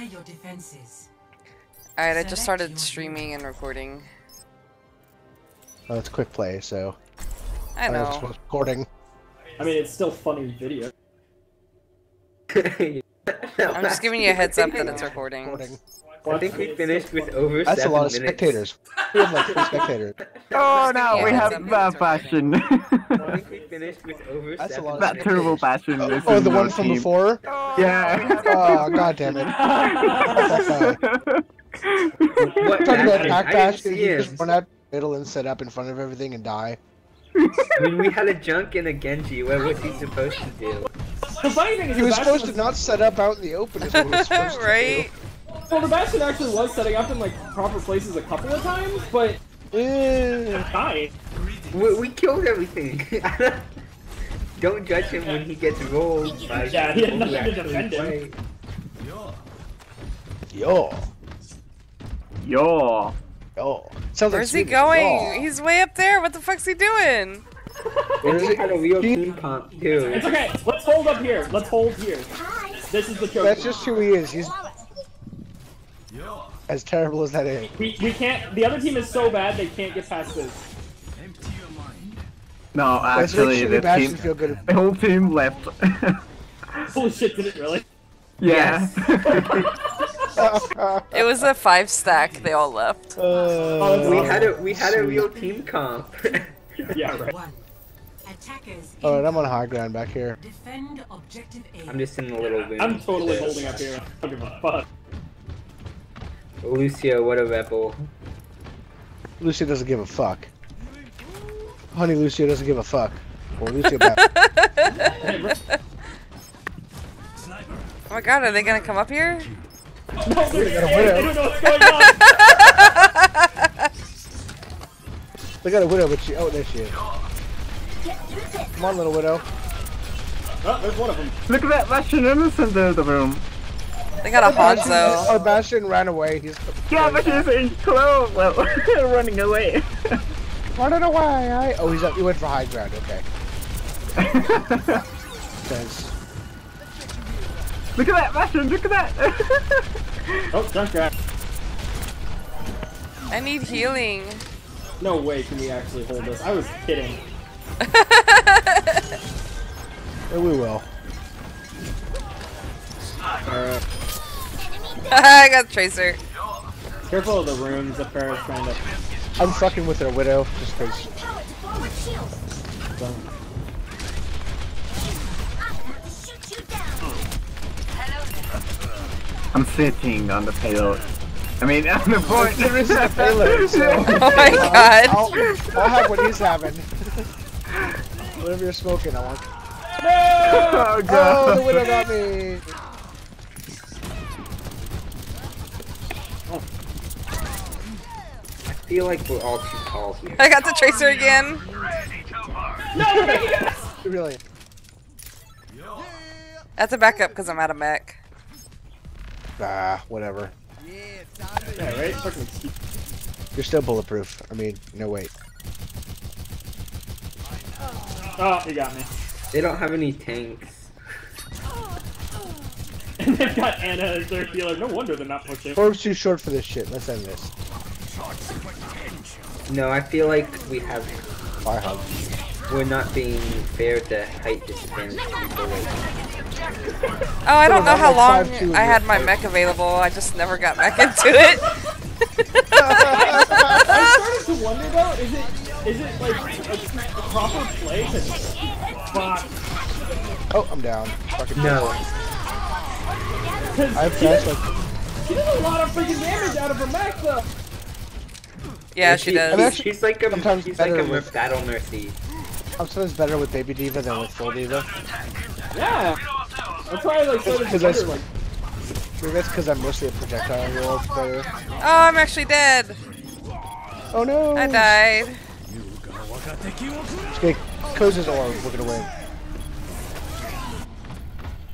Prepare your defenses. Alright, I just started streaming and recording. Oh, it's quick play, so. I know. It's recording. I mean, it's still funny video. I'm just giving you a heads up that it's recording. I think we finished with over 7 minutes. That's a lot of spectators. We have like 3 spectators. Oh no, Yeah, we it's have bad fashion. I think we finished with over That's a 7 lot of That minutes. terrible fashion. Oh, the one from before? Yeah. Oh, god damn it. What? Talking about I pack didn't bash, see you him. just run out middle and set up in front of everything and die. I mean, we had a junk and a Genji. What was he supposed to do? The funny thing is, He was supposed to not set up out in the open is what he was supposed to Right? Well, the Bastion actually was setting up in like proper places a couple of times, but do. Yeah. died. We killed everything. Don't judge him when he gets rolled by Yeah, he had people who nothing to actually defend him. play. Yo. Yo. Yo. Sounds Where's like he Swedish. going? Yo. He's way up there. What the fuck's he doing? And we had a real team comp too. It's okay. Let's hold up here. Let's hold here. This is the choke. That's just who he is. He's as terrible as that is. We can't. The other team is so bad they can't get past this. No, That's actually, really the bad team, to feel good. the whole team left. Holy shit! Did it really? Yeah. It was a 5 stack. They all left. We had a real team comp. Yeah, right. Attackers. Alright, I'm on high ground back here. Defend objective A. I'm just in a little room. I'm totally holding up here. I don't give a fuck. Lucio, what a rebel. Lucio doesn't give a fuck. Honey Lucio doesn't give a fuck. Well, Lucio back. Oh my god, are they gonna come up here? No, they're got a scared. widow. They don't know what's going on. They got a widow, but she. Oh, there she is. Come on, little widow. Oh, there's one of them. Look at that Bastion in the center of the room. They got a Hanzo. Our Bastion ran away. He's Yeah, but he's in close. Well, running away. running away. Oh, he's up. He went for high ground. Okay. Thanks. Look at that Bastion. Look at that. Oh, Junkrat. I need healing. No way can we actually hold this. I was kidding. Yeah, we will. I got Tracer. Careful of the rooms. The Pharaoh's trying to. I'm fucking with their widow just because. I'm sitting on the payload. I mean, on the point. There is a payload, so. Oh my god. I'll have what he's having. Whatever you're smoking, I want. Oh Oh, god. the widow got me. I feel like we're all too tall here. I got the Tracer again. Really? I have to back up because I'm out of mech. Ah, whatever. Yeah, right? Fucking. You're still bulletproof. I mean, no wait. Oh, he got me. They don't have any tanks. And they've got Anna as their healer. No wonder they're not pushing. Orb's too short for this shit. Let's end this. No, I feel like we have. Fire hug. We're not being fair to height disadvantage people. Oh, I don't know how long 5'2" I had my mech available. I just never got back into it. I started to wonder though, is it like a proper play to fuck? Oh, I'm down. Fucking No. I have fast like. She does a lot of freaking damage out of her mech though. Yeah, she does. I'm actually She's like a sometimes better with- battle mercy. I'm sometimes better with baby diva than with full diva. Yeah. That's why I like started to wonder, like, Maybe that's because I'm mostly a projectile role player. Oh, I'm actually dead. Oh no! I died. Okay, close his orb. We're gonna win.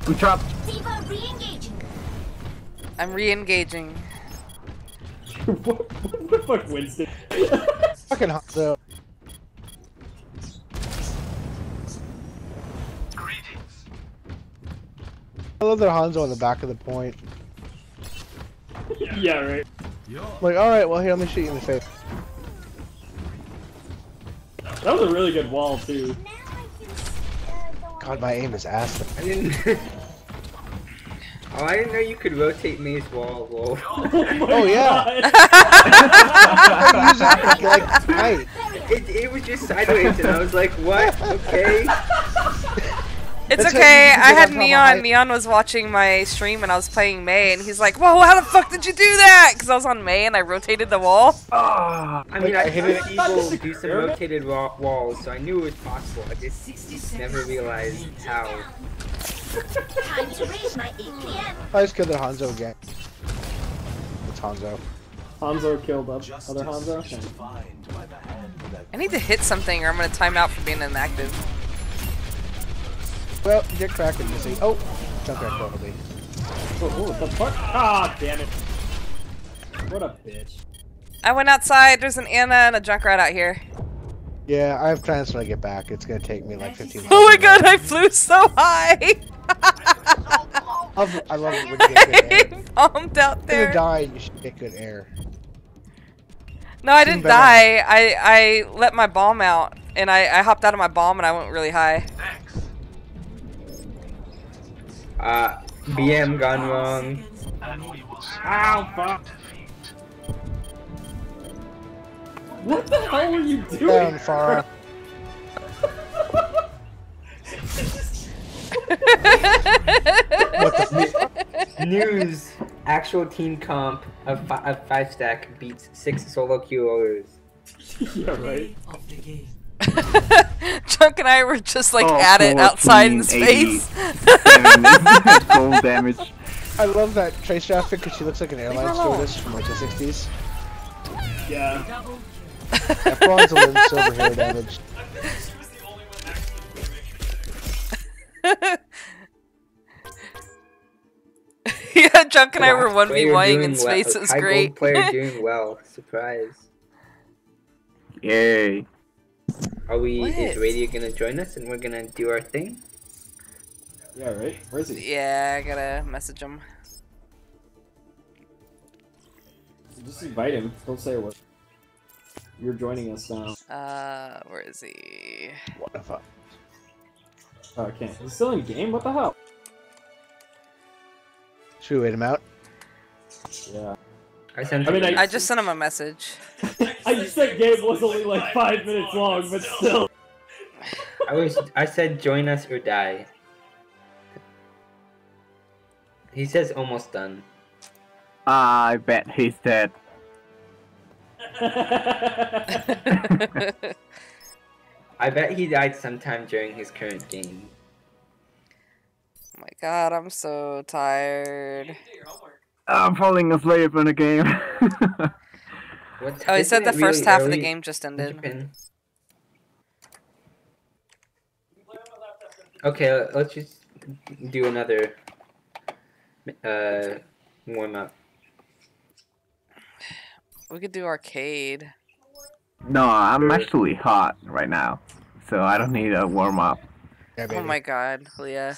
I'm trapped. I'm re-engaging. what the fuck, Winston? Fucking hot though. I love their Hanzo on the back of the point. Yeah, right. Like, alright, well, here, let me shoot you in the face. That was a really good wall, too. God, my aim is ass. I didn't. Oh, I didn't know you could rotate May's wall. Whoa. Oh, yeah. Use that, like, tight. It was just sideways, and I was like, what? Okay. It's That's okay. how you I had get on top of Neon. height. Neon was watching my stream and I was playing May, and he's like, "Whoa, how the fuck did you do that?" Because I was on May and I rotated the wall. Ah, I mean, I I hit hit it. people do some rotated walls, so I knew it was possible. I just never realized how. Time to raise my 8 p.m. I just killed the Hanzo again. It's Hanzo. Hanzo killed up other Hanzo. Okay. I need to hit something or I'm gonna time out for being inactive. Well, get cracking, Missy. Oh, Junkrat probably. Oh, what the fuck? Ah, damn it. What a bitch. I went outside. There's an Anna and a Junkrat out here. Yeah, I have plans when I get back. It's gonna take me like 15 minutes. Oh my god, I flew so high! I love it when you get good air. I bombed out If you're gonna there. die, you should get good air. No, I Even didn't better. die. I let my bomb out and I hopped out of my bomb and I went really high. BM gone wrong. Ow, fuck. What the hell were you doing? Down far. What the News: actual team comp of 5 stack beats 6 solo QOers. Yeah, right. Of the game. Chunk and I were just like Oh, at it outside in 1480. space. Full damage. I love that Trace outfit because she looks like an airline stewardess from like the 60s. Yeah. Double That bronze limb silver hair damage. Yeah, Chunk and I were Black player 1v1ing doing in space. well. It was High great. gold player doing well. Surprise. Yay. Are we? Is What? Radio gonna join us and we're gonna do our thing? Yeah, right? Where is he? Yeah, I gotta message him. Just invite him. Don't say a word. You're joining us now. Where is he? What the fuck? Oh, I can't. He's still in game? What the hell? Should we wait him out? Yeah. I sent. I mean, I just sent him a message. I just said game was only like 5 minutes long, but still. I said join us or die. He says almost done. I bet he's dead. I bet he died sometime during his current game. Oh my god, I'm so tired. I'm falling asleep in the game. What Oh, he said the isn't it first really half of the early game just in ended. Japan? Okay, let's just do another warm up. We could do arcade. No, I'm actually hot right now, so I don't need a warm up. Yeah, Oh baby. my god, Leah.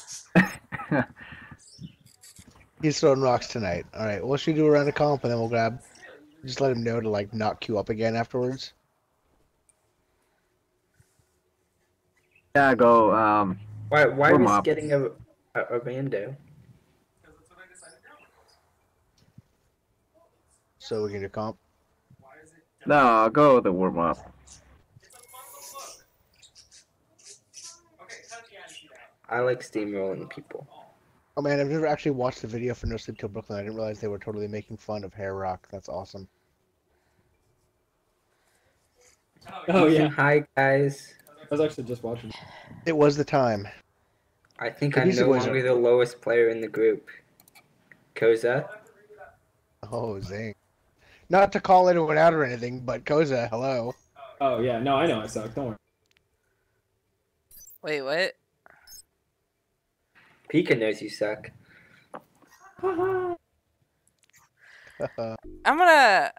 He's throwing rocks tonight. Alright, what should we do around the comp and then we'll grab... Just let him know to like not queue up again afterwards. Yeah, go. Why warm was up. getting a rando? So we can do comp. No, go the warm up. I like steamrolling people. Oh man, I've never actually watched the video for No Sleep Till Brooklyn. I didn't realize they were totally making fun of hair rock. That's awesome. Oh, yeah. Hi guys. I was actually just watching. It was the time. I think The I'm music no was- longer the lowest player in the group. Koza? Oh, zing. Not to call anyone out or anything, but Koza, hello. Oh, yeah. No, I know I suck. Don't worry. Wait, what? Pika knows you suck. I'm gonna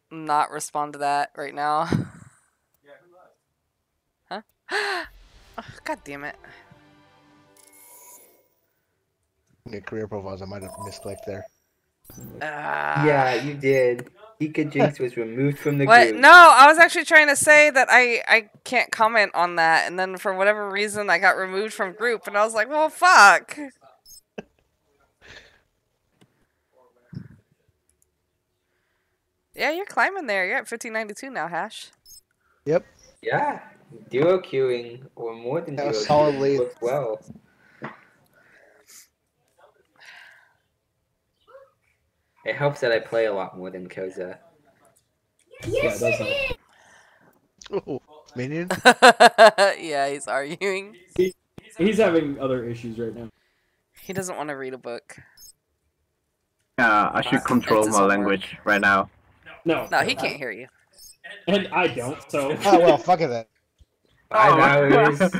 not respond to that right now. Huh? Oh, god damn it. Get career profiles, I might have misclicked there. Yeah, you did. Ika Jinx was removed from the What? group. No, I was actually trying to say that I can't comment on that, and then for whatever reason I got removed from group, and I was like, well, fuck. Yeah, you're climbing there. You're at 1592 now, Hash. Yep. Yeah, duo queuing or more than That duo was solidly- queuing works well. It helps that I play a lot more than Koza. Yeah, it does help. Oh, minion. Yeah, he's arguing. He's having other issues right now. He doesn't want to read a book. I should control It's his my homework. language right now. No, he can't hear you. And I don't, so. Oh well, fuck it then. 5 hours,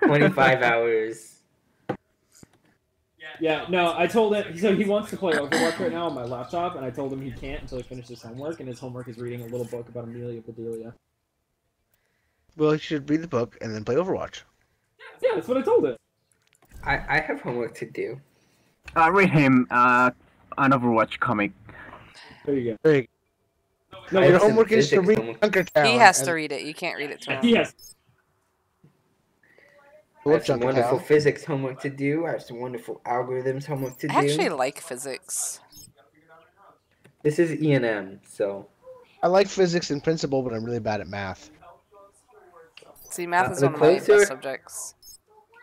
25 hours. Yeah, no, I told him, so he wants to play Overwatch right now on my laptop, and I told him he can't until he finishes his homework, and his homework is reading a little book about Amelia Bedelia. Well, you should read the book and then play Overwatch. Yeah, that's what I told him. I have homework to do. Read him an Overwatch comic. There you go. There you No, go. Your have some homework is to physics read homework. Junker Town. He has and- to read it. You can't read it to him. Yes. I What have some Junker wonderful Town? physics homework to do. I have some wonderful algorithms homework to do. I actually like physics. This is E&M, so I like physics in principle, but I'm really bad at math. See, math is the one of my closer- best subjects.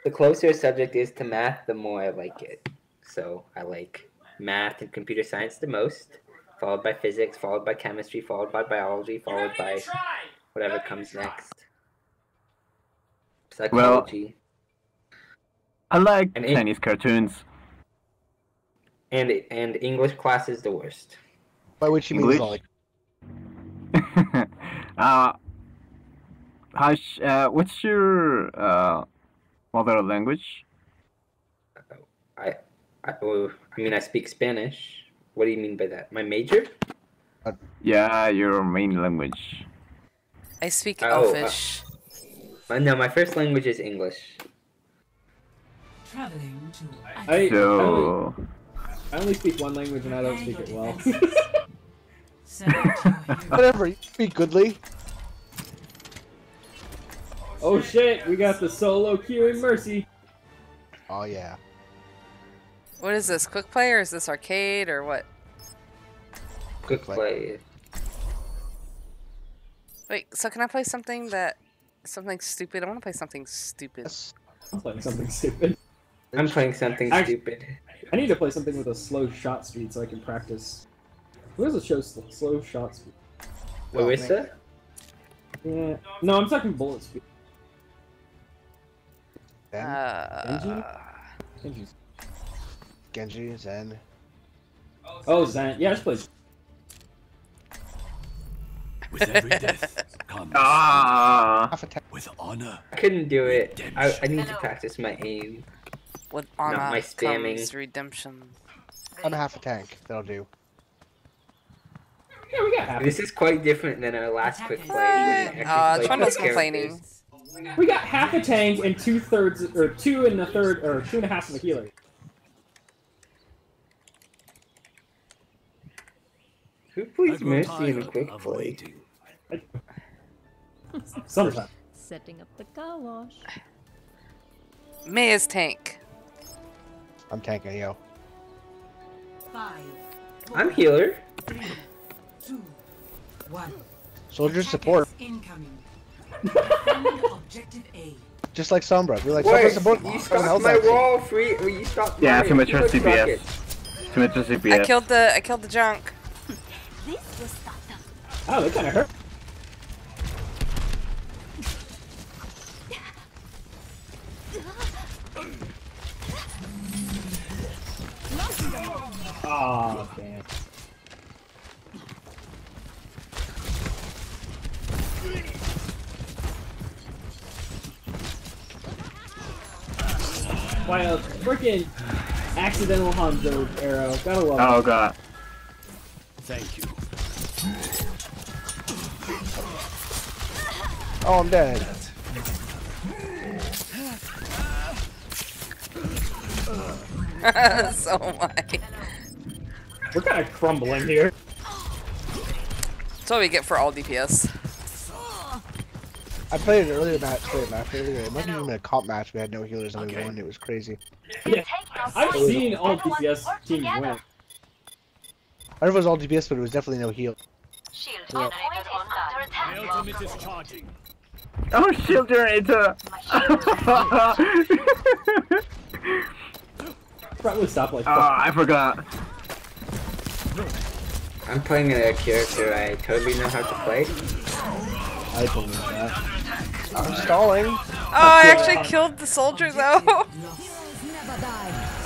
the closer a subject is to math, the more I like it. So I like math and computer science the most, followed by physics, followed by chemistry, followed by biology, followed by whatever comes next. Psychology. I like And Chinese cartoons. And English class is the worst. By which you mean English? like What's your mother language? I speak Spanish. What do you mean by that? My major? Yeah, your main language. I speak Oh, Elfish. No, my first language is English. Traveling to So, I only speak one language and I don't speak it well. whatever. You speak goodly. Oh shit, we got the solo queuing Mercy. Oh yeah. What is this? Quick play or is this arcade or what? Quick play. Wait, so can I play something stupid? I want to play something stupid. Yes. I'm playing something stupid. I'm playing something stupid. I need to play something with a slow shot speed so I can practice. Who has a show slow shot speed? Larissa? Yeah. No, I'm talking bullet speed. Zen, Genji? Genji, Zen. Oh, Zen. Yeah, I just played. With every death comes Half attack. with honor. I couldn't do it. I need to practice my aim. With Not honor my spamming. comes redemption. I'm half a tank. That'll do. Yeah, we got half. This is quite different than our last quick play. when we actually played Chunda's both complaining. characters. We got half a tank and 2/3, or 2 and a third, or 2.5 of a healer. Who I plays grow Mercy in a tired quick of play? waiting. Sometimes. Setting up the car wash. Maya's tank. I'm tanking, yo. 5, I'm healer. 3, 2, 1. Soldier support. Incoming. Defend objective A. Just like Sombra. You're like Wait, Sombra support. you Someone stopped else my actually. wall free. Or you stopped Yeah, mine. too much You would CPS. suck it. Too much I CPS. killed the junk. This will stop them. Oh, they kind of hurt. Oh, damn. Why a freaking accidental Hanzo arrow. Gotta love Oh it. god. Thank you. Oh, I'm dead. So am I. We're kind of crumbling here. That's what we get for all DPS. I played an earlier match earlier. It might have even been a comp match. We had no healers and we won. It was crazy. Yeah. I've seen all DPS teams win. I don't know if it was all DPS, but it was definitely no heal. Shield generator under attack. My ultimate is charging. Oh, shield generator! Probably stop like. Oh, I forgot. I'm playing a character I totally know how to play. I told you that. I'm stalling. Oh, I actually killed the soldier though.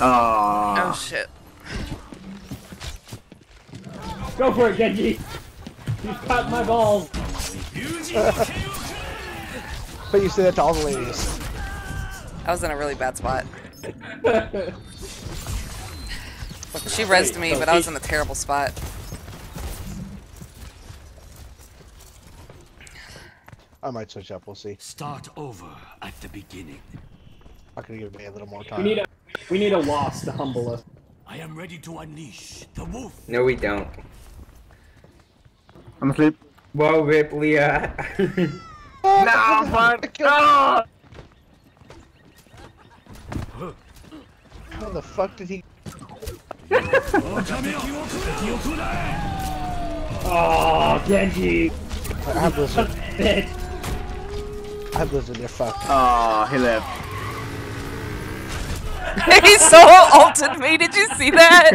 Oh. Oh shit. Go for it, Genji. You caught my balls. But you say that to all the ladies. I was in a really bad spot. She rezzed me, but I was in a terrible spot. I might switch up. We'll see. Start over at the beginning. I'm gonna give me a little more time. We need a loss to humble us. I am ready to unleash the wolf. No, we don't. I'm asleep. Whoa, rip, Leah. No, fuck! Oh! How the fuck did he? Oh, Genji. I have Blizzard. Bitch. I have Blizzard. They're fucked. Oh, he left. He so ulted me. Did you see that?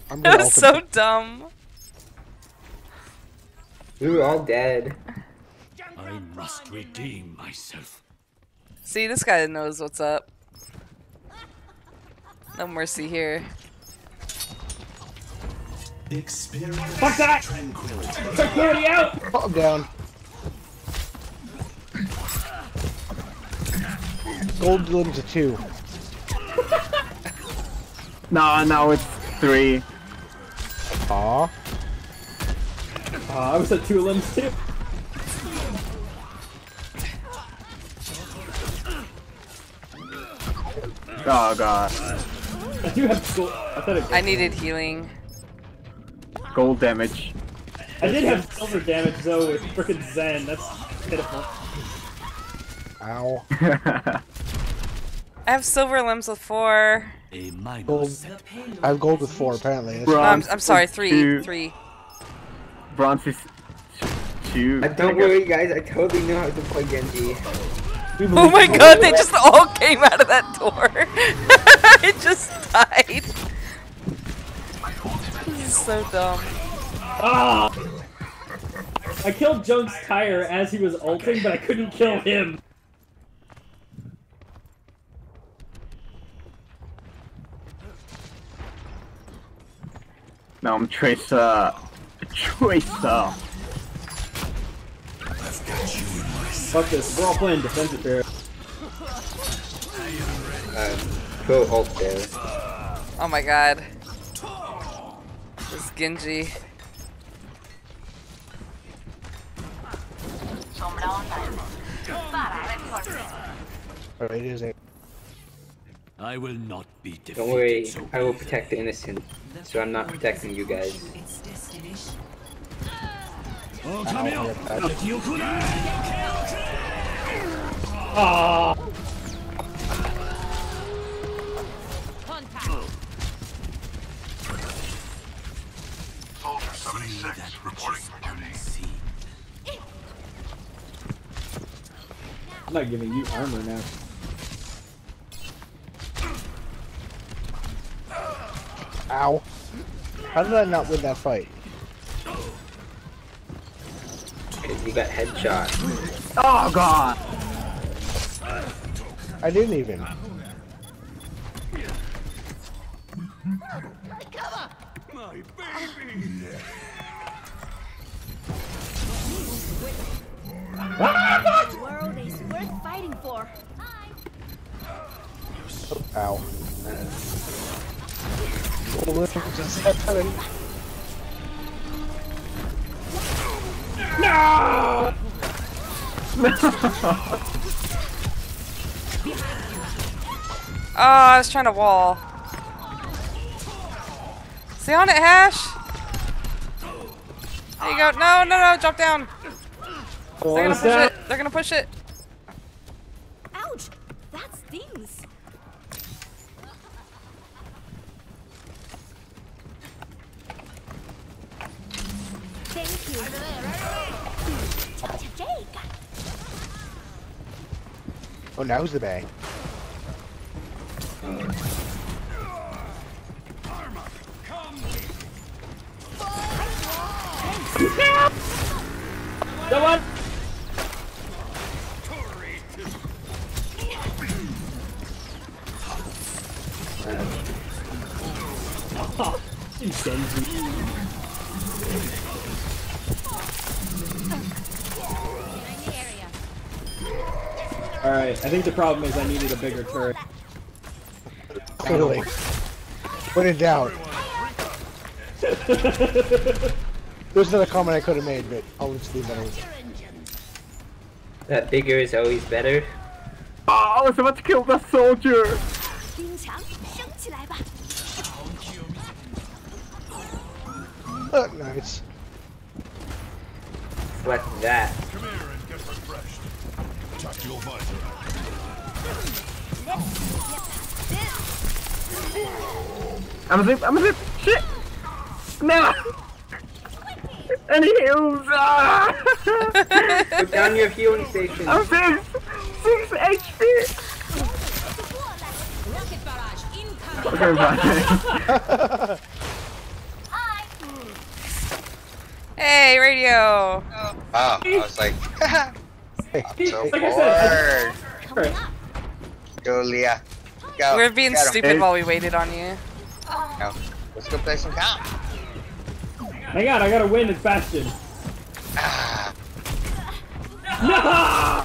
I'm It gonna was so dumb. We were all dead. I must redeem myself. See, this guy knows what's up. No mercy here. Fuck that! Tranquility out! Oh, I'm down. Gold limbs of 2. No, it's 3. Aw. I was at 2 limbs too. Oh god. I do have gold. I needed healing. Gold damage. I did have silver damage though with frickin' Zen. That's pitiful. Ow. I have silver limbs with 4. A minor Gold. set. I have gold with 4 apparently. That's No, Bronze I'm sorry, is 3. 2. 3. Bronze is 2. Don't worry, guys. I totally know how to play Genji. Oh my god, they just all came out of that door. I just died. This is so dumb. Ah! I killed Junk's tire as he was ulting, but I couldn't kill him. No, I'm Tracer. Tracer. Fuck this, we're all playing defensive here. Go ult there. Oh my god. This Genji. Alright, it is a. I will not be defeated. Don't worry. So I will protect the innocent. So I'm not protecting you guys. Its destination. Ah! I'm not giving you armor now. Ow. How did I not win that fight? You got headshot. Oh god. I didn't even. The world is worth fighting for. Ow. Oh, look, just happening. No! Oh, I was trying to wall. Stay on it, Hash. There you go. No, no, no, drop down. They're gonna push it. They're gonna push it. Ouch! That stings. Thank you. Oh, now's the bang. Come on! Oh, you Genji. Alright, I think the problem is I needed a bigger turret. Clearly. When in doubt. There's another comment I could have made, but I'll just leave that in. That bigger is always better. Oh, I was about to kill the soldier! Oh, nice. Select that. Come here and get refreshed. Tactical visor. I'm a zip! Shit! No! Any heals! Ah! Put down your healing station. I'm 6 HP! Okay, bye. Hey, radio. Oh, I was like, I'm so Like I said, bored. Go, Leah. Go. We were being Get 'em. stupid while we waited on you. Go. Let's go play some comp. hang on, I gotta win this bastion. Ah, No!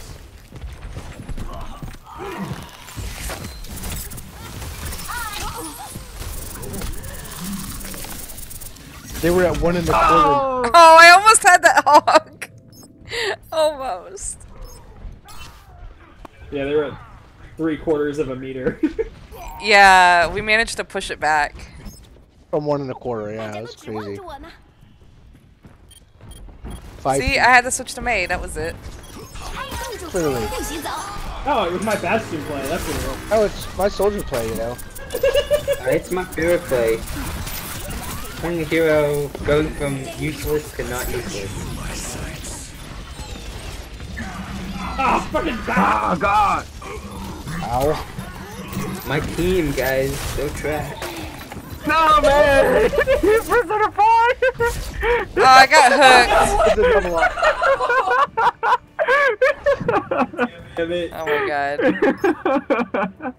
They were at 1 1/4. Oh, I almost had that hog. Almost. Yeah, they were at 3/4 of a meter. Yeah, we managed to push it back. From 1 1/4, yeah, that was crazy. 5 See, I had to switch to May. That was it. Clearly. Oh, it was my bastion play, that's what it was. Oh, it's my soldier play, you know. It's my favorite play. Playing a hero going from useless to not useless. Oh, fucking God! Oh god! Ow. My team, guys, so trash. No, man! He's Persona 5! Oh, I got hooked. It's a double up. Damn it. Oh my god.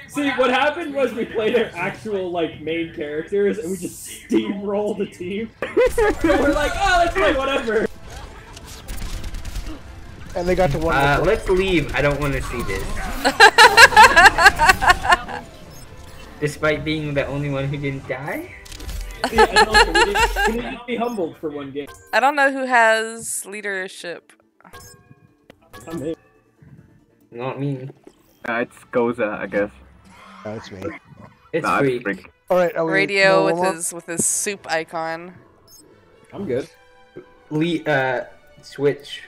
See, what happened was we played our actual, like, main characters, and we just steamrolled the team. We're like, oh, let's play whatever. And they got to 1 1/4. Let's leave. I don't want to see this. Despite being the only one who didn't die? Yeah, and also, we need to be humbled for one game. I don't know who has leadership. I'm here. Not me. It's Goza, I guess. No, it's me. It's Nah, free. freak. Alright, Radio with his soup icon. I'm good. Switch.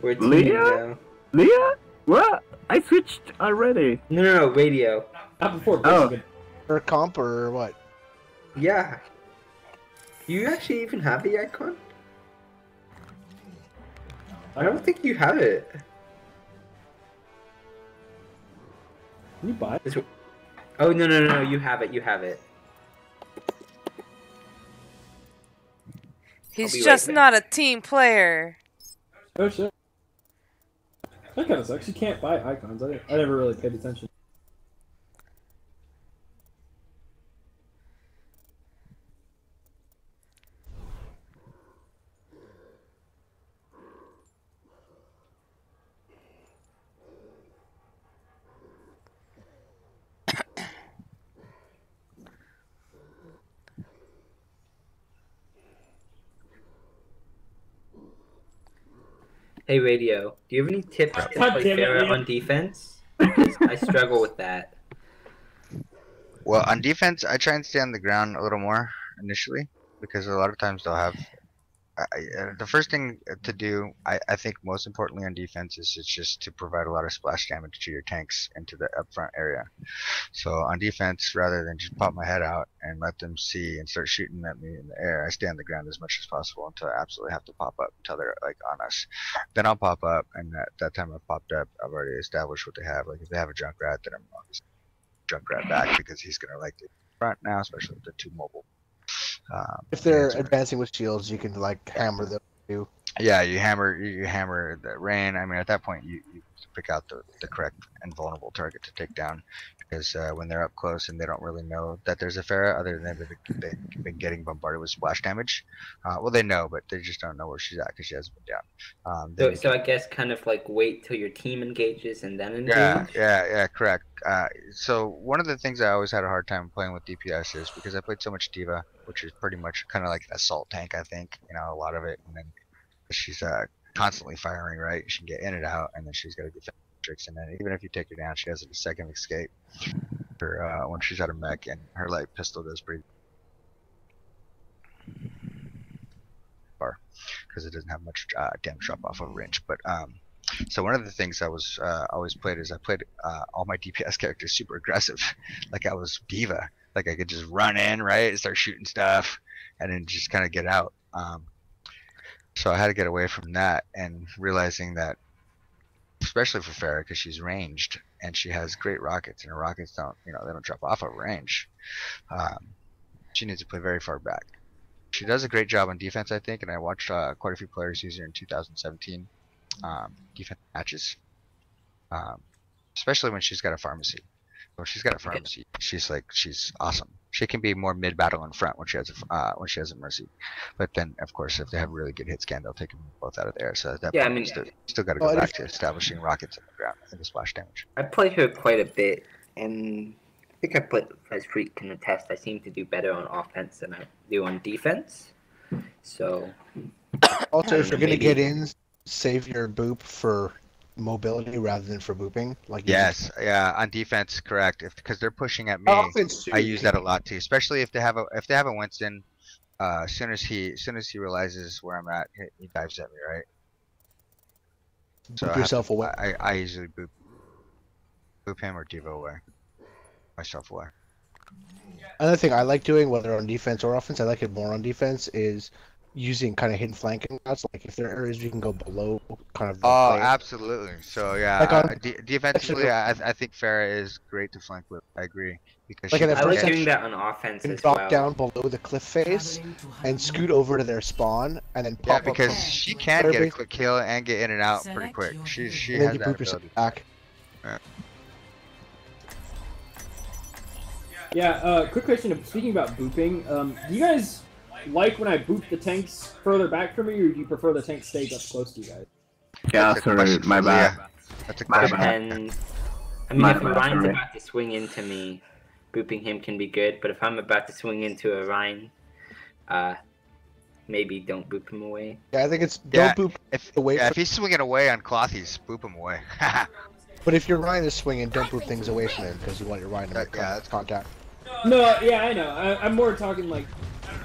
We're team Leah? now. Leah? What? I switched already. No, radio. Not before Oh. Brisbane. Or comp or what? Yeah. You actually even have the icon? I don't think you have it. Can you buy it? Oh, no, you have it, you have it. He's be just right not a team player. Oh shit. That kind of sucks. You can't buy icons. I never really paid attention. Hey, radio. Do you have any tips to God play damn it, Pharah Liam. on defense? I struggle with that. Well, on defense, I try and stay on the ground a little more initially because a lot of times they'll have. The first thing to do, I think most importantly on defense is just to provide a lot of splash damage to your tanks into the upfront area. So on defense, rather than just pop my head out and let them see and start shooting at me in the air, I stay on the ground as much as possible until I absolutely have to pop up until they're like on us. Then I'll pop up, and that time I've popped up, I've already established what they have. Like if they have a Junkrat, then I'm obviously Junkrat back because he's gonna like the front now, especially if they're too mobile. If they're advancing with shields, you can like hammer them too. Yeah, you hammer the rain. I mean, at that point, you pick out the correct and vulnerable target to take down, because when they're up close and they don't really know that there's a Pharah, other than they've been getting bombarded with splash damage. Well, they know, but they just don't know where she's at because she hasn't been down. So I guess kind of like wait till your team engages and then engage. Yeah, correct. So one of the things I always had a hard time playing with DPS is because I played so much D.Va, which is pretty much kind of like an assault tank, I think, a lot of it, and then she's constantly firing, right? She can get in and out, and then she's got to defend tricks, and then even if you take her down, she has a second escape for when she's out of mech, and her light pistol does pretty far because it doesn't have much damage drop off of range. But so one of the things I was always played is I played all my DPS characters super aggressive, like I was D.Va. Like I could just run in, right, and start shooting stuff, and then just kind of get out. So I had to get away from that, and realizing that, especially for Pharah, because she's ranged and she has great rockets, and her rockets don't, they don't drop off of range. She needs to play very far back. She does a great job on defense, I think, and I watched quite a few players use her in 2017 defense matches, especially when she's got a pharmacy. When she's got a pharmacy, she's awesome. She can be more mid battle in front when she has a mercy, but then of course if they have really good hit scan, they'll take them both out of there. So at that point, still got to go back to establishing rockets in the ground and the splash damage. I played her quite a bit, and I think I played, as Freak can attest, I seem to do better on offense than I do on defense. So also, if you're gonna get in, save your boop for mobility rather than for booping. On defense, correct. Because they're pushing at me, I use that a lot too. Especially if they have a Winston. As soon as he realizes where I'm at, he dives at me, right? Boop yourself away. I usually boop him or D.Va away. Myself away. Another thing I like doing, whether on defense or offense, I like it more on defense, is using kind of hidden flanking routes. Like if there are areas you can go below, kind of. Oh, absolutely. So yeah, defensively, I think Pharah is great to flank with. I agree, because I like doing that on offense as well. Drop down below the cliff face and scoot over to their spawn, and then pop up. Yeah, because she can get a quick kill and get in and out pretty quick. She has that ability. Back. Yeah. Quick question. Speaking about booping, do you guys like when I boop the tanks further back from me, or do you prefer the tanks stay up close to you guys? Yeah, sorry, my bad. That's a question. And I mean, if Orion's about to swing into me, booping him can be good. But if I'm about to swing into Orion, maybe don't boop him away. Yeah, I think it's don't boop away. Yeah, if he's swinging away on Clothies, boop him away. But if your Ryan is swinging, don't boop things away from him because you want your Ryan to make contact. No, yeah, I know. I'm more talking like,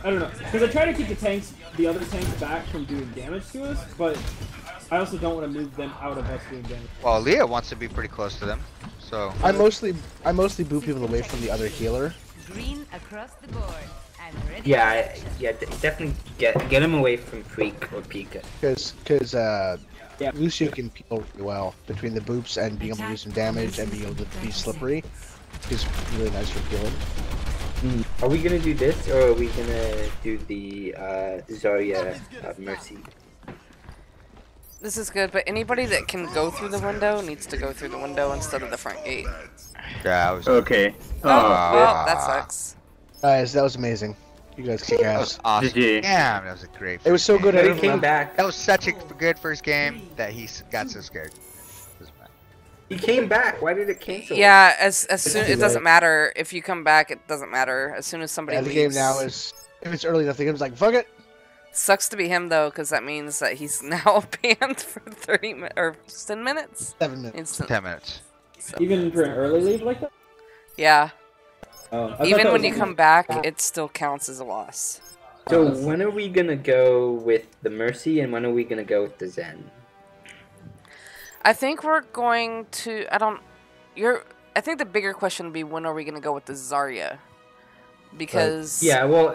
I don't know, because I try to keep the other tanks back from doing damage to us, but I also don't want to move them out of us doing damage. Well, Leah wants to be pretty close to them, so. I mostly boop people away from the other healer. Green across the board. Yeah, definitely get him away from Freak or Pika. Because Lucio can peel really well between the boops and being able to do some damage and being able to be slippery. Is really nice for peeling. Are we gonna do this, or are we gonna do the Zarya Mercy? This is good, but anybody that can go through the window needs to go through the window instead of the front gate. Yeah, I was okay. Oh, well, that sucks. Guys, that was amazing. You guys kick ass. That was awesome. Damn, that was a great. It was so good. He came back. That was such a good first game that he got so scared. He came back. Why did it cancel? Yeah, as soon it doesn't matter if you come back. It doesn't matter as soon as somebody leaves. The game now is if it's early enough, the game's like fuck it. Sucks to be him though, because that means that he's now banned for 30 or 10 minutes. 7 minutes. Instant. 10 minutes. Even for an early leave like that? Yeah. Oh, I thought Even that when was you only- come back, it still counts as a loss. So when are we gonna go with the Mercy, and when are we gonna go with the Zen? I think we're going to. I think the bigger question would be when are we going to go with the Zarya? Because Yeah, well,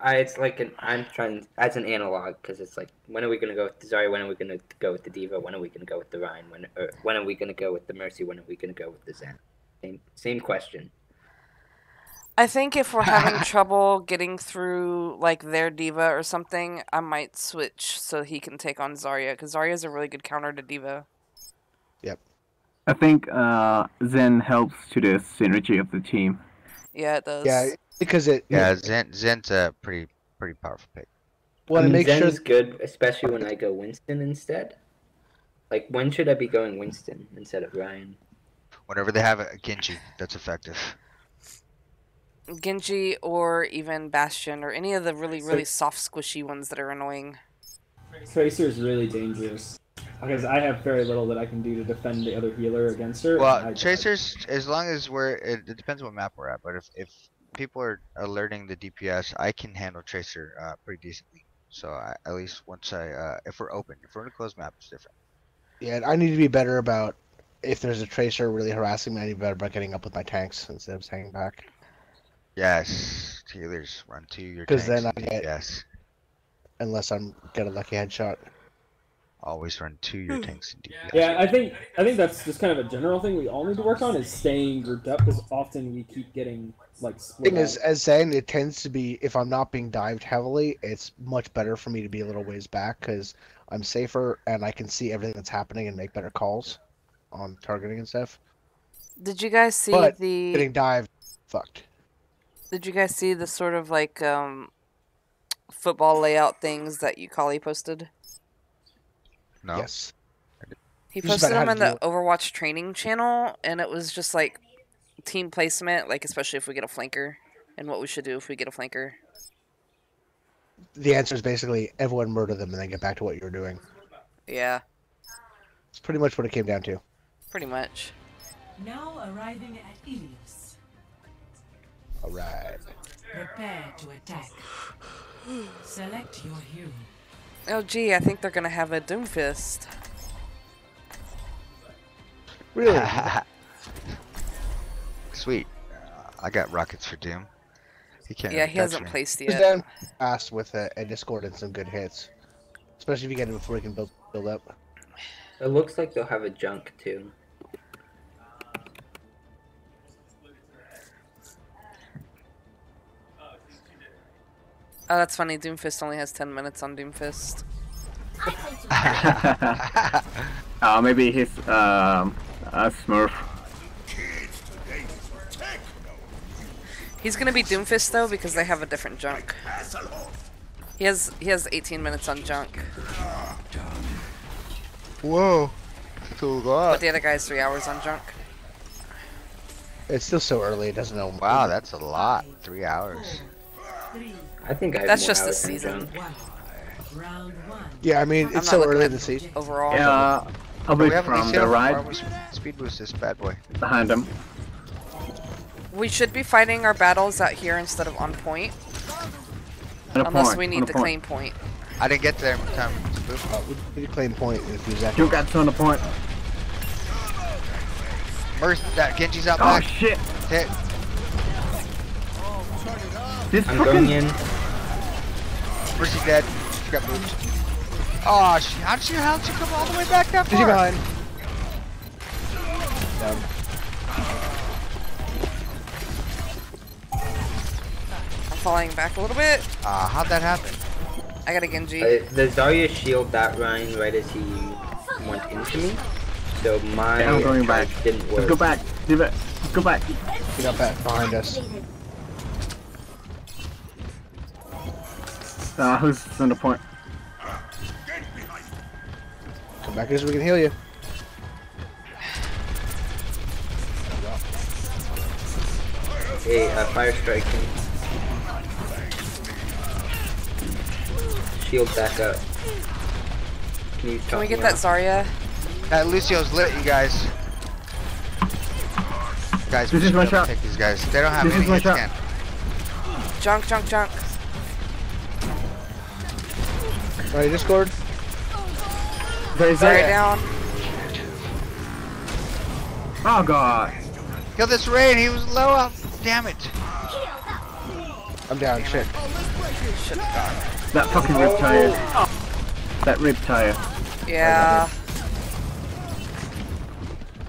it's like I'm trying as an analog because it's like when are we gonna go with the Zarya? When are we gonna go with the Diva? When are we gonna go with the Rhine? When are we gonna go with the Mercy? When are we gonna go with the Zen? Same question. I think if we're having trouble getting through like their Diva or something, I might switch so he can take on Zarya because Zarya is a really good counter to Diva. Yep. I think Zen helps to the synergy of the team. Yeah, it does. Yeah, because it. Yeah, Zen's a pretty powerful pick. Well, I to mean, make sure. Zen's good, especially when I go Winston instead. Like, when should I be going Winston instead of Ryan? Whenever they have a Genji, that's effective. Genji or even Bastion or any of the really soft squishy ones that are annoying. Tracer's really dangerous. Because I have very little that I can do to defend the other healer against her. Well, Tracers, as long as it depends what map we're at, but if people are learning the DPS, I can handle Tracer pretty decently. So at least once if we're in a closed map, it's different. Yeah, I need to be better about if there's a Tracer really harassing me. I need to be better about getting up with my tanks instead of hanging back. Yes, healers run to your Because tanks then I and get, DPS. unless I'm get a lucky headshot. Always run to your tanks and DPS. Yeah, I think that's just kind of a general thing we all need to work on is staying grouped up because often we keep getting like split. Thing is, as saying, it tends to be if I'm not being dived heavily, it's much better for me to be a little ways back because I'm safer and I can see everything that's happening and make better calls on targeting and stuff. Did you guys see But the getting dived, fucked. Did you guys see the sort of like football layout things that Yukali posted? No. Yes. He Just posted about them how in to the do it. Overwatch training channel, and it was just like team placement, like especially if we get a flanker, and what we should do if we get a flanker. The answer is basically everyone murder them and then get back to what you were doing. Yeah, It's pretty much what it came down to. pretty much. Now arriving at Ilios. Alright. Prepare to attack. Select your hero. Oh gee, I think they're gonna have a Doomfist. Really? Sweet. I got rockets for Doom. He can't. Yeah, really he touch hasn't me. placed He's yet. down fast with a Discord and some good hits. Especially if you get him before he can build up. It looks like they'll have a junk too. Oh, that's funny. Doomfist only has 10 minutes on Doomfist. Maybe he's a Smurf. He's gonna be Doomfist though because they have a different junk. He has 18 minutes on junk, Whoa. That's a lot. but the other guy's 3 hours on junk. It's still so early, it doesn't know. Wow, that's a lot. 3 hours. I think I have That's more just hours this than season. junk. Round one. Yeah, I mean, I'm it's not so looking early at to see. Overall, Yeah, a We bit haven't from seen the him. right, Why don't we speed boost this bad boy. behind him. we should be fighting our battles out here instead of on point, On a unless point, we on need a to point. claim point. I didn't get there in time to move. We need to claim point in a few seconds. You got on the point. Mercy, that Genji's out Oh back. shit! Hit. This I'm fucking going in. Mercy dead. She got moved. Oh, how'd she come all the way back that Is he far? behind? Down. I'm falling back a little bit. How'd that happen? I got a Genji. The Zarya shield that Ryan right as he went into me. So my I'm going back. attack didn't work. Let's go back. Leave it. Let's go back. He got back behind us. Who's on the point? Come back here so we can heal you. Hey, fire striking. Shield back up. Can you Can talk we get me that off? Zarya? That Lucio's lit, you guys. Guys, This we is should my be able shot. to take these guys. They don't have This any is my hits, shot. Ken. Junk, junk, junk. Alright, Discord. There's Zarya that. down. Oh god. Kill this raid. He was low up. Damn it. I'm down. Shit. Should have gone. That fucking rib tire. That rib tire. Yeah.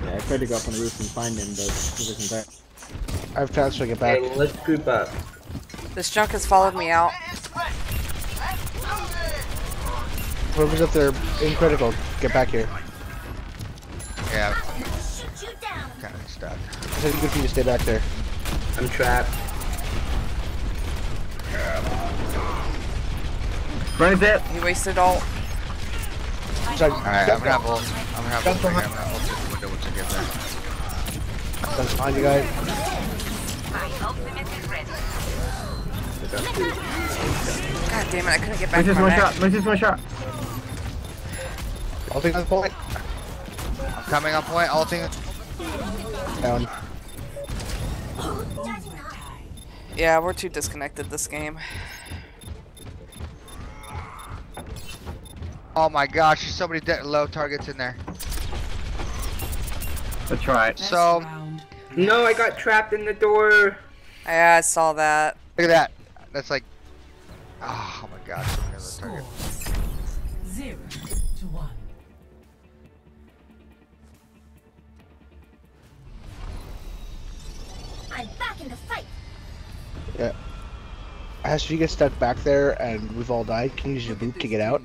Yeah, I tried to go up on the roof and find him, but he wasn't there. I have time to get back. Okay, let's group up. This junk has followed me out. Whoever's up there in critical, get back here. Yeah, Shoot you down. kind of stuck. I said good for you to stay back there. I'm trapped. Right there. He wasted all. Sorry, Alright, I'm gonna have ult. I'm gonna have ult right here. I'm gonna ult through the window once I get there. That's fine, you guys. God damn it! I couldn't get back This to is my my mech. shot. This is my shot. I'll take the point. I'm coming on point, ulting. Down. Yeah, we're too disconnected this game. Oh my gosh, there's so many low targets in there. Let's try it. So, Round. No, I got trapped in the door. Yeah, I saw that. look at that. That's like, oh my gosh, so many low Score targets. 0-1. I'm back in the fight. Yeah. As you get stuck back there and we've all died, can you use your boot to get out?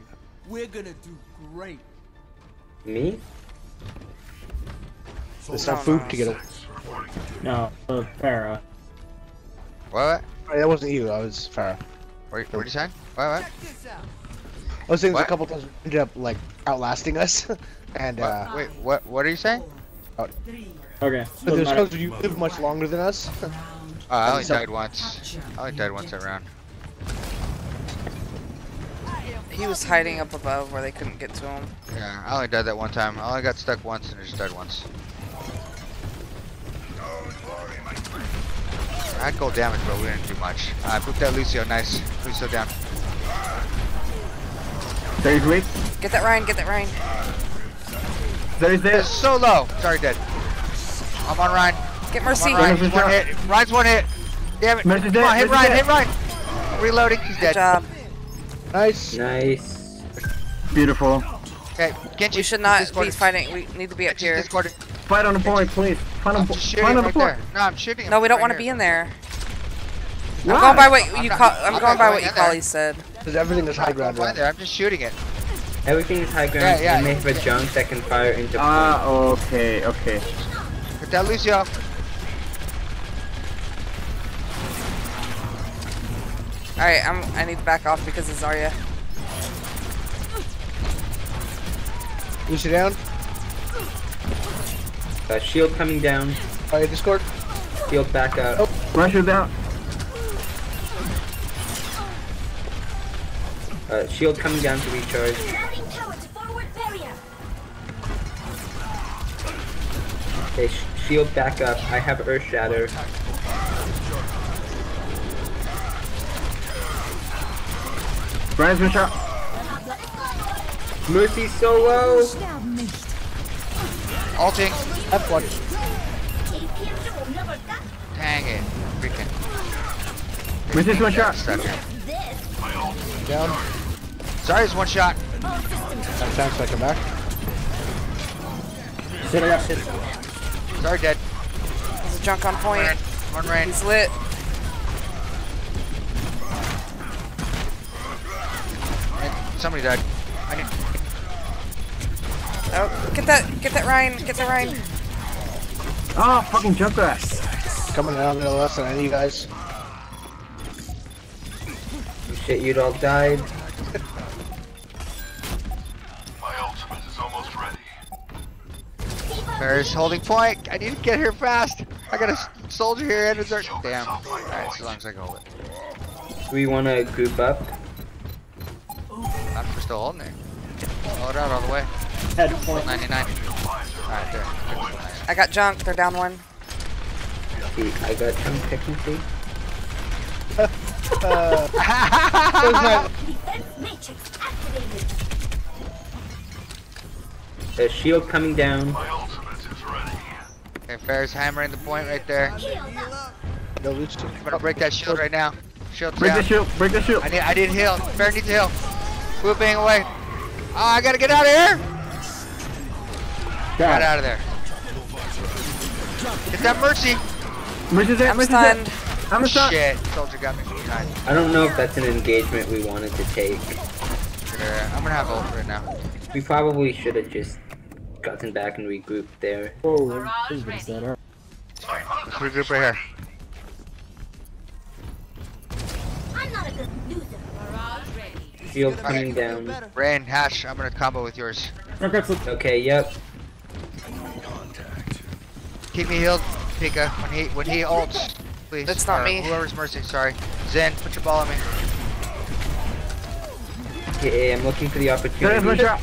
We're gonna do great. Me? It's not boot to get out. No, Farah. What? Oh, that wasn't you, that was Farah. What are you saying? What? I was saying there's What? a couple times ended up like outlasting us, and What? Wait, what are you saying? Okay. but there's times when you live much longer than us. I only So- died once. I only died once that round. He was hiding up above where they couldn't get to him. Yeah, I only died that one time. I only got stuck once and just died once. I had gold damage, but we didn't do much. I booped that Lucio, nice. Lucio down. There is weak. Get that Ryan. Get that Ryan. There is there. It's so low. Sorry, dead. I'm on Ryan. Get I'm Mercy. on Ryan. Mercy's One down. hit. Ryan's one hit. Damn it. Mercy's Come on, dead, hit Mercy's Ryan, hit dead. Ryan. Reloading, he's Good dead. job. Nice. Nice. Beautiful. Okay, Genji. We should not be discorded. fighting. We need to be up Genji's here. discorded. Fight on the point, please. Fight on I'm the just point. shooting Fight him on the right point. there. No, I'm shooting him. No, we don't right want to here. be in there. Why? I'm going by what I'm you not- call. I'm I'm not going by going what you in there. Polly said. Because everything is high I'm ground going around. there. I'm just shooting it. Everything is high ground. Yeah, yeah. And they have a junk that can fire into Ah, okay, okay. Get that Lucio. All right, I need to back off because of Zarya. Lucy down. Shield coming down. Alright, Discord. Shield back up. Oh. Rush her down. Shield coming down to recharge. Adding power to forward barrier. Okay, shield back up. I have Earth Shatter. Brian's been shot. Mercy's so low. Ulting. F1. Dang it. Freaking. Mercy's one shot. Stuck here. Down. Sorry, it's one shot. Have time so I come back. Shit, I got shit. Sorry, dead. There's a junk on point. One rain. He's lit. Somebody died. I need. Oh, get that Ryan. Get that Ryan. Oh, fucking Junkrat. Coming down to the left on any of you guys. Shit, you'd all died. My ultimate is almost ready. There's holding point. I need to get here fast. I got a soldier here and a dessert. Damn. Alright, so long as I can hold it. Do we want to group up? I'm still holding it. Hold it out all the way. Head Still point. 99. Alright, there. I got junk. They're down one. See, I got some technically. Defense matrix activated. The shield coming down. Okay, Fair's hammering the point right there. No loot. I'm gonna break that shield right now. Shield's Break down. the shield. Break the shield. I need heal. Fair needs heal. Whooping away. Oh, I gotta get out of here. Get out of there. Get that mercy. Mercy's there. I'm Mercy's there. stunned. I'm stunned. Shit, soldier got me from behind. I don't know if that's an engagement we wanted to take. Yeah, I'm gonna have ult right now. We probably should have just gotten back and regrouped there. Whoa, things been set up. Let's regroup right here. I'm not a good loser. Shield coming down. Rain, Hash, I'm gonna combo with yours. Okay, yep. Keep me healed, Pika. When he ults, please. That's not me. Whoever's mercy, sorry. Zen, put your ball on me. Okay, I'm looking for the There's opportunity. my shot.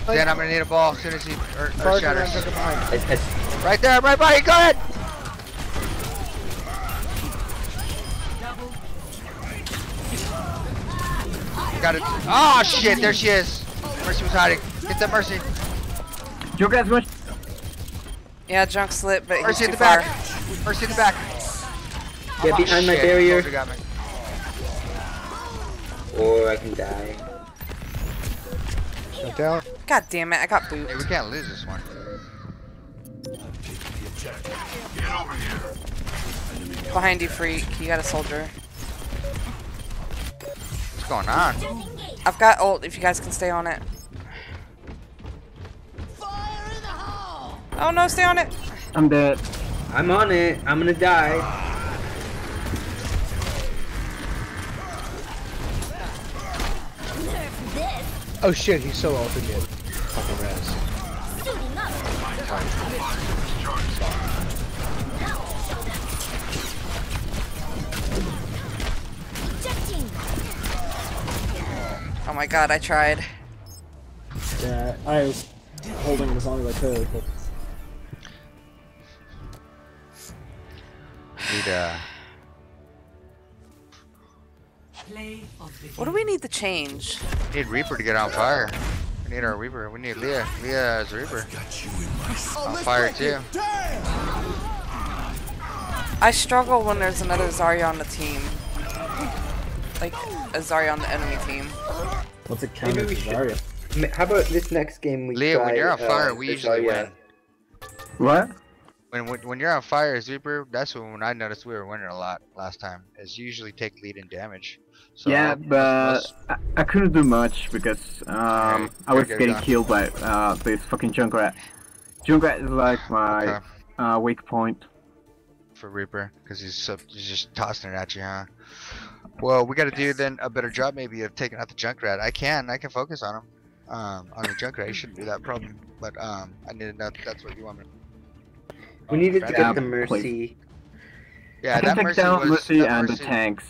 Zen, I'm gonna need a ball as soon as he shatters. I- Right there, right by you, go ahead! Got it. Oh shit, there she is. Mercy was hiding. Get that Mercy. Junkrat's much. Yeah, junk slit, but he's Mercy too in the far. back. Mercy in the back. Get Oh, behind my shit, barrier. soldier got me. Or I can die. Shut down. God damn it, I got Hey, booped. we can't lose this one. Behind you, freak. You got a soldier. What's going on? I've got ult if you guys can stay on it. Oh no, stay on it. I'm dead. I'm on it. I'm gonna die. Oh shit, he's so ulted yet. Fucking res. Oh my god, I tried. Yeah, I was holding it as long as I could. But... Need Play of the What do we need to change? need Reaper to get on fire. We need our Reaper. We need Leah. Leah is Reaper. On fire too. I struggle when there's another Zarya on the team. Like, a Zarya on the enemy team. What's it counter to Maybe we should- Zarya? How about this next game we Leah, try, when you're on fire, we the usually Zarya. win. What? When you're on fire as Reaper, that's when I noticed we were winning a lot last time. Is usually take lead in damage. So Yeah, but I couldn't do much because I was get it getting done. killed by this fucking Junkrat. Junkrat is like my Okay. weak point. For Reaper, because he's just tossing it at you, huh? Well, we got to do then a better job maybe of taking out the Junkrat. I can focus on him. On the Junkrat, he shouldn't be that problem. But I need to know if that's what you want me. We needed to Yeah, get the please. Mercy. Yeah, I can that take Mercy down was Mercy that and Mercy, the tanks.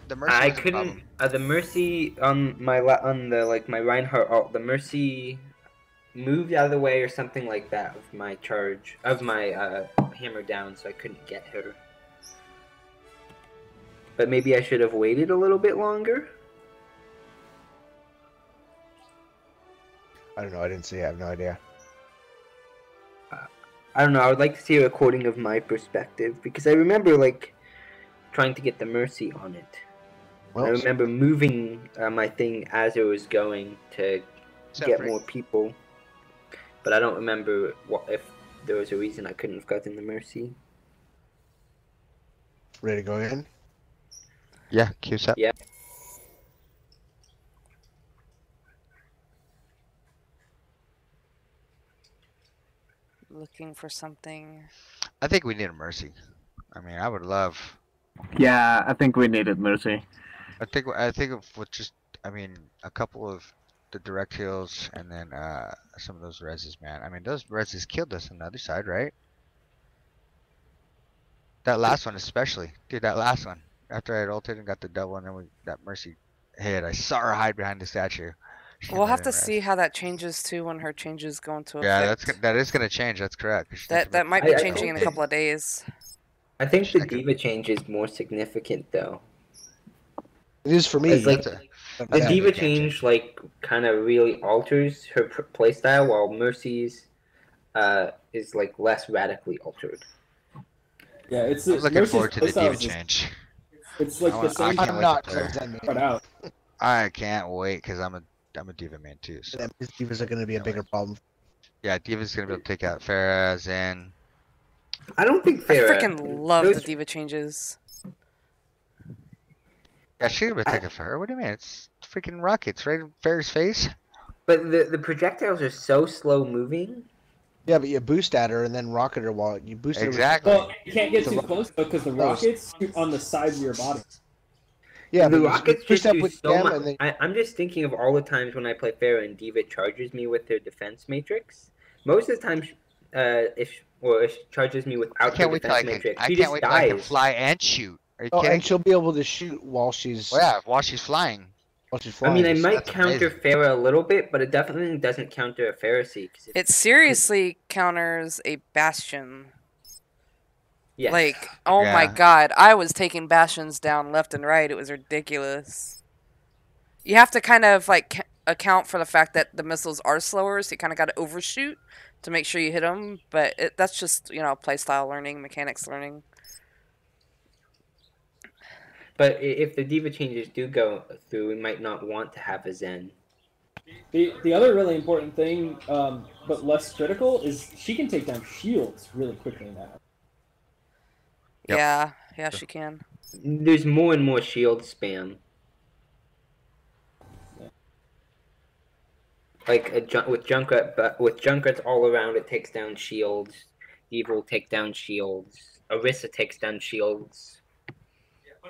The Mercy I was a couldn't. problem. The Mercy on my on the my Reinhardt ult. The Mercy moved out of the way or something like that of my charge of my hammer down, so I couldn't get her. But maybe I should have waited a little bit longer. I don't know. I didn't see. I have no idea. I don't know. I would like to see a recording of my perspective because I remember like trying to get the Mercy on it. Well, I remember moving my thing as it was going to get Separate. more people, but I don't remember what if there was a reason I couldn't have gotten the Mercy. ready to go in? Yeah, Q set. Yeah. Looking for something. I think we need a Mercy. I mean, I would love. Yeah, I think we needed Mercy. I think with just, I mean, a couple of the direct heals and then some of those reses, man. I mean, those reses killed us on the other side, right? That last one especially, dude. That last one. After I had ulted and got the double, and then that Mercy hit. I saw her hide behind the statue. She We'll let have him to res. see how that changes too when her changes go into Yeah, effect. that is gonna change. That's correct. 'cause she That thinks might be I changing in a think- couple of days. I think the diva change is more significant though. It is for me. It's like That's the diva change, like, kind of really alters her playstyle, while Mercy's is like less radically altered. Yeah, it's I'm looking Mercy's forward to the playstyle diva is just- change. It's like the same. I'm not Zen Spread out. I can't wait because I'm a diva man too. So. His divas are going to be a bigger problem. Yeah, diva's gonna be able to take out Farah, Zen. I don't think I Farah. freaking love the diva changes. Yeah, she could take out Farah. What do you mean? It's freaking rockets right in Farah's face. But the projectiles are so slow moving. Yeah, but you boost at her and then rocket her while you boost Exactly. her. Well, you can't get too close though, because the rockets shoot on the sides of your body. Yeah, the but rockets push just up do with so them much. and then I'm just thinking of all the times when I play Farah and Diva charges me with their defense matrix. Most of the time, if she charges me without I can't her wait till I defense can. matrix, I she can't just wait till I can dies. fly and shoot. Are you oh, kidding? and she'll be able to shoot while she's Oh, yeah, while she's flying. I mean, I might That's counter amazing. Farah a little bit, but it definitely doesn't counter a Pharisee. It seriously counters a Bastion. Yes. Like, oh my Yeah. god, I was taking Bastions down left and right. It was ridiculous. You have to kind of like account for the fact that the missiles are slower, so you kind of got to overshoot to make sure you hit them. But that's just, you know, playstyle learning, mechanics learning. But if the Diva changes do go through, we might not want to have a Zen. The other really important thing, but less critical, is she can take down shields really quickly now. Yep. Yeah, she can. There's more and more shield spam. Like with Junkrat, but with Junkrats all around, it takes down shields. Diva will take down shields. Orisa takes down shields.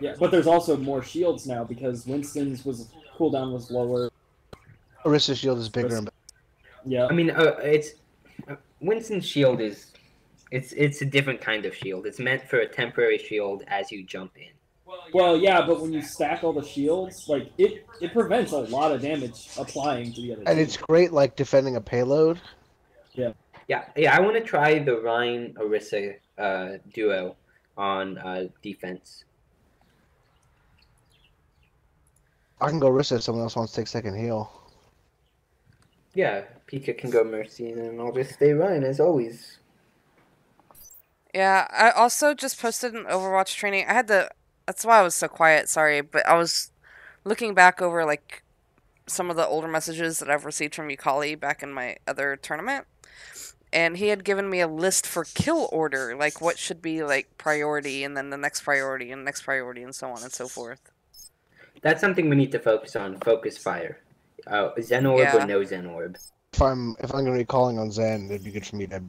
Yeah, but there's also more shields now because Winston's cooldown was lower. Orisa's shield is bigger and yeah. I mean, it's Winston's shield is it's a different kind of shield. It's meant for a temporary shield as you jump in. Well, yeah, but when you stack all the shields, like it prevents a lot of damage applying to the other. And it's great, like defending a payload. Yeah. Yeah. I want to try the Rhine Orisa duo on defense. I can go Orisa if someone else wants to take second heal. Yeah, Pika can go Mercy, and then I'll just stay Rhine as always. Yeah, I also just posted an Overwatch training. That's why I was so quiet, sorry, but I was looking back over like some of the older messages that I've received from Yukali back in my other tournament. And he had given me a list for kill order, like what should be like priority and then the next priority and next priority and so on and so forth. That's something we need to focus on. Focus fire. Zen Orb or no Zen Orb. If I'm going to be calling on Zen, it'd be good for me to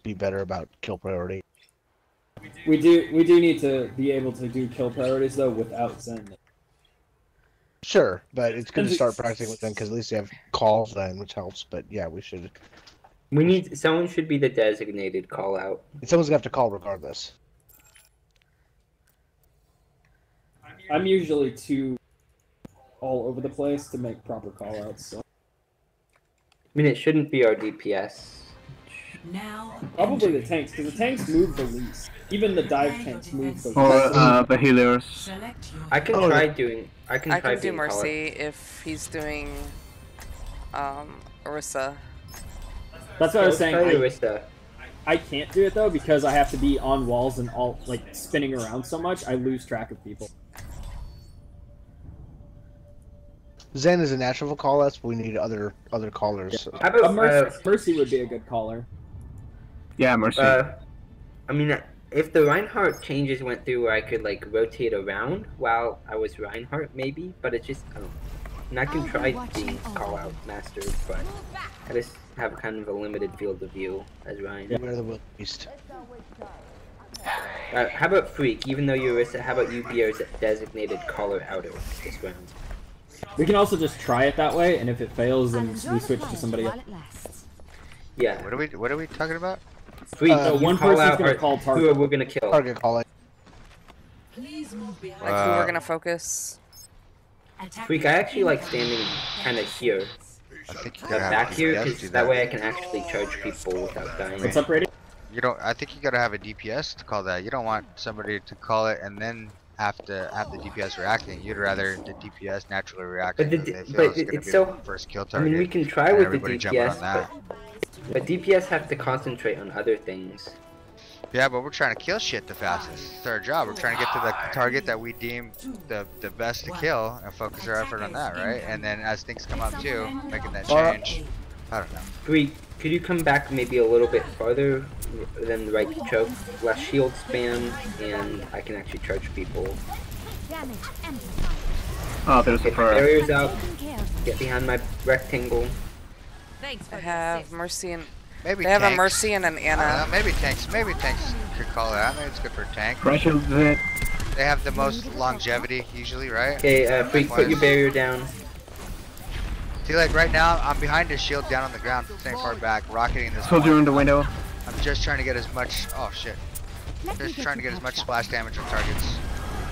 be better about kill priority. We do need to be able to do kill priorities though without Zen. Sure, but it's good to start practicing with them because at least you have calls then, which helps. But yeah, we should. Someone should be the designated call out. Someone's gonna have to call regardless. I'm usually too all over the place to make proper callouts. So. I mean, it shouldn't be our DPS. Now, probably the tanks, because the tanks move the least. Even the dive tanks move the least. Or the healers. I can try doing. I can do Mercy if he's doing Orisa. That's what I was saying. Orisa. I can't do it though because I have to be on walls and all like spinning around so much. I lose track of people. Zen is a natural for callouts, but we need other callers. Yeah. How about Mercy would be a good caller. Yeah, Mercy. I mean, if the Reinhardt changes went through where I could like rotate around while I was Reinhardt, maybe, but it's just I don't know. And I can try being call out master, but I just have kind of a limited field of view as Ryan. Yeah. We're the wildebeest. How about Freak? Even though you're Orisa, how about you be our designated caller outer this round? We can also just try it that way, and if it fails, then we switch to somebody else. Yeah. What are we talking about? Freak, one person's gonna call target. Who we're gonna kill. Target calling. please move behind. Like who we're gonna focus. Freak, I actually like standing kind of here. I think you Back here, because that way I can actually charge people without dying. What's up, Brady? You don't. I think you gotta have a DPS to call that. You don't want somebody to call it and then have to have the DPS reacting. You'd rather the DPS naturally reacting. But They feel it's gonna it's be so. the first kill I mean, target. we can try and with the everybody jumping on DPS, that. but DPS have to concentrate on other things. Yeah, but we're trying to kill shit the fastest. It's our job. We're trying to get to the target that we deem the best to kill and focus our effort on that, right? And then as things come up too, making that change. I don't know. Bree, could you come back maybe a little bit farther than the right choke? Less shield spam, and I can actually charge people. Oh, there's a Get fur. barriers out. Get behind my rectangle. I have Mercy and Maybe they have a tanks. Mercy and an I don't know, Anna. maybe tanks could call it out. Maybe it's good for a tank. Russian it. They have the most longevity usually, right? Okay, Freak, put your barrier down. See, like right now, I'm behind his shield down on the ground, staying far back, rocketing this. Soldier in the window. I'm just trying to get as much. Oh shit! Just trying to get as much splash damage on targets.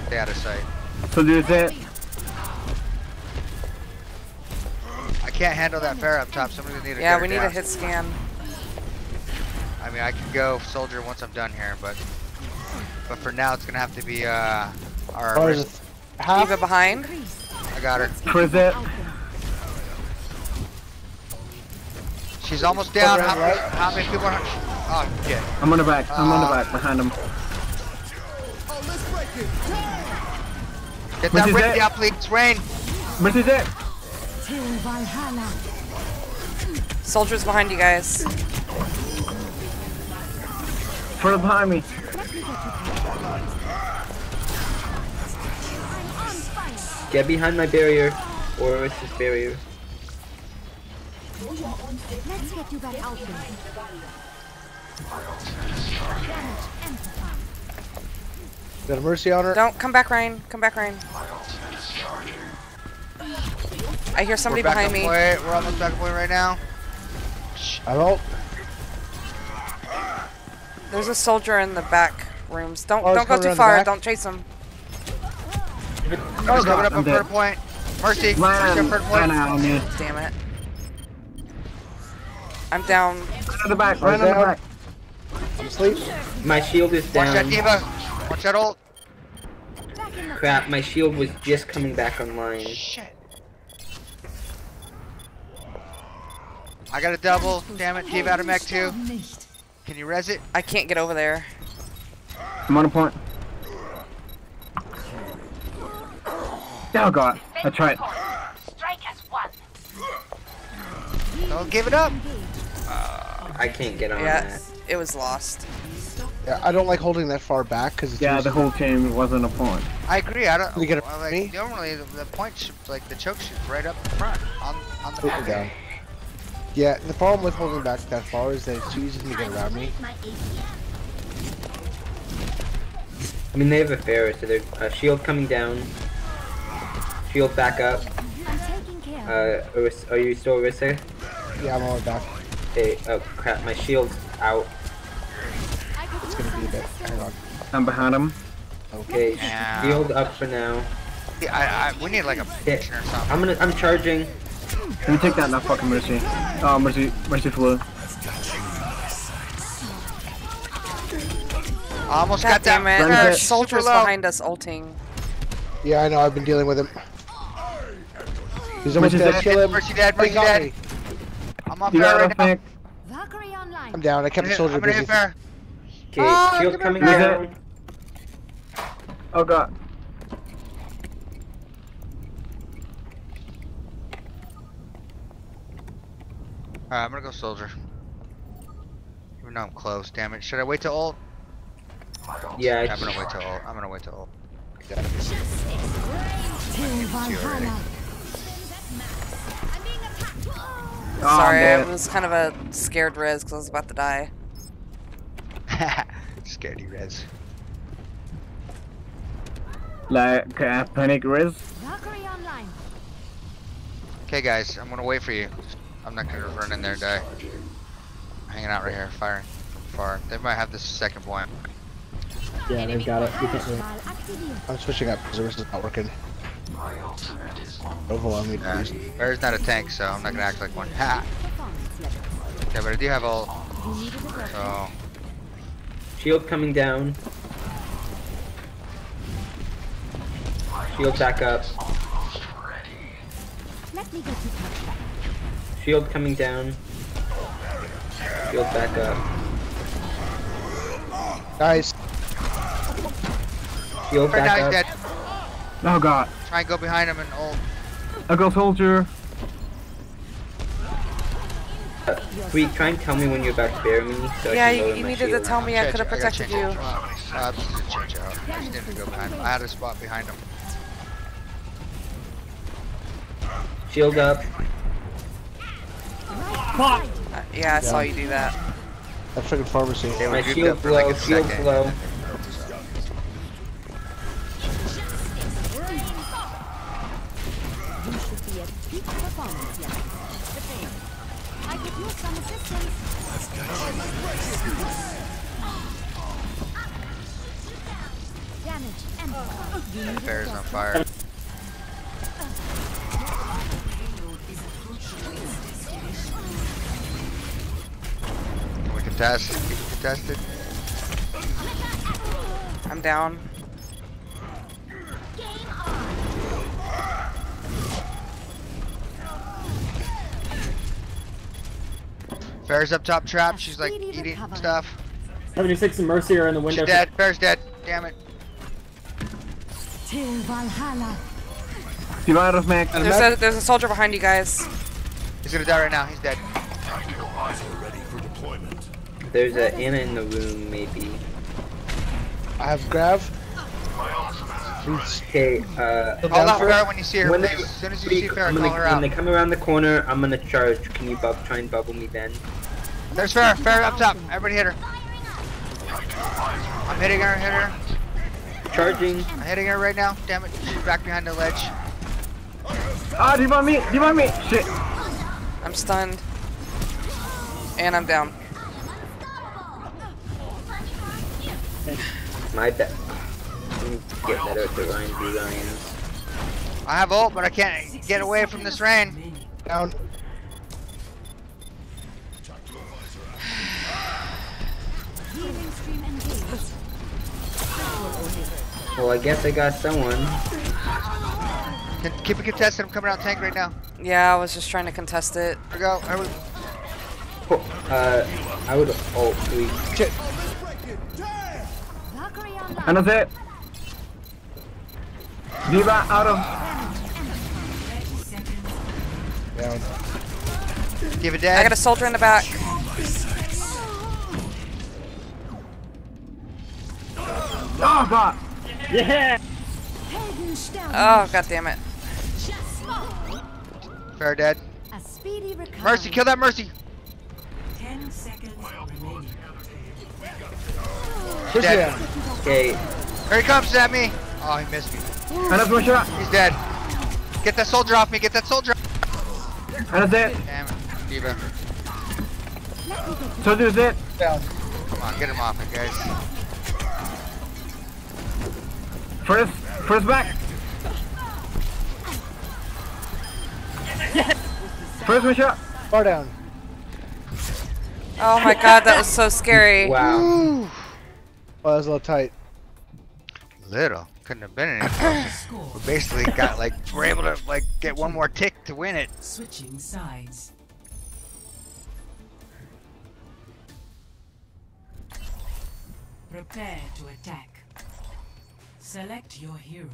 Stay out of sight. Soldier is it. I can't handle that fair up top. Somebody's gonna need to. Yeah, get we her need a down. hit scan. I mean, I can go soldier once I'm done here, but for now, it's gonna have to be our. Eva behind. I got her. Where's it? She's almost down. How many people are? Oh shit! I'm on the back. I'm on the back behind him. Get that Ricky out, please, Rain. Where's it? Soldiers behind you guys. Further behind me. Get behind my barrier, or it's this barrier. Let's get you back out there. Got a Mercy on her. Don't come back, Ryan. Come back, Ryan. I hear somebody We're back behind on me. point. We're almost back on point right now. I don't. There's a soldier in the back rooms. Don't Oh, go he's coming too around the far. back? Don't chase him. He's coming up on third point. Mercy. Mercy on third point. Damn it. I'm down. Right on the back. Right on the back. I'm asleep. My shield is Watch that down. diva. Watch that ult. Crap, my shield was just coming back online. Shit. I got a double. Damn it. Diva out of mech too. Can you res it? I can't get over there. I'm on a point. Oh god. I tried. Strike has won. Don't give it up. I can't get on Yeah, that. it was lost. Yeah, I don't like holding that far back because it's Yeah, the whole team wasn't a point. I agree. I don't. You get well, me? like, normally the point should, like the choke should right up front on the back. down. Yeah, the problem with holding back that far is that it's too easy to get around me. I mean, they have a fair, so there's shield coming down. Shield back up. I'm taking care. Are you still Orisa? Yeah, I'm all back. Okay, oh crap, my shield's out. It's gonna be a bit. Hang on. I'm behind him. Okay, Yeah. shield up for now. Yeah, we need like a protection or something. I'm charging. Let me take that now, fucking Mercy. Oh, Mercy flew. Almost God got that. damn it. Run There's it. soldiers Super low. behind us ulting. Yeah, I know. I've been dealing with him. He's almost Mercy's dead. dead. Kill him. Mercy dead. Oh, he Mercy got dead. me. I'm on You fair got right a now. fake. Valkyrie online. I'm down. I kept the I'm soldier gonna busy. hit fair. Okay, Oh, shield give coming me a down. Oh god. Alright, I'm gonna go soldier. Even though I'm close, damn it. Should I wait till ult? Yeah, I'm gonna wait till ult. I'm gonna wait till ult. Oh, Sorry, man. it was kind of a scared res because I was about to die. Scaredy res. Like, panic res. Valkyrie online. Okay, guys, I'm gonna wait for you. I'm not gonna run in there and die. Hanging out right here, firing from far. They might have this second point. Yeah, they've got it. We can't do it. I'm switching up because the rest is not working. Overwhelm me, Yeah. please. Bear's not a tank, so I'm not gonna act like one. Ha! Okay, but I do have ult. So Shield coming down. Shield back up. Let me get you touched back. Shield coming down. Shield back up. Nice. Shield Right now back he's up. dead. Oh god. Try and go behind him and ult. A girl soldier. Freak, try and tell me when you're about to bury me. So Yeah, I can lower you my needed to shield. tell me I could have gotta protected change you. it. I just need to change it out. I just needed to go behind him. I had a spot behind him. Shield up. Yeah, I saw you do that. That freaking pharmacy. They were My juked shield up for like low. a Shield second. low. You should be at peak performance, young. I could use some assistance. Damage and Fair's on fire. Can we contest? Can we contest it? I'm down. Fair's up top trap. She's like eating stuff. 76 and Mercy are in the window. She's dead. Fair's dead. Damn it. Till Valhalla. Diva out of mech. There's a soldier behind you guys. He's gonna die right now. He's dead. There's a Anna in the room, maybe. I have grav. Okay, Call out Fair when you see her, when please. they- As soon as you Freak, see Fair, I'm call gonna- her When out. they come around the corner, I'm gonna charge. Can you try and bubble me then? There's Fair. Fair up top. Everybody hit her. I'm hitting her. Hit her. Charging. I'm hitting her right now. Damn it. She's back behind the ledge. Ah, Diva me! Diva me! Shit! I'm stunned. And I'm down. My bad. Get better at the Ryan B. Ryan. I have ult, but I can't get away from this rain. Down. Healing stream engaged. Well, I guess I got someone. Keep it contested. I'm coming out tank right now. Yeah, I was just trying to contest it. Here we go. Here we I would ult 3. Shit. Valkyrie online. And that's it. Diva out of. Down. Give it I dead. got a soldier in the back. Oh god! Yeah! Oh, god damn it. Fair dead. A speedy recovery. Mercy, kill that Mercy. 10 seconds remaining. She's dead. Okay, Here he comes at me. Oh, he missed me. And that's one shot. He's dead. Get that soldier off me. Get that soldier. And that's it. Damn it, Diva. Soldier's it. Down. Come on, get him off it, guys. First back. First one shot. Far down. Oh my god, that was so scary. wow. Oh, that was a little tight. Little. Couldn't have been any closer. We basically got like, we're able to like get one more tick to win it. Switching sides. Prepare to attack. Select your hero.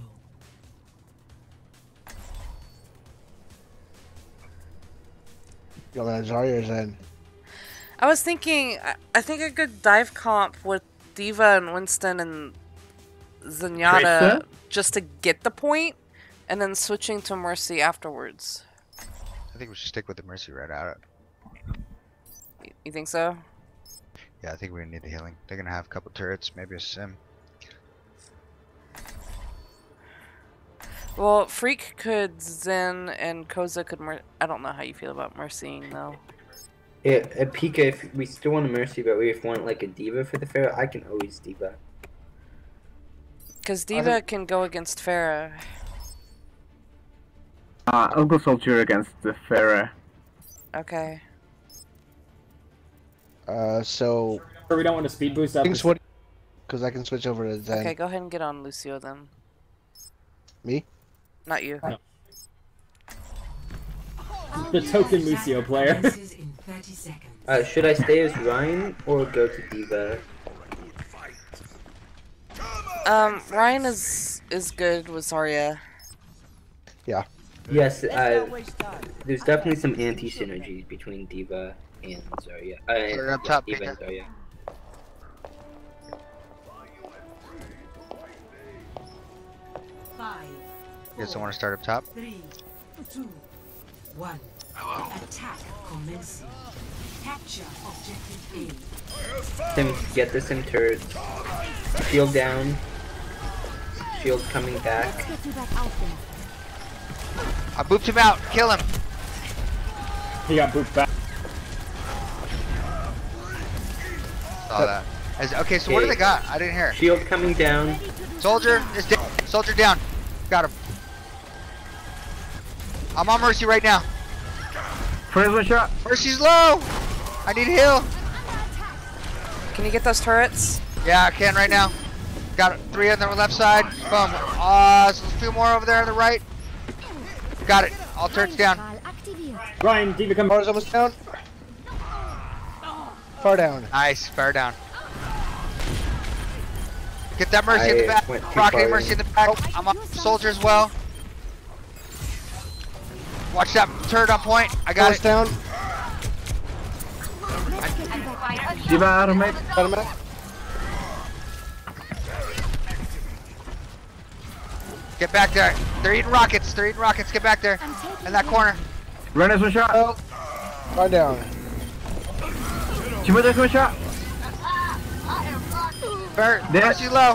You want that Zarya's in. I was thinking, I think a good dive comp with Diva and Winston and Zenyatta Tracer? just to get the point, and then switching to Mercy afterwards. I think we should stick with the Mercy right out. You think so? Yeah, I think we need the healing. They're gonna have a couple turrets, maybe a sim. Well, Freak could Zen and Koza could I don't know how you feel about Mercying though. Yeah, at Pika, if we still want a Mercy, but we want like a Diva for the Pharaoh, I can always Diva. Because Diva can go against Pharah. I'll go soldier against the Pharah. Okay. So Or we don't want to speed boost up. Thanks, what because I can switch over to Zen. Okay, go ahead and get on Lucio then. Me? Not you. No. The token Lucio player. Commences in 30 seconds. Should I stay as Ryan or go to D.Va? Ryan is good with Zarya. Yeah. Yes, there's definitely some anti-synergies between D.Va and Zarya. They're up top, D.Va Pika. and Zarya. Five, You guys don't want to start up top? 3, 2, 1. Attack commencing. Capture objective A. Sim, get the Sim turret. Shield down. Shield coming back. Let's get you back out there. I booped him out. Kill him. He got booped back. Saw that. Okay, so what do they got? I didn't hear. Shield coming down. Soldier is down. Soldier down. Got him. I'm on Mercy right now. First one shot. Mercy's low. I need heal. Can you get those turrets? Yeah, I can right now. Got 3 on the left side. Boom. There's a few more over there on the right. Got it. All turrets down. Ryan, D.Va come. Far's almost down. Far down. Nice. Far down. Get that Mercy in the I went back. too Rocketing far Mercy in in. the back. I'm on Soldier as well. Watch that turret on point. I got Far's it. down. D.Va out of mate. Got him back. Get back there. They're eating rockets. They're eating rockets. Get back there. In that corner. Renner's one shot. Oh. Far down. Chibota's one shot. Bert, Dead. Mercy low.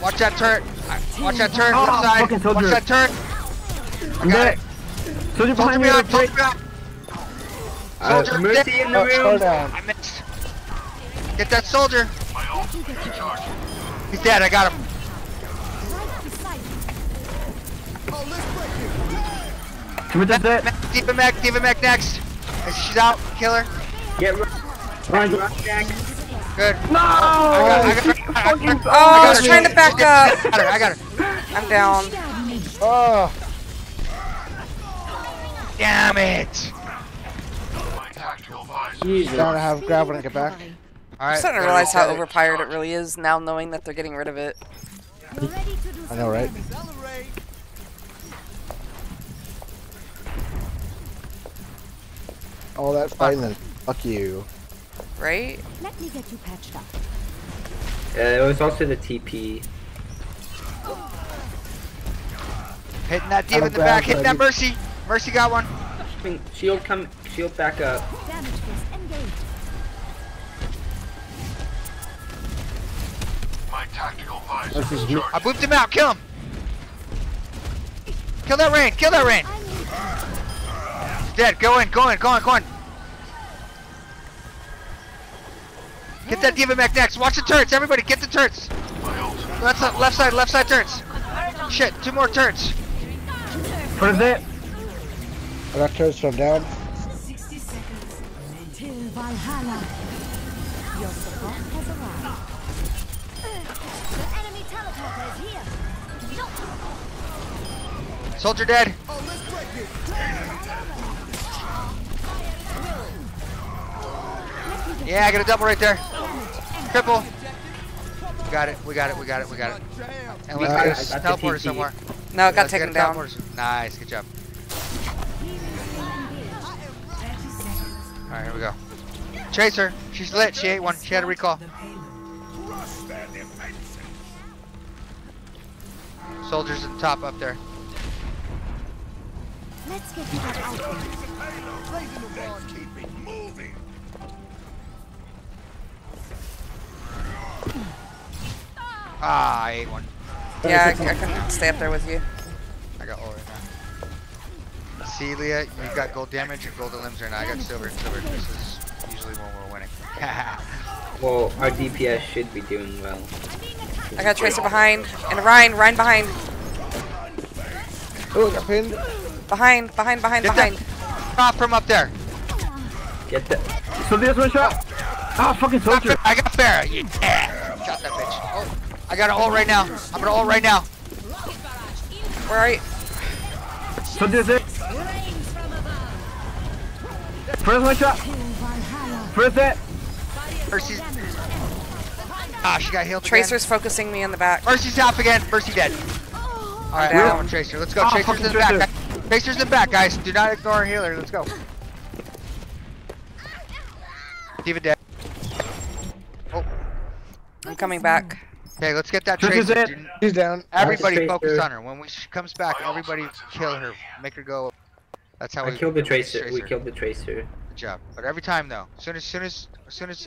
Watch that turret. Watch that turret. Oh, Left side. fucking Soldier. Watch that turret. I'm I got dead. it. Soldier Soldier behind me. behind. Soldier behind. Soldier Mercy dead. in the Far room. down. I missed. Get that soldier. He's dead. I got him. Chibota's dead. D.Va Mech next. She's out. Kill her. Get Ryan's back. Good. No! I got her. Oh, I was trying to back up. I got her. I'm down. Oh. Damn it. Jesus. Down to have grab when I get back. All right. I'm starting to realize how overpowered it really is now, knowing that they're getting rid of it. I know, right? All that fighting, then fuck you. Right? Let me get you patched up. It was also the TP. Hitting that D.Va in the back. Hitting that Mercy. Mercy got one. Shield back up. Damage boost engaged. My tactical visor This is is me. I booped him out. Kill him. Kill that rain. Kill that rain. Dead. Go in. Go in. Go in. Go in. Get that D.Va Mech next. Watch the turrets. Everybody, get the turrets. Left side turrets. Shit, 2 more turrets. What is it? I got turrets from down. 60 seconds remaining. Till Valhalla. Your support has arrived. The enemy teleporter is here. Soldier dead. Yeah, I got a double right there. Triple. We got it. We got it. We got it. We got it. And let's Nice. get a teleporter somewhere. No, it got Let's get taken a down. teleporter. Nice. Good job. 30 seconds. All right, here we go. Chase her. She's lit. She ate one. She had a recall. The payload. Soldiers at the top up there. Let's get you back out there. Ah, I ate one. Yeah, I can stay up there with you. I got all right now. Celia, you got gold damage or gold limbs or not? I got silver. Silver. This is usually when we're winning. Well, our DPS should be doing well. I got Tracer behind. And Ryan behind. Oh, I got pinned. Behind. Drop from up there. Get the. So there's one shot. Ah, fucking Soldier. I got Farrah. Yeah. Shot that bitch. Oh, I got an ult right now. I'm gonna ult right now. Where are you? So there's it. First one shot. First hit. Mercy's. Ah, she got healed. Tracer's focusing me in the back. Mercy's off again. Mercy dead. Alright, I got one Tracer. Let's go. Oh, Tracer's in the back. Tracer's in the back, guys. Do not ignore our healer. Let's go. D.Va dead. Oh. I'm coming back. Okay, let's get that Tracer's Tracer. in. He's down. Everybody focus on her. When she comes back, everybody kill her. Make her go. That's how we killed the Tracer. We killed the Tracer. Good job. But every time though, as soon as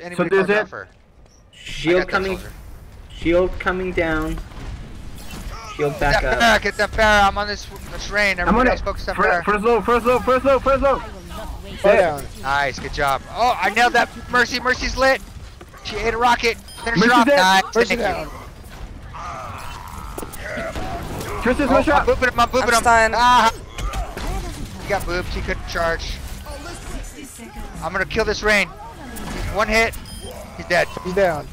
anybody So comes there's off her. Shield coming. Shield coming down. Shield back Get up. that Pharah, get that Pharah. I'm on this rain. I'm on Everybody it. else focus on Pharah. First low, first low, first low, first low. Down. Nice, good job. Oh, I nailed that. Mercy, Mercy's lit. She ate a rocket. Finish her Mercy's off. dead. Nice. Mercy Thank you. down. Tristan's Oh, one shot. I'm booping him. I'm booping I'm him. stunned. Ah. He got booped. He couldn't charge. I'm gonna kill this rain. One hit. He's dead. He's down.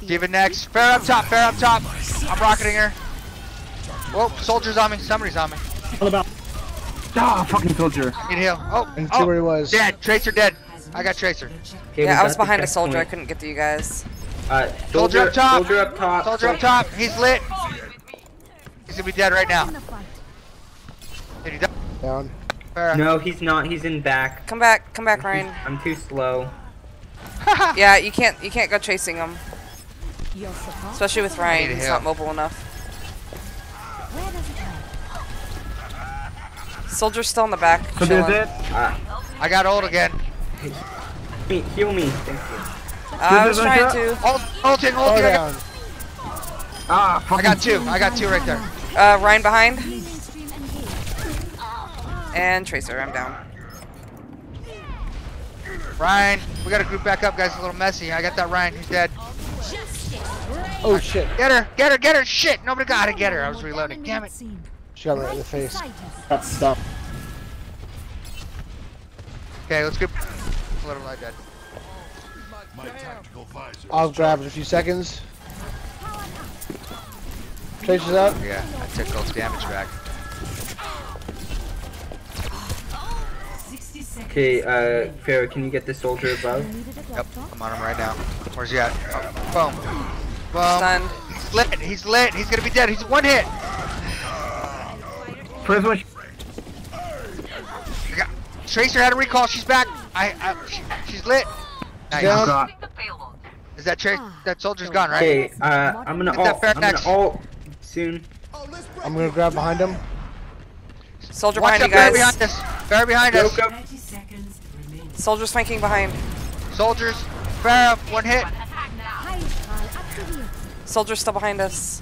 D.Va next. Pharah up top. Pharah up top. I'm rocketing her. Whoa, soldiers on me. Somebody's on me. All about. Ah, fucking soldier. Need heal. Oh, And see where he was. dead. Tracer dead. I got Tracer. Okay, Yeah, we I was got the behind a soldier. I checkpoint. couldn't get to you guys. Soldier up top. Soldier up top. Soldier up top. He's lit. He's gonna be dead right now. Did he die? Down. Pharah. No, he's not. He's in back. Come back, Ryan. I'm too slow. Yeah, you can't go chasing him, Your support. especially with need Ryan. to He's heal. not mobile enough. Where does it hurt? Soldier's still in the back. So there's chilling. it. I got ult again. Heal me. Thank you. I was trying to. Ulting, Oh, ulting. down. Ah, I fucking. got two. I got two right there. Ryan behind. And Tracer, I'm down. Ryan, we gotta group back up, guys. It's a little messy. I got that Ryan. He's dead. Oh shit. Get her, get her, get her. Shit, nobody got to get her. I was reloading. Damn it. She got right in the face. That's stuff. Okay, let's get. Let him lie dead. My tactical visor. I'll grab it in a few seconds. Tracer's up. Yeah, I took all the damage back. Okay, Farrah, can you get the soldier above? Yep, I'm on him right now. Where's he at? Oh, boom. Boom. Stunned. He's lit. He's lit. He's gonna be dead. He's one hit. First one. Tracer had a recall. She's back. She's lit. Nice. Down. God. Is that that soldier's gone, right? Okay, I'm gonna Get that ult. Farrah I'm gonna next. ult soon. I'm gonna grab behind him. Soldier Watch behind out, you Farrah guys. behind us. Farrah behind us. Go. 30 seconds remaining. Soldier's flanking behind. Soldiers. Farrah, one hit. Soldier's still behind us.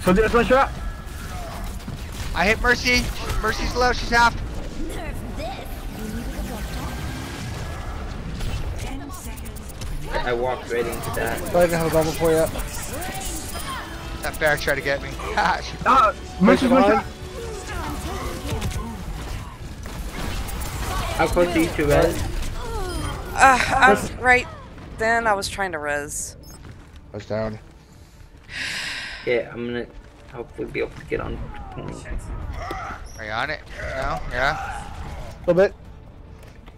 So there's one shot. I hit Mercy. Mercy's low. She's half. 10 seconds. I walked right into that. I didn't have a bubble for you. That Farrah tried to get me. Gosh. Ah, Mercy's one shot. How close are you to res? I'm right. Then I was trying to res. I was down. Yeah, I'm gonna hopefully be able to get on point. Are you on it? No? Yeah? A little bit.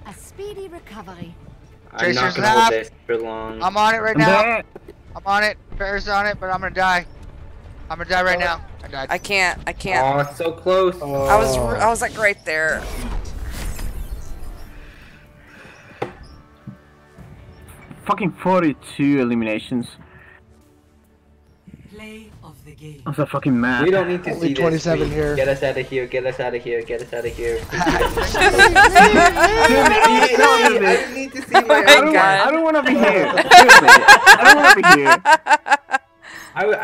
A speedy recovery. I'm Tracer's not gonna hold half. this for long. I'm on it right I'm now. dead. I'm on it. Farrah's on it, but I'm gonna die. I'm gonna die right now. I died. I can't. Oh, it's so close. I was like right there. Fucking 42 eliminations. Play of the game. I'm so fucking mad. We don't need to Only see 27 this. here. Get us out of here. Get us out of here. Get us out of here. I I need to see my my own. God. I don't want to be here. Seriously, I don't want to be here.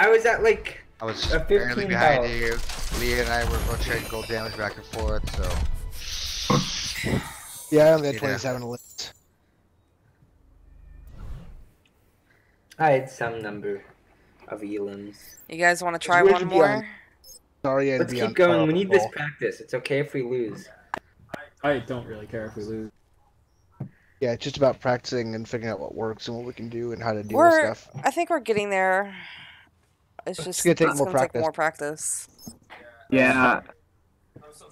I was at like I was a 15 barely behind health. you. Leah and I were both trading gold damage back and forth, so. Yeah, I only had Yeah. 27 elites. I had some number of elims. You guys want to try weird one to be on- more? Sorry, I had to Let's be keep on going. top We of need the this ball. practice. It's okay if we lose. I don't really care if we lose. Yeah, it's just about practicing and figuring out what works and what we can do and how to deal with stuff. I think we're getting there. It's just gonna take it's more gonna take practice. more practice. Yeah.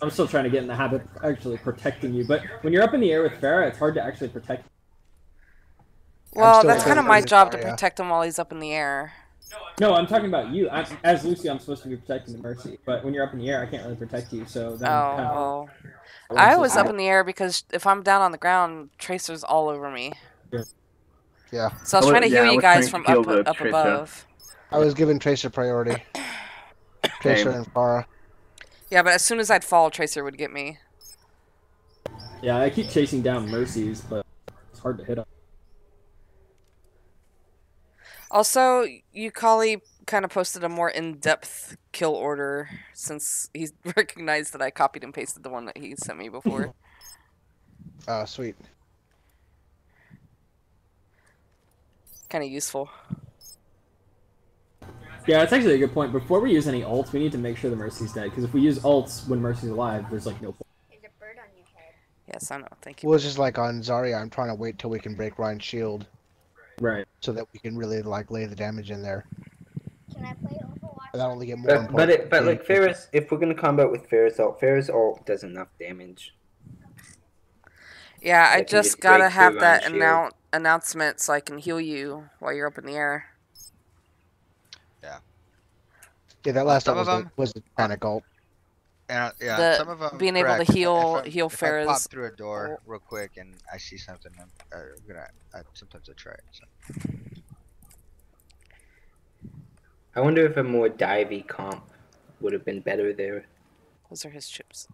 I'm still trying to get in the habit of actually protecting you, but when you're up in the air with Farah, it's hard to actually protect you. Well, still that's kind of my learning job to Zarya. protect him while he's up in the air. No, I'm talking about you. As Lucy, I'm supposed to be protecting the Mercy, but when you're up in the air, I can't really protect you, so then Oh, well. I was up in the air because if I'm down on the ground, Tracer's all over me. Yeah. So I was trying to heal you guys from up Tracer. above. I was giving Tracer priority. Tracer and Farah. Yeah, but as soon as I'd fall, Tracer would get me. Yeah, I keep chasing down Mercies, but it's hard to hit them. Also, Yukali kind of posted a more in-depth kill order since he recognized that I copied and pasted the one that he sent me before. Sweet. Kind of useful. Yeah, that's actually a good point. Before we use any ults, we need to make sure the Mercy's dead, because if we use ults when Mercy's alive, there's like no point. Yes, I know. Thank you. Well, it's just like on Zarya, I'm trying to wait till we can break Ryan's shield. Right. So that we can really like lay the damage in there. Can I play Overwatch? And that'll only get more important. But like Ferris, if we're gonna combat with Ferris ult does enough damage. Yeah, I Like, you just just gotta break have through that Ryan's shield. announcement so I can heal you while you're up in the air. Yeah, that last Some one of was a panic ult. And yeah, The- some of them being able to correct. heal if I Farah's pop through a door real quick and I see something, I'm gonna. Sometimes I try it. So. I wonder if a more divey comp would have been better there. Those are his chips.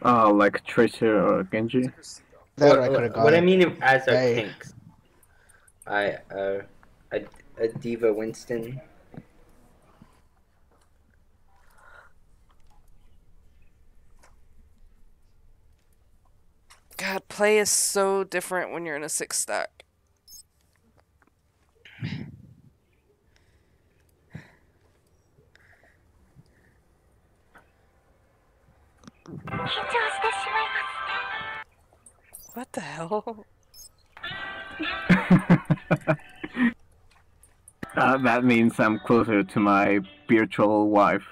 Like Tracer or Genji. That I could have got. What I mean as our Hey. tanks, a Diva Winston. God, play is so different when you're in a 6 stack. What the hell? That means I'm closer to my virtual wife.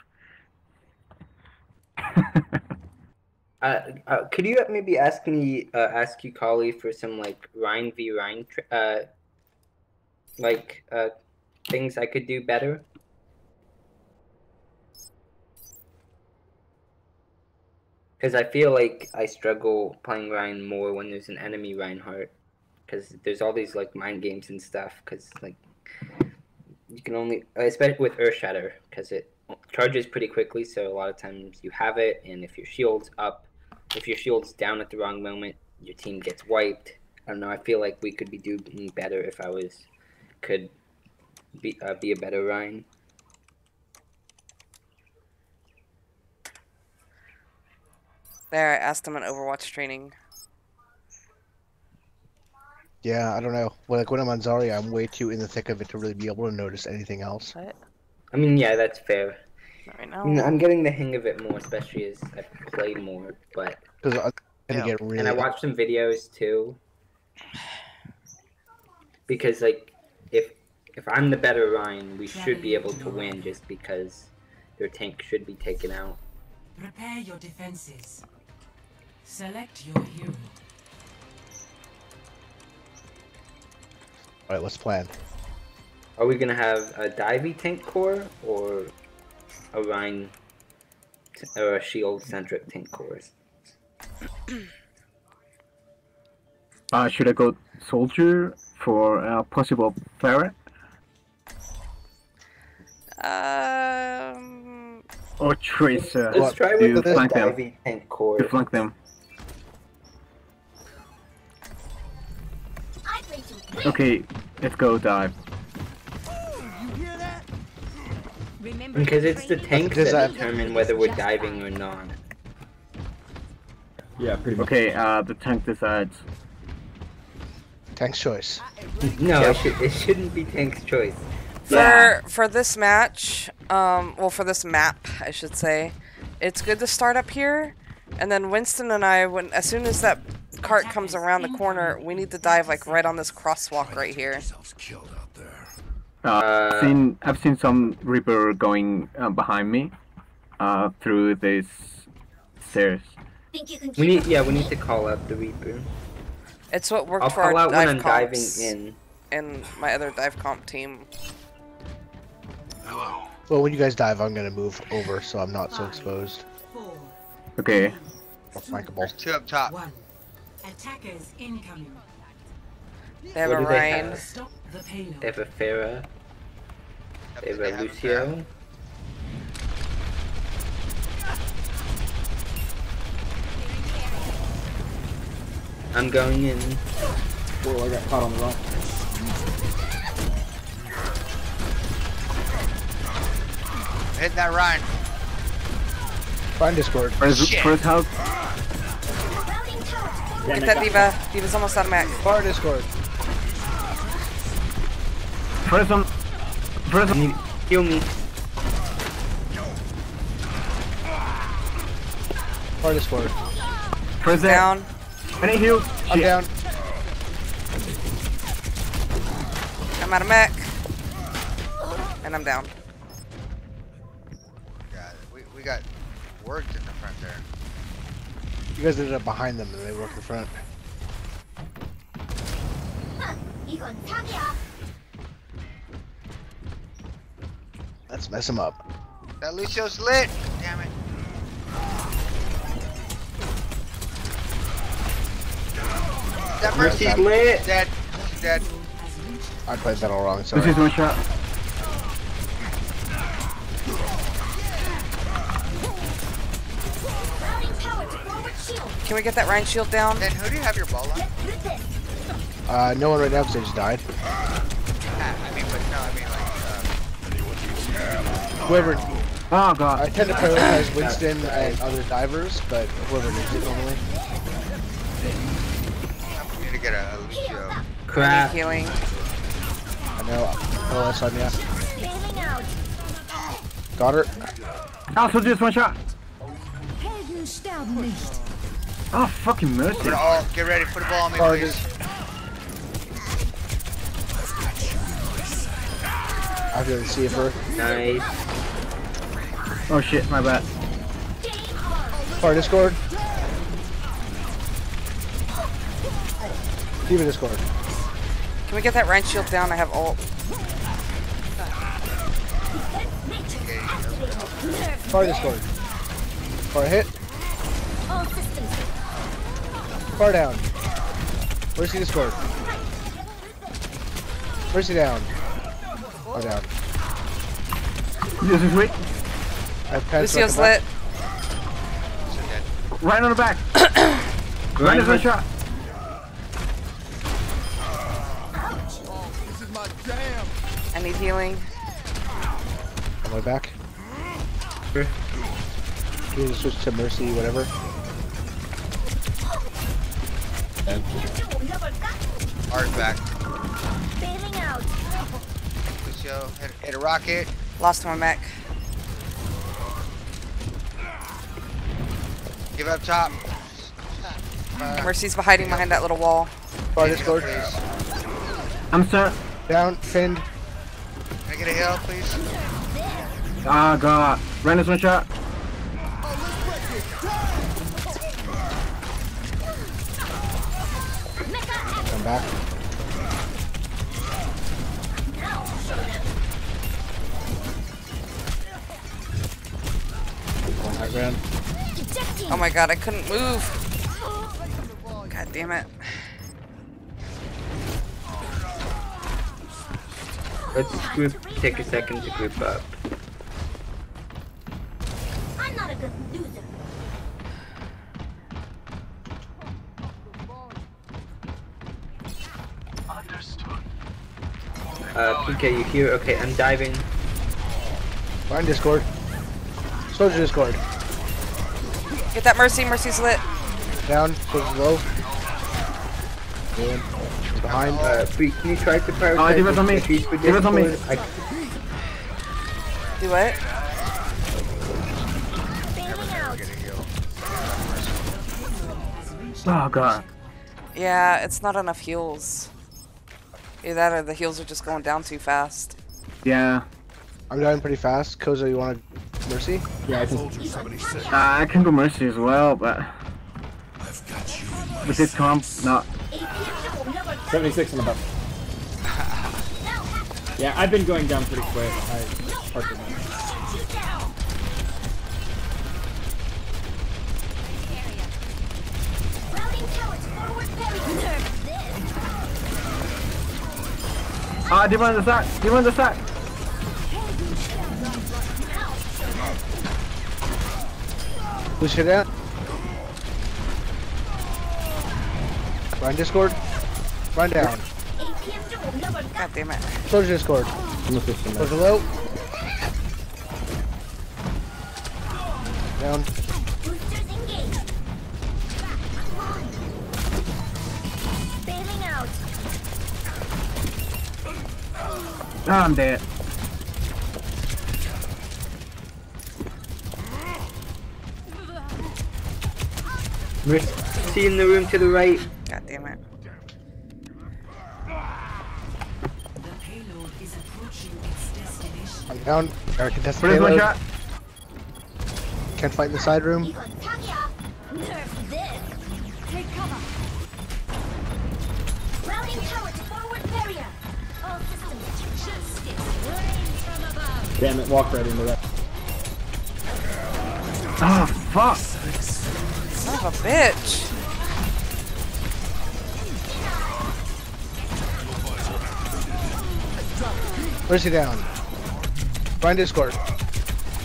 Could you maybe ask you, Kali, for some like Rhine v Rhine, things I could do better? Because I feel like I struggle playing Rhine more when there's an enemy Reinhardt. Because there's all these like mind games and stuff. Because like you can only, especially with Earthshatter, because it charges pretty quickly. So a lot of times you have it, and if your shield's up, if your shield's down at the wrong moment, your team gets wiped. I don't know. I feel like we could be doing better if I could be a better Rhine. There, I asked him in Overwatch training. Yeah, I don't know. Well, like when I'm on Zarya, I'm way too in the thick of it to really be able to notice anything else. What? I mean, yeah, that's fair. Not right now. I'm getting the hang of it more, especially as I play more. But Because I'm gonna get really. and I watch some videos too. Because like, if I'm the better Ryan, we should be able to win just because their tank should be taken out. Prepare your defenses. Select your hero. Alright, let's plan. Are we gonna have a divey tank core or a Rhine or a shield centric tank core? Should I go soldier for a possible Farah? Or Tracer? Let's try Do with the flank them. divey tank core. To flank them. Okay, let's go dive. Because it's the tanks that determine whether we're diving or not. Yeah, pretty much. Okay, the tank decides. Tank's choice. No, it shouldn't be tank's choice. For this match, well, for this map, I should say, it's good to start up here, And then Winston and I, as soon as that cart comes around the corner, we need to dive like right on this crosswalk right here. I've seen some Reaper going behind me, through these stairs. We need to call out the Reaper. It's what worked I'll for call our out when I'm dive diving comps in. and my other dive comp team. Well, when you guys dive, I'm gonna move over so I'm not so exposed. Okay. Flankable. 2 up top. Attackers incoming. They have What a do they Rhine. have? Stop the payload. They have a Pharah. They have They a have a Lucio. I'm going in. Whoa, I got caught on the rock. Hit that Ryan. Find Discord. First help. Get that D.Va. D.Va's almost out of max. Fire Discord. First Heal me. Fire Discord. First Down. I need heal. I'm down. I'm out of mech. And I'm down. God, we got worked in the front there. You guys ended up behind them and they worked in front. Let's mess them up. That Lucio's lit. Damn it. That Mercy's lit. Dead. She's dead. I played that all wrong, sorry. This is one shot. Can we get that Rhine shield down? Then who do you have your ball on? No one right now because they just died. I mean, but no, I mean like, Whoever. Oh god. I tend to prioritize Winston and other divers, but whoever needs it normally. we need to get a Lucio. Crap. Healing. I know. Oh, that's on ya. Got her. Also just one shot. Oh fucking mercy. We're gonna all get ready. Put a ball on me, Target. please. I didn't see it for. Nice. Oh shit, my bad. Fire Discord. D.Va Discord. Can we get that Rhine shield down? I have ult. Fire Discord. Fire hit. Far down. Where's the Discord? Where's he down? Oh, down. This is weak. I have pants Lucio's back. lit. Right on the back. Right is one shot. This is my jam. I need healing. On my back. You need to switch to Mercy, whatever. Art back. Lucio, hit a rocket. Lost my mech. Give up top. Mercy's hiding behind that little wall. Fire Discord. I'm sir. Down, pinned. Can I get a heal, please? Ah god. Right is one shot. Come back. Going high ground. Oh my god, I couldn't move. God damn it. Let's take a second to group up. I'm not a good loser. PK, you here? Okay, I'm diving. Find Discord. Soldier Discord. Get that Mercy. Mercy's lit. Down. Soldier low. Doing. He's behind. Can you try to prioritize? Oh, D.Va's on me. D.Va's on me. Do what? Oh god. Yeah, it's not enough heals. Either that or the heals are just going down too fast. Yeah. I'm dying pretty fast. Kozo, you want to Mercy? Yeah, I can. Soldier 76. I can go Mercy as well, but I've got you in my with this comp, not. 76 and above. Yeah, I've been going down pretty quick. Hard to know. Ah, do you want the sack? Do you want the sack? Push it out. Run Discord. Run down. God damn it. Soldier Discord. Soldier low. Down. Ah, I'm dead. Mercy in the room to the right. God damn it. The payload is approaching its destination. I'm down. Our contested Where's my payload. shot? Can't fight in the side room. Take cover. Routing tower to forward barrier. All systems should stick. Rain from above. Damn it, walk right into that. Oh, fuck. Son of a bitch. Mercy down. Run Discord.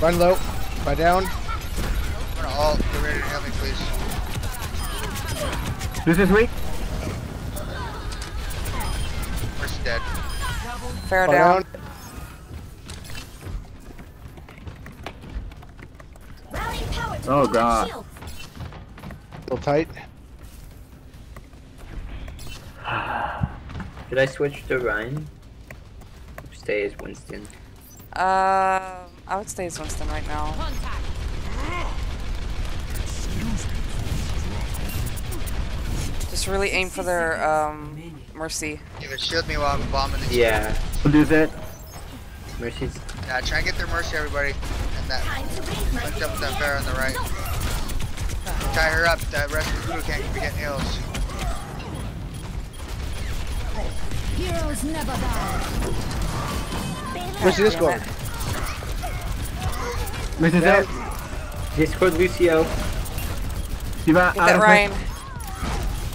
Run low. Run down. I'm gonna ult. Get ready to help me, please. This is weak. Mercy dead. Fair Fall down. Routing power to Oh forward god. shield. Still tight. Should I switch to Ryan? Stay as Winston. I would stay as Winston right now. Contact. Just really aim for their Mercy. Even shield me while I'm bombing these. Yeah. We'll do that. Mercy's. Yeah, try and get their Mercy, everybody. And that Time to raise my linked up with that bear on the right. Tie her up. That rest of the crew can't be getting heals. Heroes never die. Mercy Discord. Mercy's dead. Discord Lucio. Diva, Get that Ryan.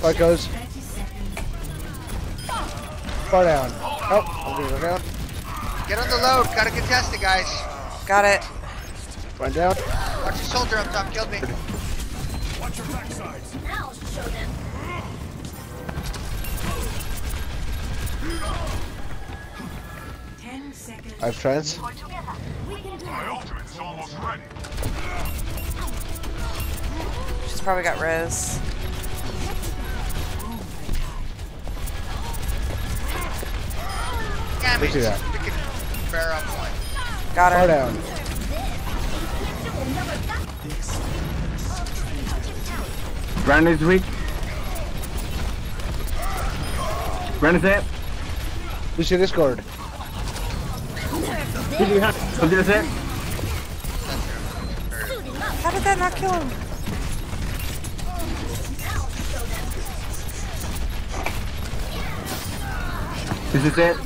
Far goes. Far down. Oh, I'm gonna go down. Get on the load. Gotta contest it, guys. Got it. Run down. Watch your soldier up top. Killed me. Watch your backsides. Now I'll show them. 10 seconds. I have trance. My ultimate's almost ready. She's probably got res. Damn Mercy it. down. Freaking bear on point. Got Far her. down. Brand is weak. Brand is dead. Lucio Discord. We'll do this. How did that not kill him? This is it.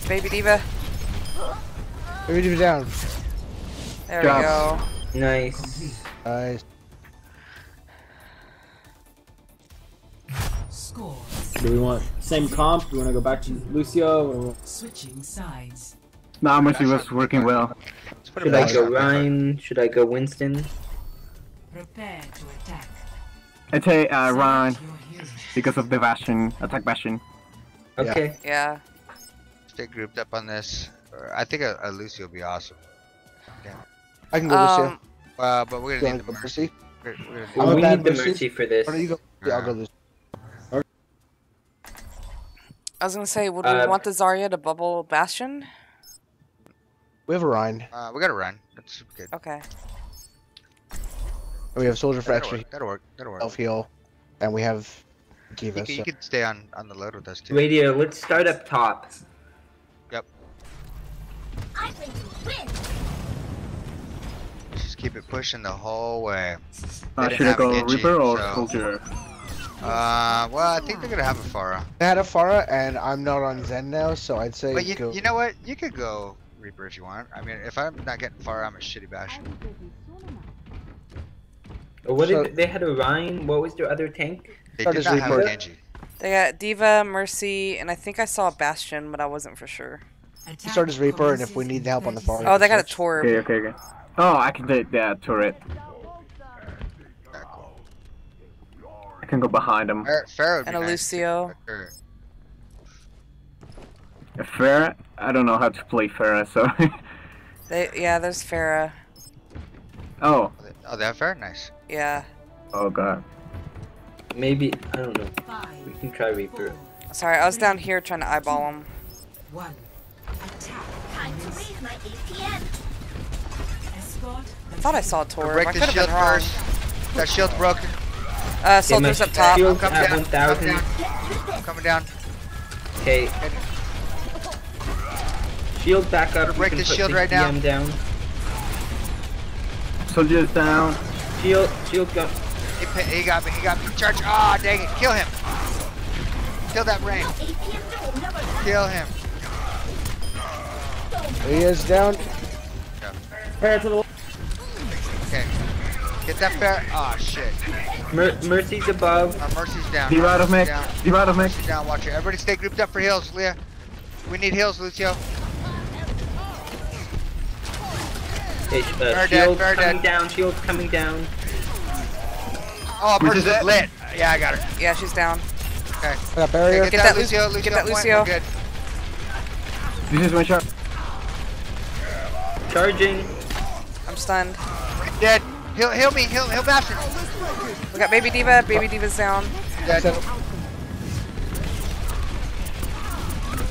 Baby Diva. Maybe do down. There Job. we go. Nice. Nice. Score. Do we want same comp? Do we want to go back to Lucio? Or... Switching sides. Nah, Mercy was working well. Let's put Should a I box go on there. Ryan? Should I go Winston? Prepare to attack. I say Ryan Select your hero. because of the Bastion, attack Bastion. Okay. Yeah. Stay grouped up on this. I think a Lucy will be awesome. I can go Lucio. Um, But we're You gonna wanna need go the Mercy? We're gonna I'm a we bad need the Mercy. Mercy for this. Why don't you go? Yeah, I'll go Lucio. I was gonna say, would we Um, want the Zarya to bubble Bastion? We have a Rhine. we gotta run. That's good. Okay. We have Soldier for extra That'll work. That'll work. self heal, and we have Diva. You So. could stay on the load with us too. Radio, let's start up top. Yep. I think you win. Just keep it pushing the whole way. Should I go Reaper or Soldier? Well, I think they're gonna have a Pharah. I had a Pharah, and I'm not on Zen now, so I'd say But go. you know what? You could go Reaper if you want. I mean, if I'm not getting Pharah, I'm a shitty bash. What did they had a Ryan? What was their other tank? They did not have Genji. They got Diva, Mercy, and I think I saw a Bastion, but I wasn't for sure. Start as Reaper, and if we need help on the Pharah. Oh, they got a Torb. Okay. Oh, I can take that turret. I can go behind him. Pharah And a Lucio. Pharah? I don't know how to play Pharah, so. Yeah, there's Pharah. Oh. Oh, they have Pharah? Nice. Yeah. Oh god. Maybe, I don't know. We can try Reaper. Sorry, I was down here trying to eyeball him. One. Attack. Time to raise my APM. Escort. I thought I saw a Torb. Break I the could have shield been wrong. first. That shield's broken. Soldiers up top. Shield Come at down. 1,000. I'm coming down. Okay. Shield back up. Break You the can put shield right now. PM down. Soldier's down. Shield go. He got me. Charge. Ah, dang it. Kill him. Kill that rain. Kill him. He is down. Pair to the left. Okay. Get that Pharah. Ah, shit. Mercy's above. Mercy's down. Diva out of mech. Down. Diva out of mech. Mercy's down. Watch it. Everybody stay grouped up for heals, Leah. We need heals, Lucio. Okay, shield coming down. Shield coming down. Oh, Mercy's lit. Yeah, I got her. Yeah, she's down. Okay. Got barrier. Okay, Get that Lucio. Get that point. Lucio. We're good. This is my shot. Charging. I'm stunned. Dead. Heal me. Heal Bastard. We got Baby Diva. Baby Diva's down. Dead.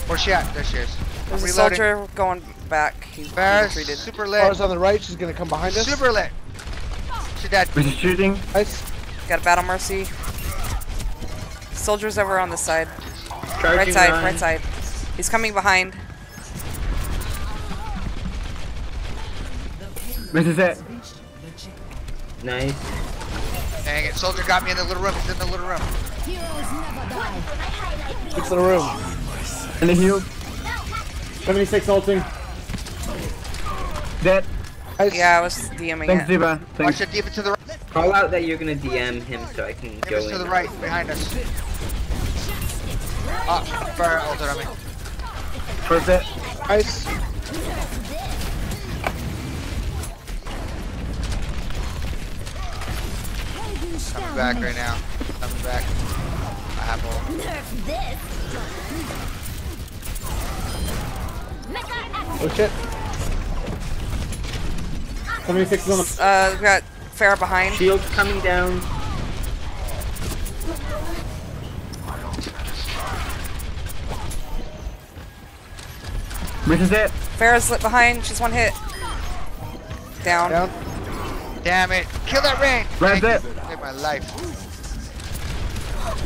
Where's she at? There she is. There's a Reloading. soldier going back. He's Pharah's retreated. super lit. Pharah's on the right. She's gonna come behind us. Super lit. She's dead. This is shooting. Nice. Got a Battle Mercy. Soldiers over on this side. Charging Right side. He's coming behind. This is it. Nice. Dang it. Soldier got me in the little room. He's in the little room. It's the room. And the heal. 76 ulting. Dead. Nice. Yeah, I was DMing Thanks, it. Diva. Watch Thanks. the Diva to the right. Call out that you're gonna DM him so I can go Diva's in. to the right, behind us. Ah, Pharah ulted on me. First hit. Nice. Coming back right now. Coming back. I have ult. Oh shit. 76 is on the. We got Pharah behind. Shield coming down. This is it. Pharah's lit behind. She's one hit. Down. Down. Damn it. Kill that rain. Right there. Saved my life.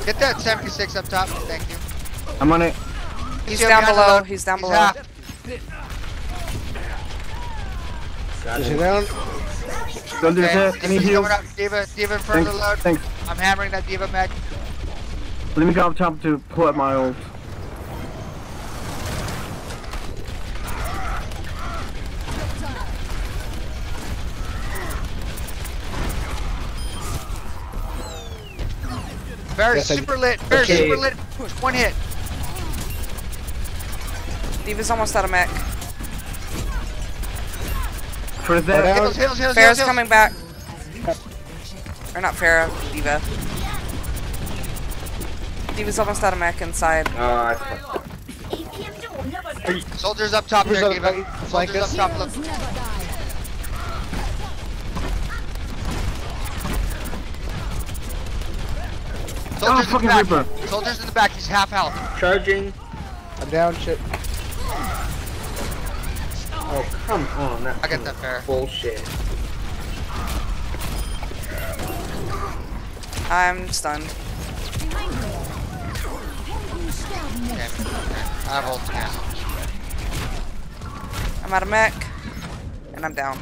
Get that 76 up top. Thank you. I'm on it. He's Lucio down behind the below. load. He's down below. half. Got Is he him. down? Soldier's Okay, hit. Any Diva's heals? coming up. Diva in front of the load. Thanks. I'm hammering that Diva mag. Let me go up top to pull out my ult. Very Yes, I- super lit. Very Okay. super lit. One hit. Diva's almost out of mech. First Down. hit. Heals. Pharah's coming back. Or not Pharah, Diva. Diva's almost out of mech inside. Oh, I fucked up. Soldiers up top Who's there, on the Diva. right? Flank Soldiers us. up top. Look. Soldiers in the fucking back. Reaper. Soldiers in the back. He's half health. Charging. I'm down. Shit. Oh, come on. That's I get that fair. bullshit. I'm stunned. Okay. I have ult now. I'm out of mech. And I'm down.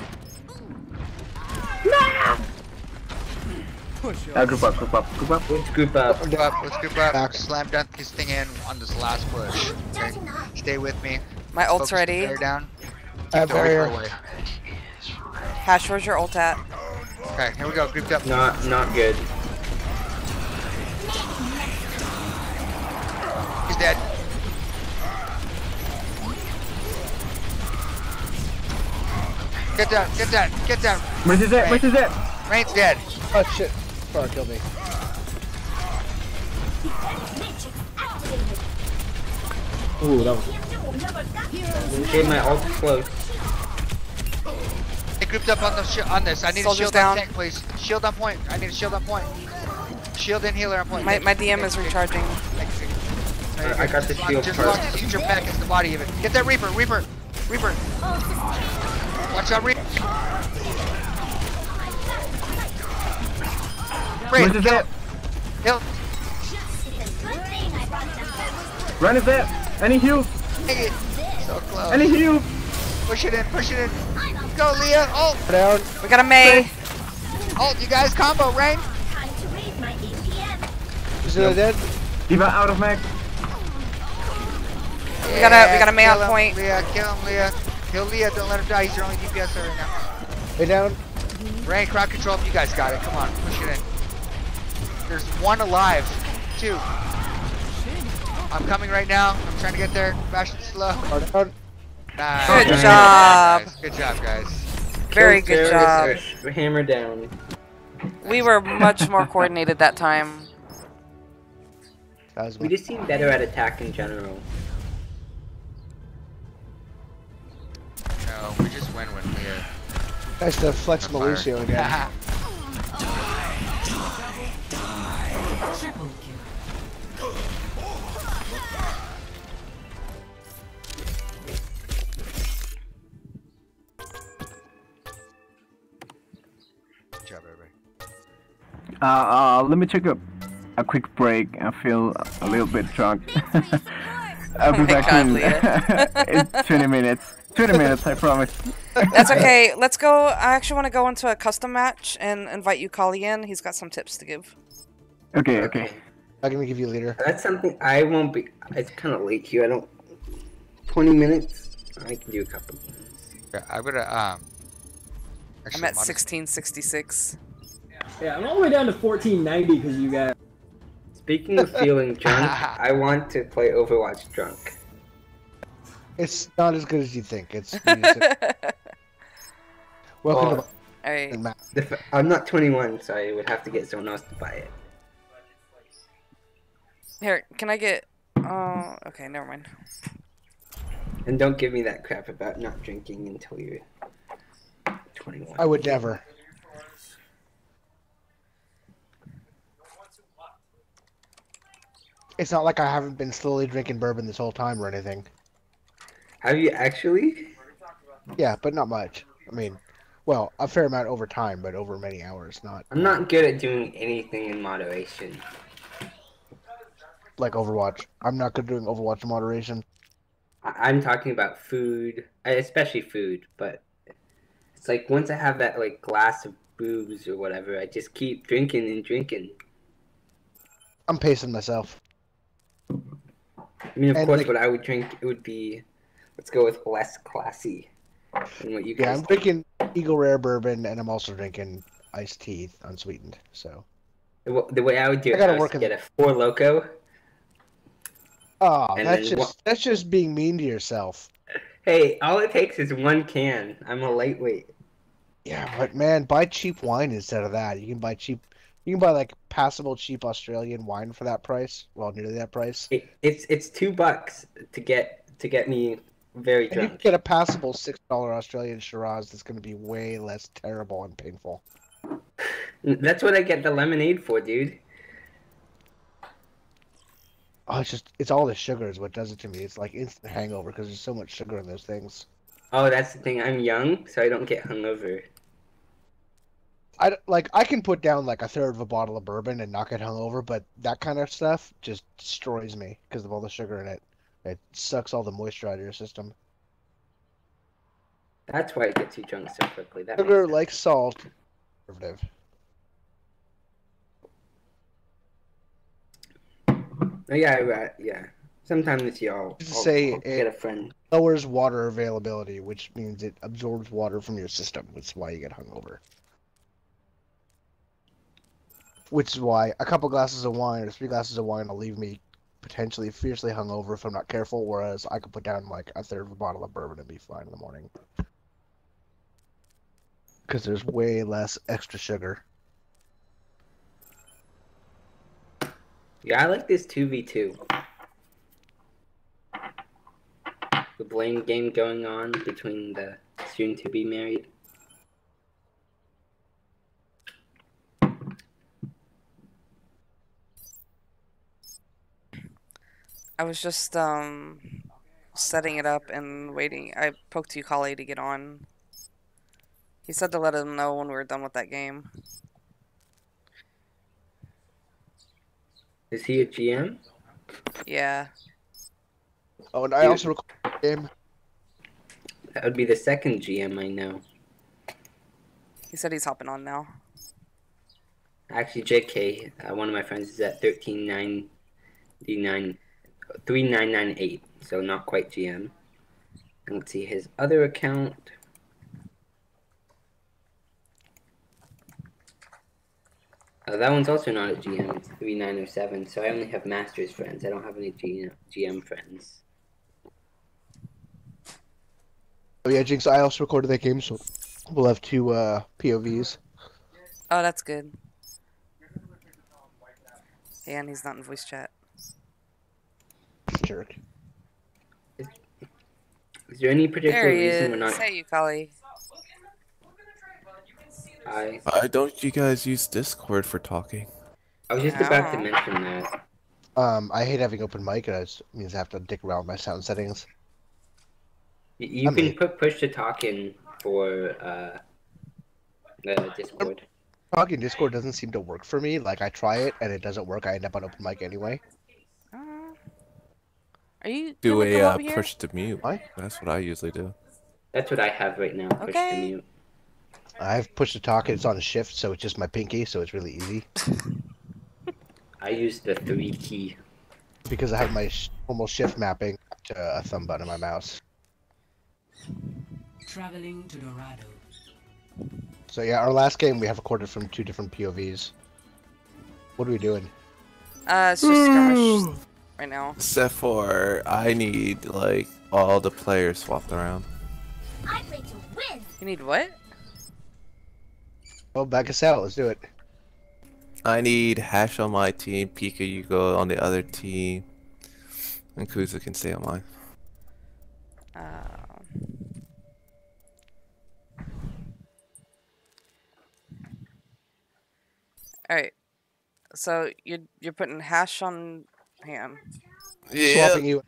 Group up, group up, group up. Let's group up. Let's group up. Let's group up. Slam dunk this thing in on this last push. Okay. Stay with me. My ult's Focus the ready. barrier down. I have Keep the Reaper barrier. away. Hash, where's your ult at? Okay, here we go. Grouped up. Not good. He's dead. Get down, get down, get down. Where's his it? Where's his it? Rain's dead. Oh shit. Sorry, killed me. Ooh, that was. Okay, my ult's close. They grouped up on the on this. I need Soldier's a shield on down. tank, please. Shield on point. I need a shield on point. Shield and healer on point. My DM is recharging. I got the shield Just first. use your back as the body of it. Get that Reaper, Reaper, Reaper. Watch out, Reaper. Where's his it? Heal. Run his it. Any heals? Take it. So close. Any heals? Push it in, push it in. Go, Leah. Ult. Down. We got a Mei. Ult, you guys combo, Rain. Is it dead? Diva out of mech. We got a Mei kill on him, point. Leah, kill him, Leah. Kill Leah, don't let him die. He's your only DPS right now. Hey, down. Rain, crowd control. You guys got it. Come on, push it in. There's one alive. Two. I'm coming right now. I'm trying to get there. Fashion slow. Down. Nice. Good Nice, job. guys. Good job, guys. Very good job. Hammer down. We were much more coordinated that time. That was We just seem better at attack in general. No, we just win when Leah. nice to flex on fire. Malucio again. Triple kill. Good job, everybody. Let me take a quick break. I feel a little bit drunk. I'll be Oh my back God, in, Leah. in 20 minutes. 20 minutes, I promise. That's okay. Let's go. I actually want to go into a custom match and invite you, Kali, in. He's got some tips to give. Okay, okay. I'm gonna give you leader. That's something I won't be. It's kind of late here. I don't. 20 minutes. I can do a couple. Yeah, I'm gonna I'm actually, at 1666. Yeah, I'm all the way down to 1490 because you guys. Speaking of feeling drunk, I want to play Overwatch drunk. It's not as good as you think. It's. Welcome to. Alright. I'm not 21, so I would have to get someone else to buy it. Here, can I get... Oh, okay, never mind. And don't give me that crap about not drinking until you're 21. I would never. It's not like I haven't been slowly drinking bourbon this whole time or anything. Have you actually? Yeah, but not much. I mean, well, a fair amount over time, but over many hours, not I'm not good at doing anything in moderation. like Overwatch. I'm not good at doing Overwatch in moderation. I'm talking about food, especially food, but it's like once I have that like glass of booze or whatever, I just keep drinking and drinking. I'm pacing myself. I mean, of And, course, like- what I would drink, it would be, let's go with less classy than what you Yeah, guys I'm drinking Eagle Rare bourbon, and I'm also drinking iced tea, unsweetened. So. The way I would do I it, gotta I would work in- get a Four Loko. Oh, And that's then that's just being mean to yourself. Hey, all it takes is one can. I'm a lightweight. Yeah, but man, buy cheap wine instead of that. You can buy cheap. You can buy like passable cheap Australian wine for that price. Well, nearly that price. It's $2 to get me very And you can drunk. get a passable $6 Australian Shiraz that's going to be way less terrible and painful. That's what I get the lemonade for, dude. Oh, it's all the sugar is what does it to me. It's like instant hangover because there's so much sugar in those things. Oh, that's the thing. I'm young, so I don't get hungover. I can put down like a third of a bottle of bourbon and not get hungover, but that kind of stuff just destroys me because of all the sugar in it. It sucks all the moisture out of your system. That's why it gets you drunk so quickly. That makes Sugar, sense. like salt, conservative. Oh, yeah, yeah. Sometime this year I'll get a friend. Lowers water availability, which means it absorbs water from your system. That's why you get hungover. Which is why a couple glasses of wine or 3 glasses of wine will leave me potentially fiercely hungover if I'm not careful, whereas I could put down like a third of a bottle of bourbon and be fine in the morning. Because there's way less extra sugar. Yeah, I like this 2v2. The blame game going on between the soon-to-be married. I was just setting it up and waiting. I poked Yukali to get on. He said to let him know when we were done with that game. Is he a GM? Yeah. Oh, and I also record the game. That would be the second GM I know. He said he's hopping on now. Actually, JK, one of my friends is at 3998, so not quite GM. And let's see his other account. That one's also not a GM. It's 3907. So I only have Masters friends. I don't have any GM friends. Oh yeah, Jinx, I also recorded that game, so we'll have 2 POVs. Oh, that's good. Yeah, and he's not in voice chat. Jerk. Is there any particular There he reason is. we're not? Say Yukali. Don't you guys use Discord for talking? I was just about to mention that. I hate having open mic, and it means I have to dick around with my sound settings. You can put push to talk in for Discord. Talking Discord doesn't seem to work for me. Like, I try it, and it doesn't work. I end up on open mic anyway. Are you Do gonna come a over here? push to mute. What? That's what I usually do. That's what I have right now. Push to mute. I've pushed to talk, and it's on a shift, so it's just my pinky, so it's really easy. I use the 3 key. Because I have my normal shift mapping to a thumb button on my mouse. Traveling to Dorado. So yeah, our last game we have recorded from 2 different POVs. What are we doing? It's just skirmish right now. Except for I need like all the players swapped around. I'm ready to win. You need what? Oh, back us out. Let's do it. I need Hash on my team, Pika you go on the other team, and Kuza can stay on mine. Alright. So you're putting Hash on Ham. Yeah. Swapping you.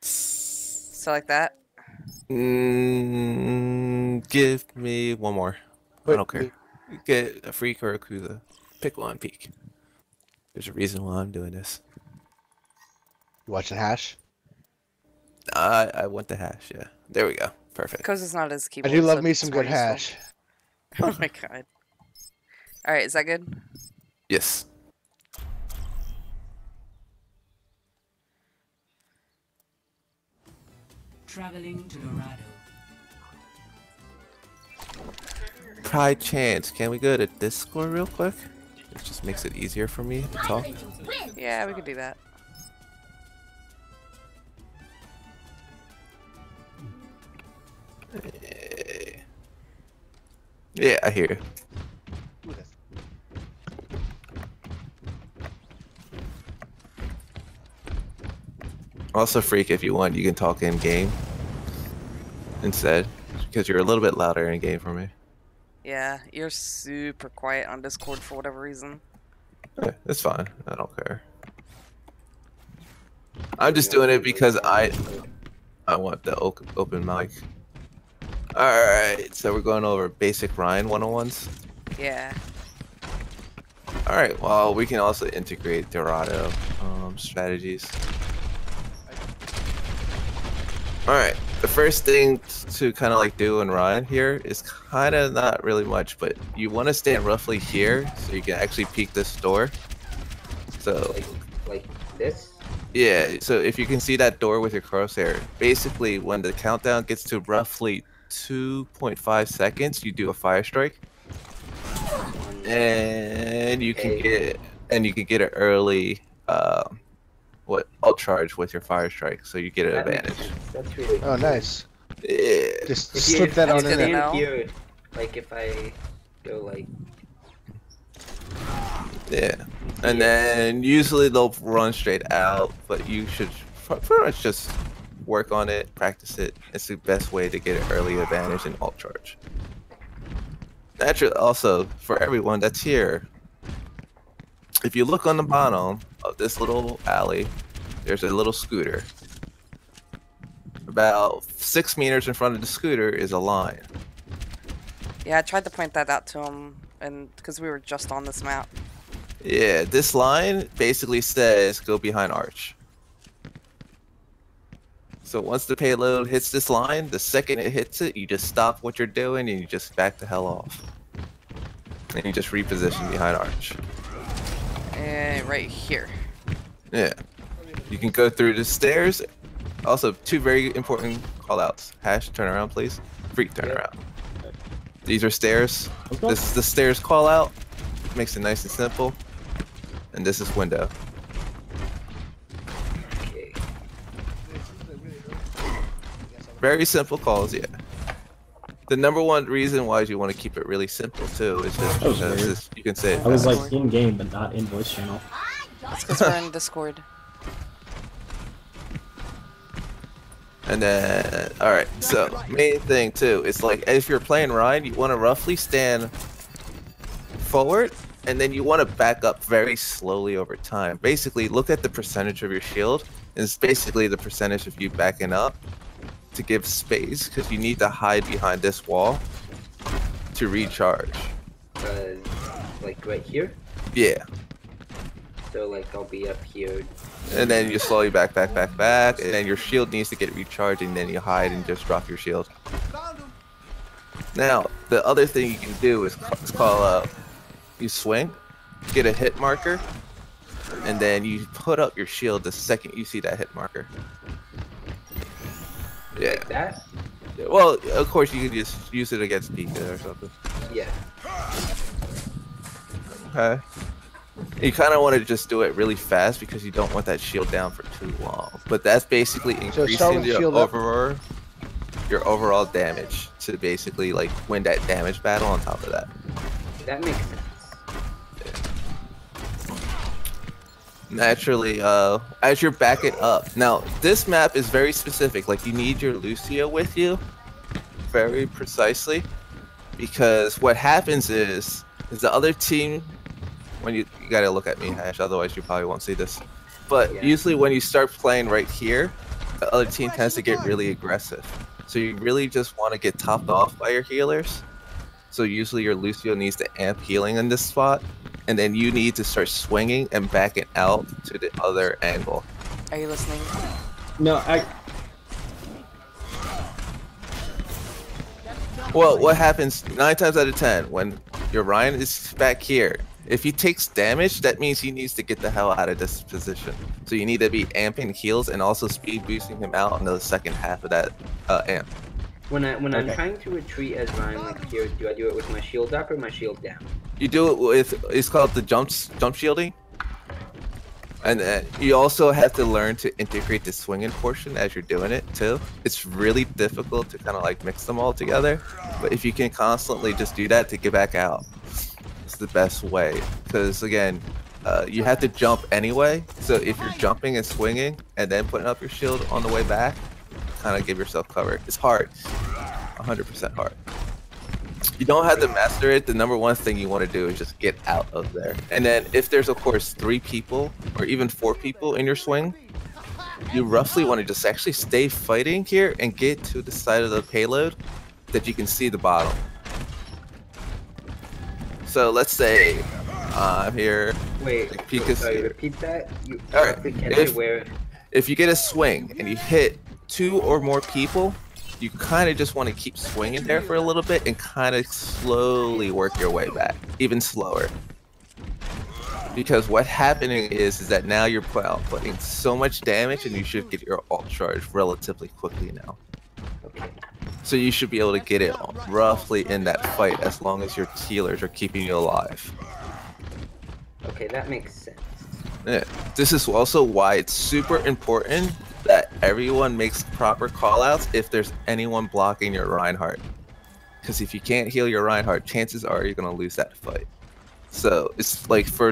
So like that? Give me one more. I don't care. Get a Freak or a Kuza. Pick one, Peek. There's a reason why I'm doing this. You watching Hash? I want the Hash, yeah. There we go. Perfect. Because it's not as I keyboard. do love so me it's some more good useful. Hash. Oh my god. Alright, is that good? Yes. Traveling to Dorado. Pride chance. Can we go to Discord real quick? It just makes it easier for me to talk. Yeah, we could do that. Yeah, I hear you. Also, Freak, if you want, you can talk in game instead, because you're a little bit louder in game for me. Yeah, you're super quiet on Discord for whatever reason. Yeah, it's fine. I don't care. I'm just doing it because I want the open mic. Alright, so we're going over basic Ryan 101s. Yeah. Alright, well, we can also integrate Dorado strategies. Alright, the first thing to kind of like do in Ryan here is kind of not really much, but you want to stand roughly here so you can actually peek this door. So, like this? yeah, so if you can see that door with your crosshair, basically when the countdown gets to roughly 2.5 seconds, you do a fire strike. And you can get an early ult charge with your fire strike, so you get an advantage. That's really Oh, nice. Yeah. Just slip that on in there. Here, like if I go like. Yeah, and then usually they'll run straight out, but you should pretty much just work on it, practice it. It's the best way to get an early advantage in ult charge. Naturally, also for everyone that's here, if you look on the bottom of this little alley, there's a little scooter. About 6 meters in front of the scooter is a line. Yeah, I tried to point that out to him, and because we were just on this map. Yeah, this line basically says go behind arch. So once the payload hits this line, the second it hits it, you just stop what you're doing and you just back the hell off. And you just reposition behind arch. And right here. Yeah. You can go through the stairs. Also, two very important callouts. Hash, turn around, please. Freak, turn around. These are stairs. This is the stairs callout. Makes it nice and simple. And this is window. Okay. Very simple calls, yeah. The number one reason why you want to keep it really simple too is just because you can say it I was fast. like in game, but not in voice channel. That's because we're in Discord. And then, alright, so main thing too, it's like if you're playing Ryan, you want to roughly stand forward and then you want to back up very slowly over time. Basically, look at the percentage of your shield, and it's basically the percentage of you backing up to give space, because you need to hide behind this wall to recharge. Like right here? Yeah. So like I'll be up here. And then you slowly back, and then your shield needs to get recharged, and then you hide and just drop your shield. Now, the other thing you can do is call you swing, get a hit marker, and then you put up your shield the second you see that hit marker. Yeah. Like that? Well, of course you can just use it against Pika or something. Yeah. Okay. You kind of want to just do it really fast because you don't want that shield down for too long. But that's basically increasing your overall damage to basically like win that damage battle on top of that. That makes sense. Naturally, as you're backing up. Now, this map is very specific. Like, you need your Lucio with you very precisely, because what happens is the other team, when you gotta look at me, Hash, otherwise you probably won't see this. But usually when you start playing right here, the other team tends to get really aggressive. So you really just want to get topped off by your healers. So usually your Lucio needs to amp healing in this spot, and then you need to start swinging and backing out to the other angle. Are you listening? No, Well, what happens 9 times out of 10 when your Ryan is back here, if he takes damage, that means he needs to get the hell out of this position. So you need to be amping heals and also speed boosting him out in the second half of that amp. When I'm trying to retreat as Ryan like here, do I do it with my shield up or my shield down? You do it with, it's called the jump shielding. And you also have to learn to integrate the swinging portion as you're doing it too. It's really difficult to kind of like mix them all together. But if you can constantly just do that to get back out, it's the best way. Because again, you have to jump anyway. So if you're jumping and swinging and then putting up your shield on the way back, kind of give yourself cover. It's hard, 100% hard. You don't have to master it. The number one thing you want to do is just get out of there. And then if there's of course 3 people or even 4 people in your swing, you roughly want to just actually stay fighting here and get to the side of the payload that you can see the bottom. So let's say I'm here. Wait, Pika's sorry, here. repeat that? You Alright, if if you get a swing and you hit 2 or more people, you kind of just want to keep swinging there for a little bit and kind of slowly work your way back, even slower. Because what's happening is that now you're putting so much damage and you should get your ult charge relatively quickly now. Okay. So you should be able to get it roughly in that fight as long as your healers are keeping you alive. Okay, that makes sense. Yeah. This is also why it's super important that everyone makes proper callouts if there's anyone blocking your Reinhardt. Because if you can't heal your Reinhardt, chances are you're going to lose that fight. So it's like, for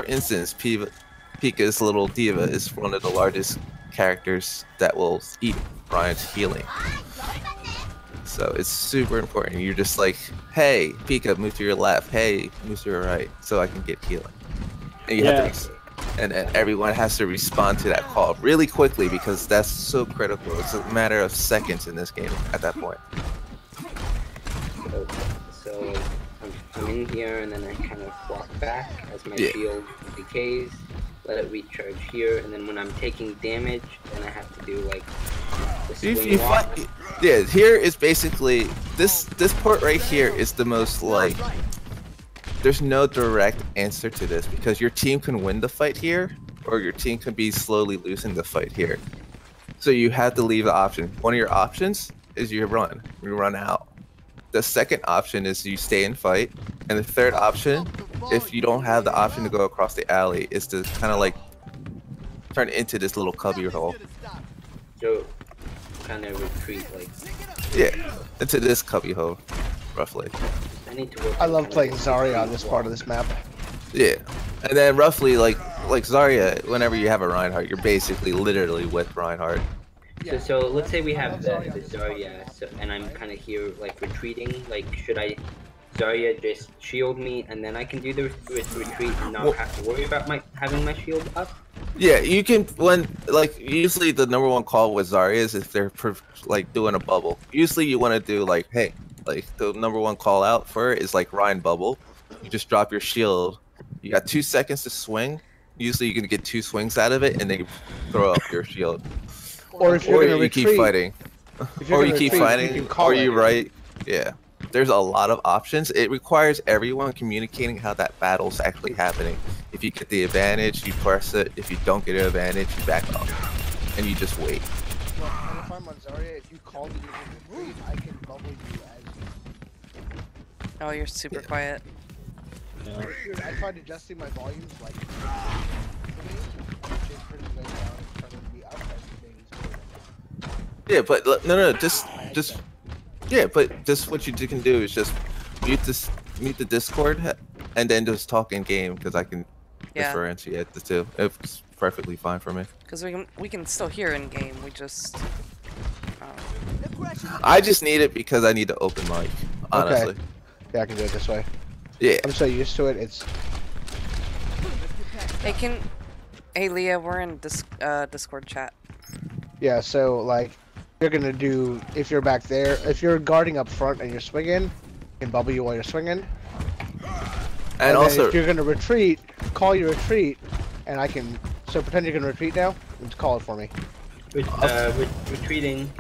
instance, Pika's little diva is one of the largest characters that will eat Ryan's healing. So it's super important. You're just like, hey, Pika, move to your left. Hey, move to your right, so I can get healing. And you have to, and everyone has to respond to that call really quickly because that's so critical. It's a matter of seconds in this game at that point. Okay, so I'm in here and then I kind of walk back as my shield decays, let it recharge here, and then when I'm taking damage, then I have to do like the swing walk. Yeah, here is basically this part right here is the most like, there's no direct answer to this because your team can win the fight here or your team can be slowly losing the fight here. So you have to leave the option. One of your options is you run out. The second option is you stay and fight, and the third option, if you don't have the option to go across the alley, is to kind of like turn into this little cubby hole. So kind of retreat, like. Yeah, into this cubby hole, roughly. I love playing Zarya on this part of this map. Yeah, and then roughly like Zarya, whenever you have a Reinhardt, you're basically literally with Reinhardt. So let's say we have the Zarya, and I'm kind of here like retreating. Like, should I Zarya just shield me and then I can do the retreat and not have to worry about having my shield up? Yeah, you can, usually the #1 call with Zarya is if they're like doing a bubble. Usually you want to do like, hey, like the #1 call out for it is like Ryan bubble. You just drop your shield. You got 2 seconds to swing. Usually you can get 2 swings out of it and then you throw up your shield. Or if you're you keep fighting. Or you keep fighting, or you right. Yeah. There's a lot of options. It requires everyone communicating how that battle's actually happening. If you get the advantage, you press it. If you don't get an advantage, you back off. And you just wait. Well, and if I'm on Zarya, if you call me to retreat, I can bubble you as you. Oh, you're super quiet. Yeah. Dude, I tried adjusting my volumes like yeah, but no, just yeah, but just what you can do is just mute the Discord and then just talk in game because I can differentiate the two. It's perfectly fine for me. Because we can still hear in game. We just. I just need it because I need to open mic. Honestly. Okay. Yeah, I can do it this way. Yeah. I'm so used to it. It's. Hey Leah, we're in Discord chat. Yeah, so like, you're gonna do, if you're back there, if you're guarding up front and you're swinging, you can bubble you while you're swinging. And also, if you're gonna retreat, call your retreat, and I can. So pretend you're gonna retreat now, and call it for me. Retreating.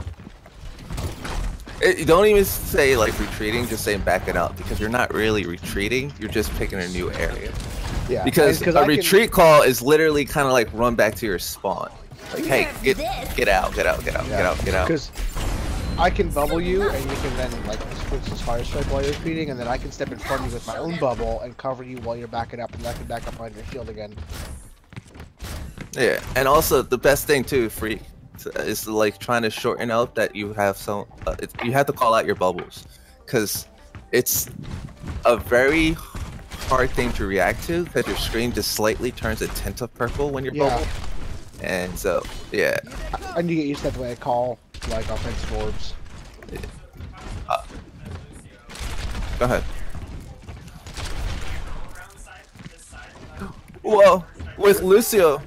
You don't even say like retreating, just say backing up because you're not really retreating. You're just picking a new area. Yeah. Because a retreat call is literally kind of like run back to your spawn. Like, hey, get out. Because I can bubble you, and you can then like switch this fire strike while you're retreating, and then I can step in front of you with my own bubble and cover you while you're backing up, and I can back up behind your shield again. Yeah, and also the best thing too, Freak, is like trying to shorten out that you have some. You have to call out your bubbles, because it's a very hard thing to react to, because your screen just slightly turns a tint of purple when you're bubble. And so, yeah. I need to get used to that way I call, like, offensive orbs. Go ahead. Well, with Lucio,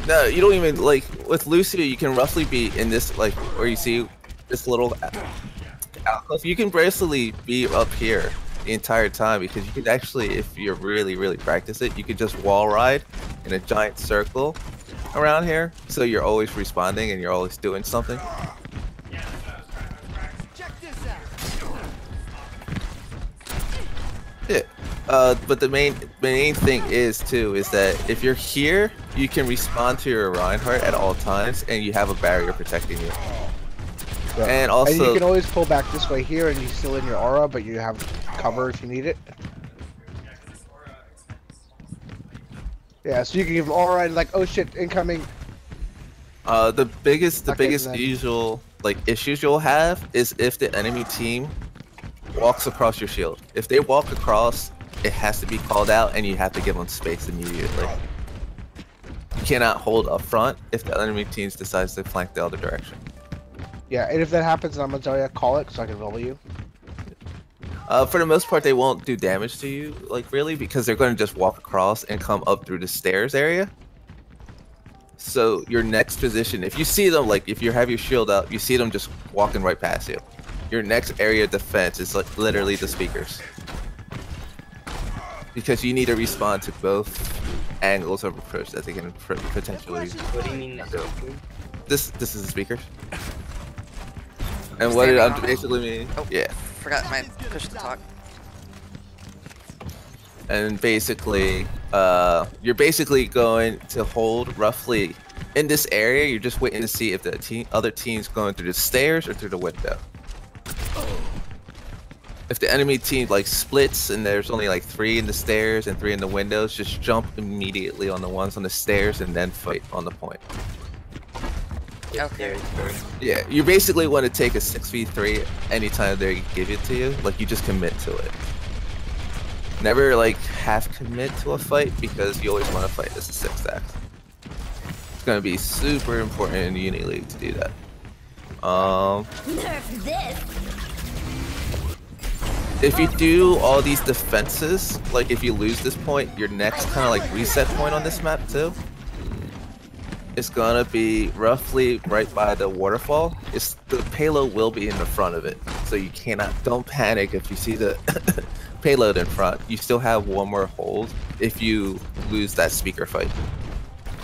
No, you don't even like with Lucio. You can roughly be in this like where you see this little alcove. You can basically be up here the entire time because you can actually, if you're really practice it, you could just wall ride in a giant circle around here. So you're always responding and you're always doing something. Yeah. But the main thing is that if you're here, you can respond to your Reinhardt at all times, and you have a barrier protecting you. Yeah. And also, and you can always pull back this way here, and you're still in your aura, but you have cover if you need it. Yeah, so you can give them aura and like, oh shit, incoming. the biggest usual like issues you'll have is if the enemy team walks across your shield. If they walk across, it has to be called out, and you have to give them space immediately. You cannot hold up front if the enemy team decides to flank the other direction. Yeah, and if that happens, I'm gonna tell you, call it so I can roll you. For the most part, they won't do damage to you, like really, because they're going to just walk across and come up through the stairs area. So your next position, if you see them, like if you have your shield up, you see them just walking right past you. Your next area of defense is like literally the speakers, because you need to respond to both angles of approach that they can potentially. What do you mean? This is the speakers. And what did I basically mean? Oh, yeah. Forgot my push to talk. And basically, you're basically going to hold roughly in this area. You're just waiting to see if the other team's going through the stairs or through the window. If the enemy team like splits and there's only like 3 in the stairs and 3 in the windows, just jump immediately on the ones on the stairs and then fight on the point. Okay. Yeah, you basically want to take a 6v3 anytime they give it to you. Like, you just commit to it. Never like half commit to a fight, because you always want to fight as a 6-stack. It's gonna be super important in the Uni League to do that. Nerf this. If you do all these defenses, like if you lose this point, your next kind of like reset point on this map too, it's gonna be roughly right by the waterfall. The payload will be in the front of it, so you don't panic if you see the payload in front. You still have one more hold if you lose that speaker fight.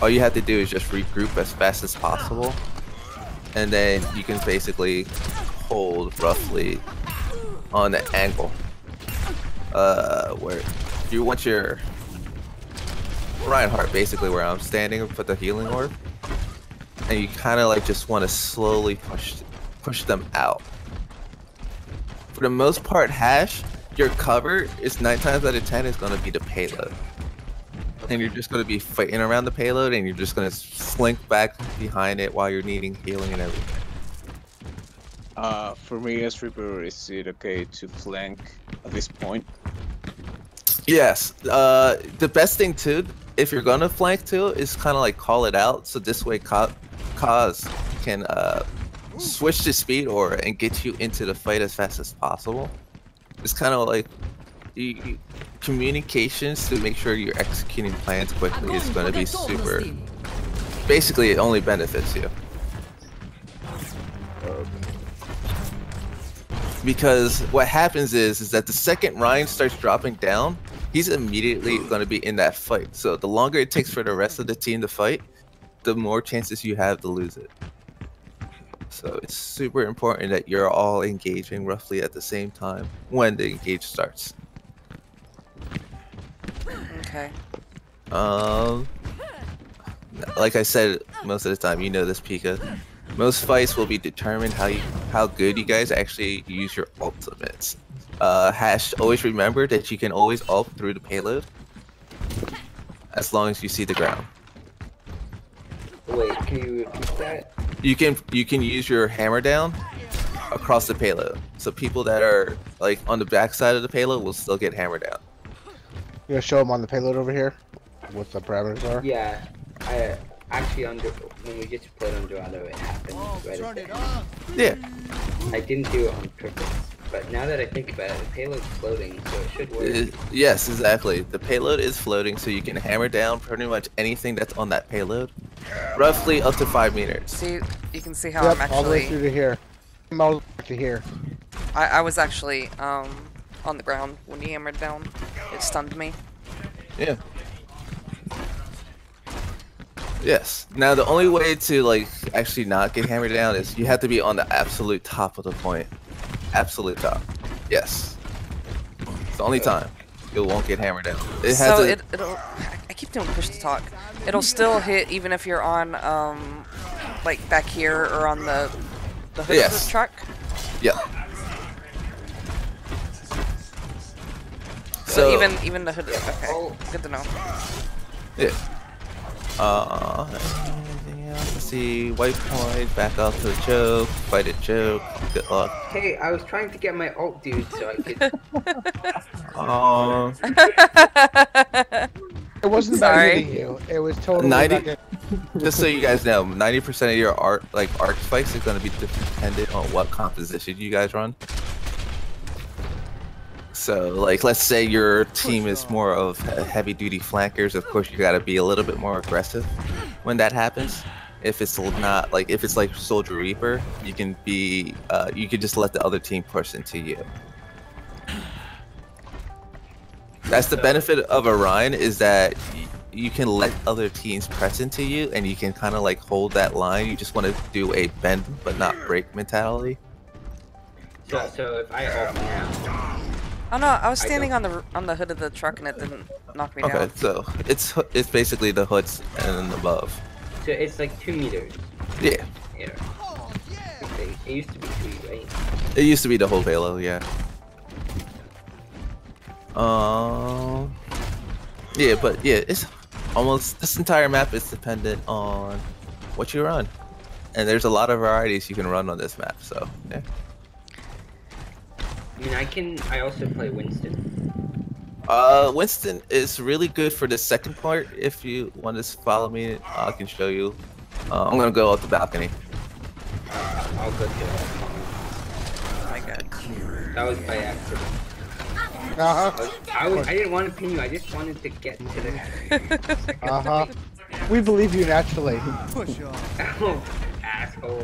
All you have to do is just regroup as fast as possible, and then you can basically hold roughly on the angle where you want your Reinhardt basically where I'm standing and put the healing orb, and you kind of like just want to slowly push them out. For the most part, Hash, your cover is 9 times out of 10 is going to be the payload, and you're just going to be fighting around the payload, and you're just going to slink back behind it while you're needing healing and everything. For me as Reaper, is it okay to flank at this point? Yes. The best thing too, if you're gonna flank too, is kind of like call it out. So this way, Kaz can switch to speed aura and get you into the fight as fast as possible. It's kind of like communications to make sure you're executing plans quickly is going to be super. Basically, it only benefits you. Because what happens is that the second Ryan starts dropping down, he's immediately going to be in that fight. So the longer it takes for the rest of the team to fight, the more chances you have to lose it. So it's super important that you're all engaging roughly at the same time when the engage starts. Okay. Like I said, most of the time, you know this, Pika. Most fights will be determined how good you guys actually use your ultimates. Hash, always remember that you can always ult through the payload as long as you see the ground. Wait, can you repeat that? You can use your hammer down across the payload. So people that are like on the back side of the payload will still get hammer down. You gonna show them on the payload over here? What the parameters are? Yeah, I actually when we just put on Dorado, it happened right at the end. Yeah. I didn't do it on purpose, but now that I think about it, the payload's floating, so it should work. Yes, exactly. The payload is floating, so you can hammer down pretty much anything that's on that payload, roughly up to 5 meters. See, you can see how I'm all the way actually. through to here. I'm all the way to here. I was actually on the ground when he hammered down. It stunned me. Yeah. Yes. Now the only way to like actually not get hammered down is you have to be on the absolute top of the point. Absolute top. Yes. It's the only time it won't get hammered down. It has So a, it'll. I keep doing push to talk. It'll still hit even if you're on like back here or on the hood of the truck. Yeah. So even the hood. Okay. Good to know. Yeah. Anything else? Let's see. White point. Back up to a choke. Fight a choke. Good luck. Hey, I was trying to get my ult, dude, so I could. It wasn't about hitting you. It was totally 90. Just so you guys know, 90% of your arc spikes is going to be dependent on what composition you guys run. So, like, let's say your team is more of heavy-duty flankers. Of course, you got to be a little bit more aggressive when that happens. If it's not like, if it's like Soldier Reaper, you can be, you can just let the other team push into you. That's the benefit of Orion, is that you can let other teams press into you, and you can kind of like hold that line. You just want to do a bend but not break mentality. So if I ult now. Oh no, I was standing on the hood of the truck and it didn't knock me down. Okay, so it's basically the hoods and above. So it's like 2 meters. Yeah. Yeah. It used to be 3, right? It used to be the whole Halo, yeah. Yeah, but yeah, it's almost, this entire map is dependent on what you run, and there's a lot of varieties you can run on this map. So yeah. I mean, I also play Winston. Winston is really good for the second part. If you want to follow me, I can show you. I'm gonna go up the balcony. I'll go to it. My God. That was by accident. I didn't want to pin you. I just wanted to get to the. We believe you naturally. Push off. Oh, asshole.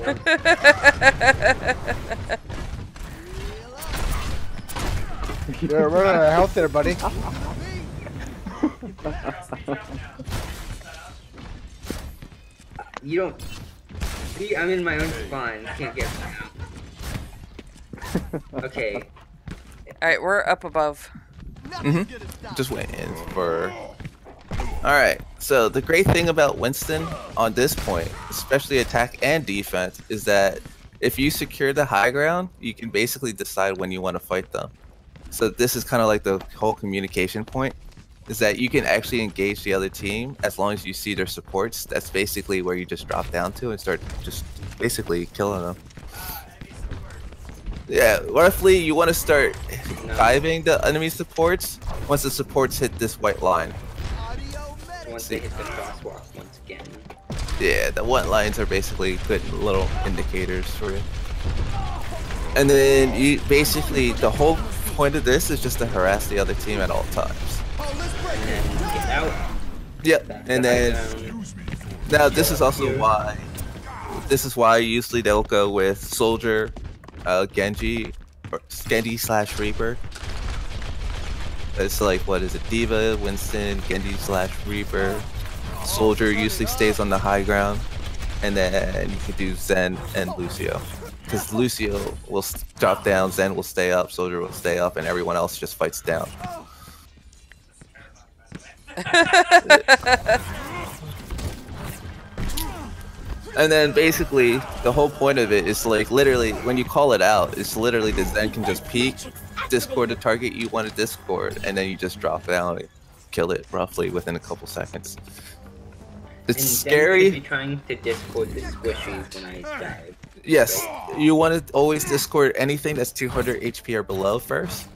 You're running out of health there, buddy. You don't. See, I'm in my own spawn. You can't get me out. Okay. Alright, we're up above. Just waiting for. Alright, so the great thing about Winston on this point, especially attack and defense, is that if you secure the high ground, you can basically decide when you want to fight them. So this is kind of like the whole communication point, is that you can actually engage the other team as long as you see their supports. That's basically where you just drop down to and start just basically killing them. Yeah, roughly you want to start diving the enemy supports once the supports hit this white line. Once they hit the crosswalk once again. Yeah, the white lines are basically good little indicators for you. And then you basically, the whole point of this is just to harass the other team at all times. And then get out. Yep, and then now this is also why usually they'll go with Soldier, Genji, or Genji / Reaper. It's like, what is it, Diva, Winston, Genji / Reaper. Soldier usually stays on the high ground, and then you can do Zen and Lucio. Because Lucio will drop down, Zen will stay up, Soldier will stay up, and everyone else just fights down. And then basically, the whole point of it is like literally, when you call it out, it's literally the Zen can just peek, discord the target you want to discord, and then you just drop down and kill it roughly within a couple seconds. It's and scary. Then be trying to discord the squishies when I dive. Yes, you want to always discord anything that's 200 HP or below first.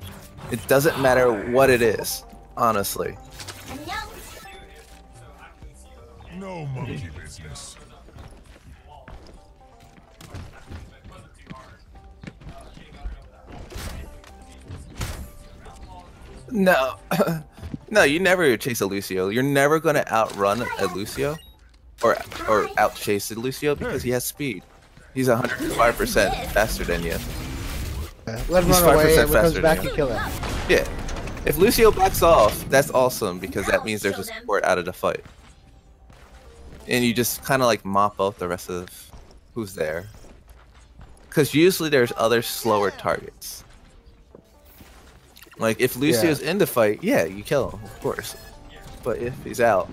It doesn't matter what it is, honestly. No monkey business. No, no, you never chase a Lucio. You're never gonna outrun a Lucio, or outchase Lucio because he has speed. He's 105% faster than you. Let him He's run away, 5% and when he comes faster back, than you you. kill him. Yeah. If Lucio backs off, that's awesome because that means there's a support out of the fight. And you just kind of like mop out the rest of who's there. Because usually there's other slower targets. Like if Lucio's in the fight, yeah, you kill him, of course. But if he's out...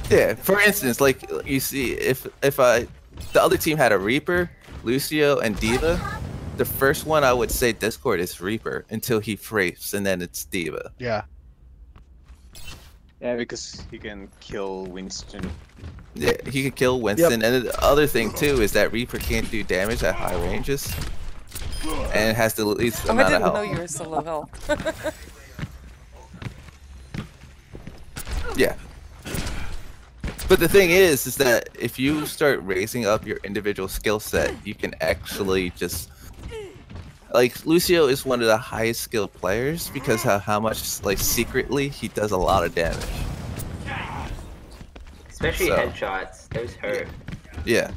Yeah, for instance, like you see, if the other team had a Reaper, Lucio, and Diva, the first one I would say Discord is Reaper until he frapes, and then it's Diva. Yeah. Yeah, because he can kill Winston. Yeah, he could kill Winston, and the other thing too is that Reaper can't do damage at high ranges, and it has the least amount of health. I didn't know you were so low health. Yeah. But the thing is that if you start raising up your individual skill set, you can actually just... Like, Lucio is one of the highest skilled players because of how much, like, secretly he does a lot of damage. Especially headshots, those hurt. Yeah.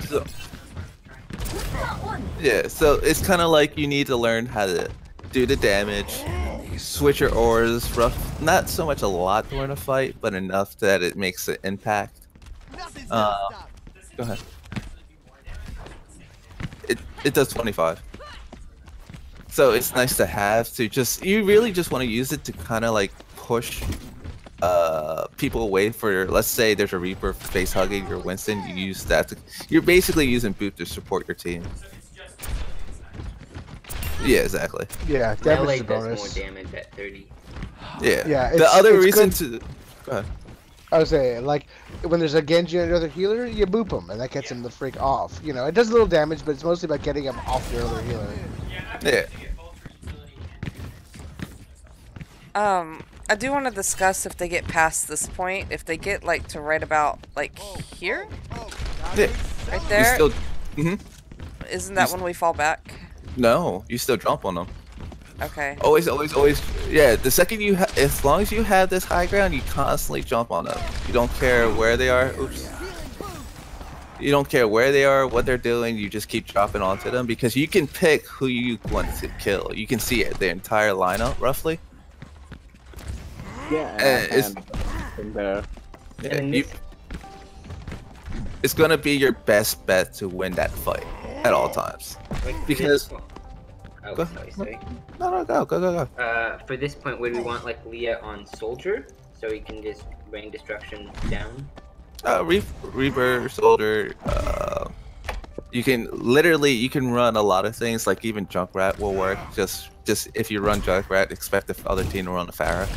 So, yeah, so it's kind of like you need to learn how to do the damage, switch your auras, not so much a lot during a fight, but enough that it makes an impact. Go ahead. It does 25. So it's nice to have to just, you really just want to use it to kind of like push people away for, let's say there's a Reaper face hugging your Winston, you use that to, you're basically using boot to support your team. Yeah, exactly. Yeah, damage is a bonus. Does more damage at 30. Yeah. Yeah. The other reason good. to... Go ahead. I was saying, like, when there's a Genji and another healer, you boop him, and that gets him the freak off. You know, it does a little damage, but it's mostly about getting him off your other healer. Yeah. I do want to discuss if they get past this point, if they get, like, to right about, like, here? Yeah. Right there? You still... Isn't that when we fall back? No, you still jump on them. Okay. Always. Yeah, the second you as long as you have this high ground, you constantly jump on them. You don't care where they are. Oops. You don't care where they are, what they're doing. You just keep dropping onto them because you can pick who you want to kill. You can see it, the entire lineup roughly. Yeah, it's in there. Yeah, it's gonna be your best bet to win that fight at all times. Because Oh, sorry. No, go. For this point, would we want like Leah on Soldier so he can just rain destruction down? Reaper, Soldier. You can run a lot of things. Like even Junkrat will work. Just if you run Junkrat, expect the other team to run a Pharah.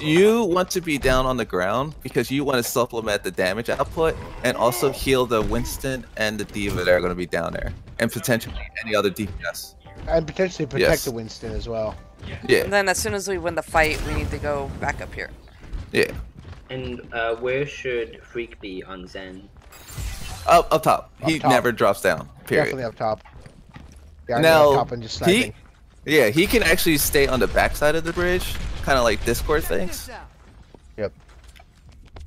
You want to be down on the ground because you want to supplement the damage output and also heal the Winston and the Diva that are going to be down there, and potentially any other DPS. And potentially protect the Winston as well. Yeah. And then as soon as we win the fight, we need to go back up here. Yeah. And where should Freak be on Zen? Up top. He never drops down. Period. Definitely up top. Yeah, now, up top and just sniping. he can actually stay on the backside of the bridge, kind of like Discord things. Yep.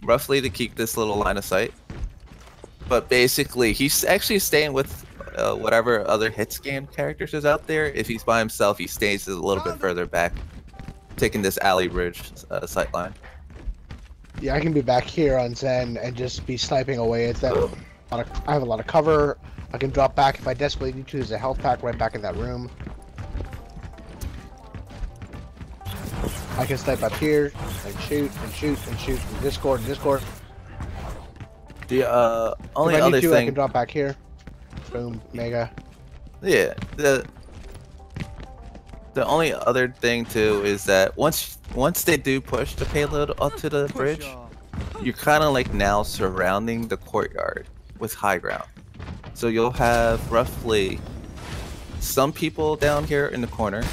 Roughly to keep this little line of sight. But basically, he's actually staying with whatever other hit scan characters is out there. If he's by himself, he stays a little bit further back, taking this alley bridge sight line. Yeah, I can be back here on Zen and just be sniping away at that. I have a lot of cover. I can drop back if I desperately need to. There's a health pack right back in that room. I can snipe up here and shoot and shoot and shoot from Discord and Discord. The only if I need other to, thing I can drop back here. Boom, mega. Yeah, the only other thing too is that once they do push the payload onto the bridge, you're kind of like now surrounding the courtyard with high ground. So you'll have roughly some people down here in the corner,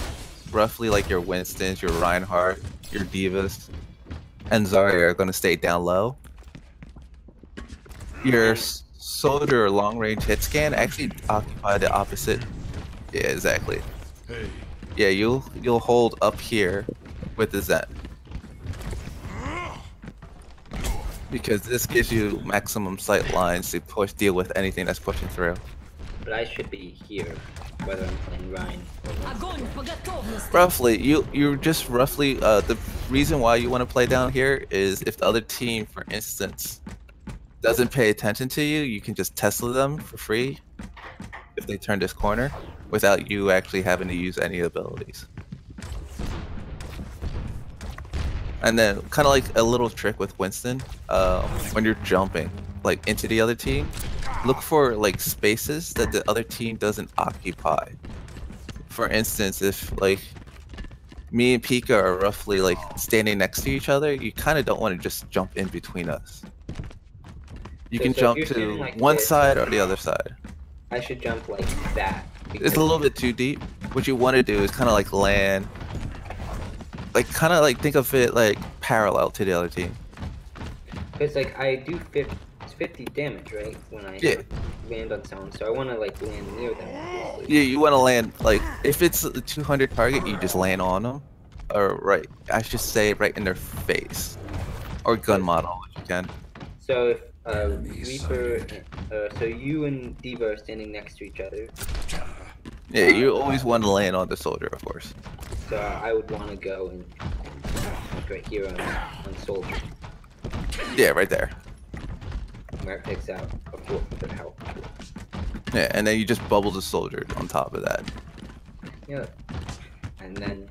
roughly like your Winstons, your Reinhardt, your Divas, and Zarya are going to stay down low. Your soldier or long range hit scan actually occupy the opposite. Yeah, exactly. Hey. Yeah, you'll hold up here with the Zen. Because this gives you maximum sight lines to deal with anything that's pushing through. But I should be here, whether I'm playing Ryan or Roughly, you're just roughly the reason why you want to play down here is if the other team, for instance, doesn't pay attention to you, you can just Tesla them for free if they turn this corner without you actually having to use any abilities. And then kind of like a little trick with Winston, when you're jumping like into the other team, look for like spaces that the other team doesn't occupy. For instance, if like me and Pika are roughly like standing next to each other, you kind of don't want to just jump in between us. You can jump to like one side or the other side. I should jump like that. It's a little bit too deep. What you want to do is kind of like land, like kind of like think of it like parallel to the other team. Because like I do 50 damage, right? When I land on someone, so I want to like land near them. Obviously. Yeah, you want to land like if it's a 200 target, you just land on them, or right. I should say right in their face, or gun model if you can. So if Reaper, so you and Diva are standing next to each other. Yeah, you always want to land on the soldier, of course. So I would want to go and like right here on soldier. Yeah, right there. Where it picks out a 400 health. Yeah, and then you just bubble the soldier on top of that. Yeah. And then.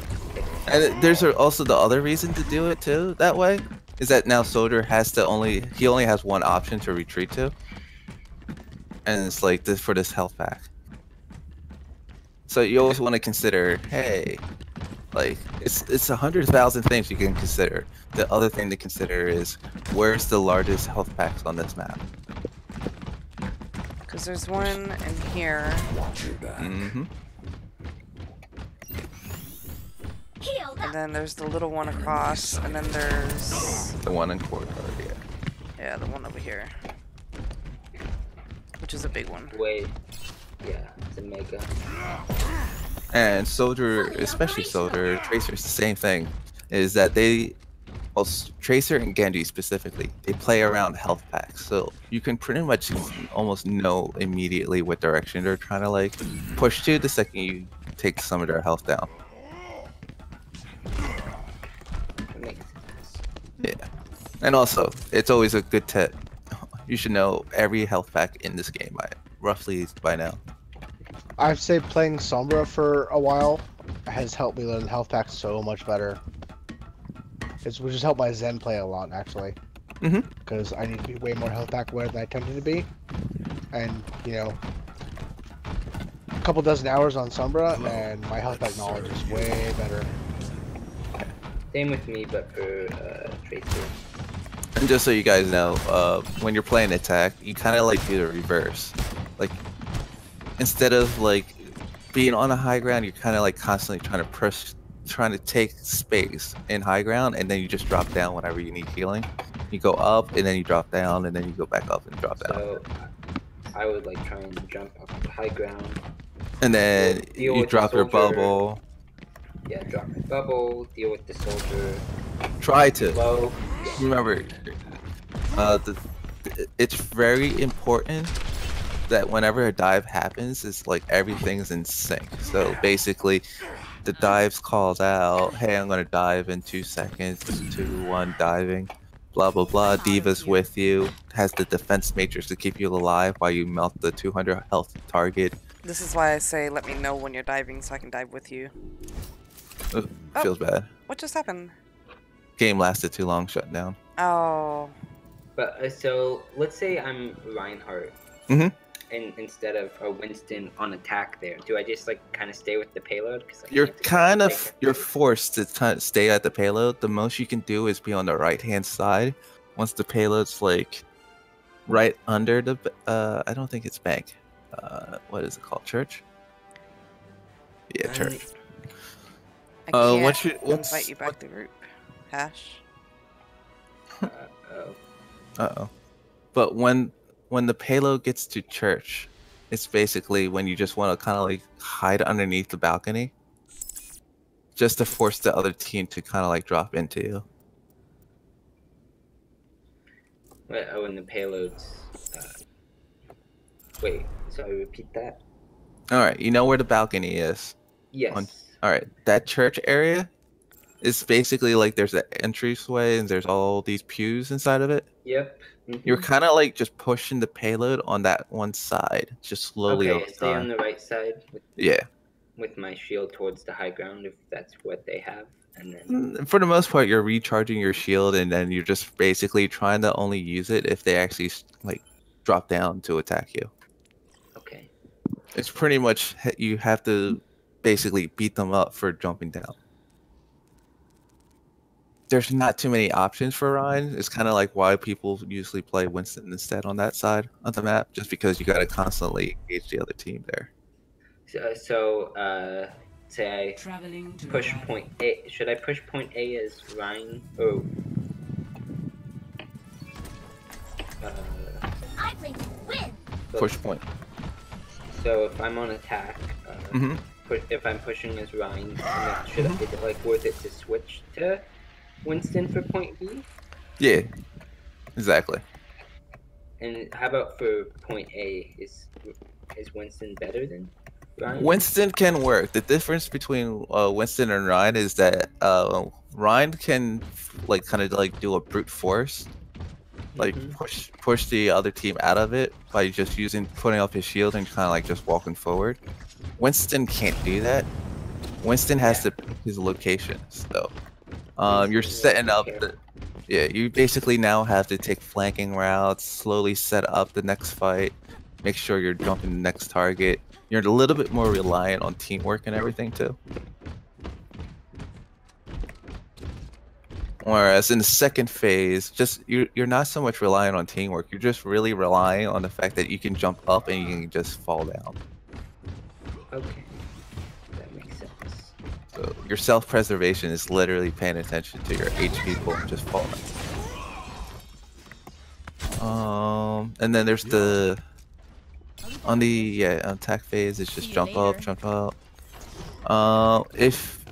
And there's also the other reason to do it too that way. Is that now soldier has to only has one option to retreat to, and it's like this for this health pack. So you always want to consider, hey, like it's 100,000 things you can consider. The other thing to consider is where's the largest health packs on this map? Because there's one in here. Mm-hmm. And then there's the little one across, and then there's the one in courtyard, yeah. Yeah, the one over here, which is a big one. Wait, yeah, it's a mega. And soldier, especially soldier, tracer, it's the same thing. Is that they, well, tracer and Genji specifically, they play around health packs, so you can pretty much almost know immediately what direction they're trying to like push to the second you take some of their health down. Yeah, and also it's always a good tip. You should know every health pack in this game roughly by now. I'd say playing Sombra for a while has helped me learn health packs so much better. Which has helped my Zen play a lot actually. Because I need to be way more health pack aware than I tended to be, and you know, a couple dozen hours on Sombra and my health pack knowledge is way better. Same with me, but for Tracer. And just so you guys know, when you're playing attack, you kind of like do the reverse. Like, instead of like being on a high ground, you're kind of like constantly trying to push, trying to take space in high ground, and then you just drop down whenever you need healing. You go up, and then you drop down, and then you go back up and drop down. So I would like try and jump up to high ground. And then you drop your bubble. Yeah, drop your bubble, deal with the soldier. Try to. Low. Remember, it's very important that whenever a dive happens, it's like everything's in sync. So basically, the dives calls out, hey, I'm going to dive in 2 seconds, 2, 1, diving, blah, blah, blah. Diva's with you, has the defense matrix to keep you alive while you melt the 200 health target. This is why I say let me know when you're diving so I can dive with you. Feels bad. What just happened? Game lasted too long, shut down. Oh. But so let's say I'm Reinhardt, and instead of a Winston on attack there, do I just like kind of stay with the payload? Cause, like, you're forced to stay at the payload. The most you can do is be on the right hand side. Once the payload's like right under the I don't think it's bank. What is it called? Church? Yeah, church. I can't invite you back to the group. Hash. Uh-oh. But when when the payload gets to church, it's basically when you just want to kind of like hide underneath the balcony, just to force the other team to kind of like drop into you. Wait, oh, and the payloads. Wait, sorry, repeat that. All right, you know where the balcony is? Yes. All right, that church area is basically like there's an entryway and there's all these pews inside of it. Yep. You're kind of like just pushing the payload on that one side, just slowly over Okay, stay on time. the right side. Yeah. With my shield towards the high ground, if that's what they have, and then. For the most part, you're recharging your shield, and then you're just basically trying to only use it if they actually like drop down to attack you. Okay. It's pretty much you have to basically beat them up for jumping down. There's not too many options for Ryan. It's kind of like why people usually play Winston instead on that side of the map, just because you got to constantly engage the other team there. So, say I push point A. Should I push point A as Ryan? Oh. I play to win. Push point. So if I'm on attack, if I'm pushing as Ryan, is it like worth it to switch to Winston for point B? Yeah, exactly. And how about for point A? Is Winston better than Ryan? Winston can work. The difference between Winston and Ryan is that Ryan can like kind of like do a brute force, like push the other team out of it by just putting up his shield and kind of like just walking forward. Winston can't do that. Winston has to pick his locations though. You're setting up you basically now have to take flanking routes, slowly set up the next fight, make sure you're jumping the next target. You're a little bit more reliant on teamwork and everything too. Whereas in the second phase, you're not so much relying on teamwork. You're just really relying on the fact that you can jump up and you can just fall down. Okay, that makes sense. So your self-preservation is literally paying attention to your HP pool and just falling. And then there's on the attack phase, it's just jump up, jump up. If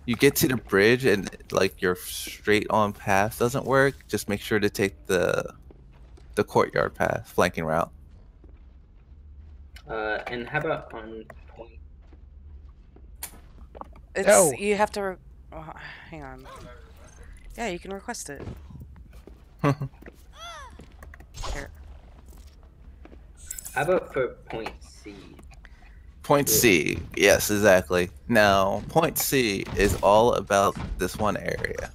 you get to the bridge and like your straight on path doesn't work, just make sure to take the courtyard path, flanking route. And how about on point? You have to. Hang on. Yeah, you can request it. Here. How about for point C? Point C, yes, exactly. Now, point C is all about this one area.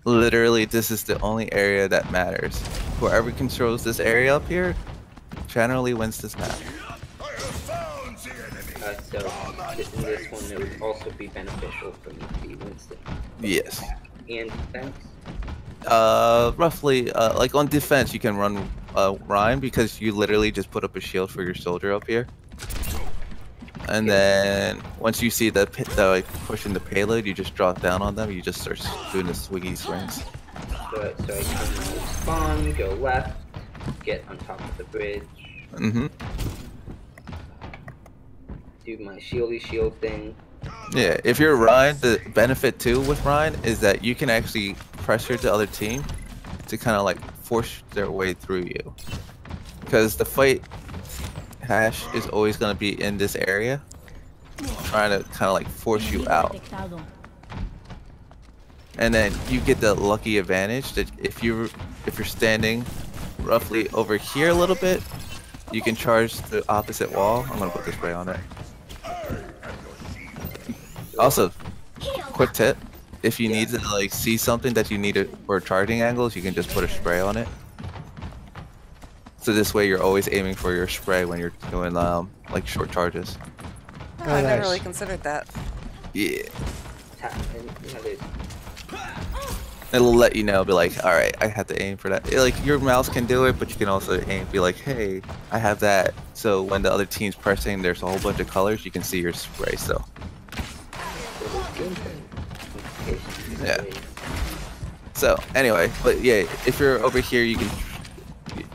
Literally, this is the only area that matters. Whoever controls this area up here generally wins this map. So in this one, it would also be beneficial for me to be Winston. Yes. And defense? Roughly, like on defense, you can run Ryan because you literally just put up a shield for your soldier up here. And then once you see the like pushing the payload, you just drop down on them. You just start doing the swiggy swings. So I can spawn, go left, get on top of the bridge. Do my shieldy shield thing. Yeah, if you're Ryan, the benefit too with Ryan is that you can actually pressure the other team to kind of like force their way through you. Because the fight hash is always going to be in this area, trying to kind of like force you out. And then you get the lucky advantage that if you're standing roughly over here a little bit, you can charge the opposite wall. I'm gonna put the spray on it. Also, quick tip: if you need to like see something that you need for charging angles, you can just put a spray on it. So this way, you're always aiming for your spray when you're doing like short charges. Oh, I never really considered that. Yeah. It'll let you know, be like, all right, I have to aim for that. Like your mouse can do it, but you can also aim, be like, hey, I have that. So when the other team's pressing, there's a whole bunch of colors, you can see your spray still. Yeah. So anyway, but yeah, if you're over here, you can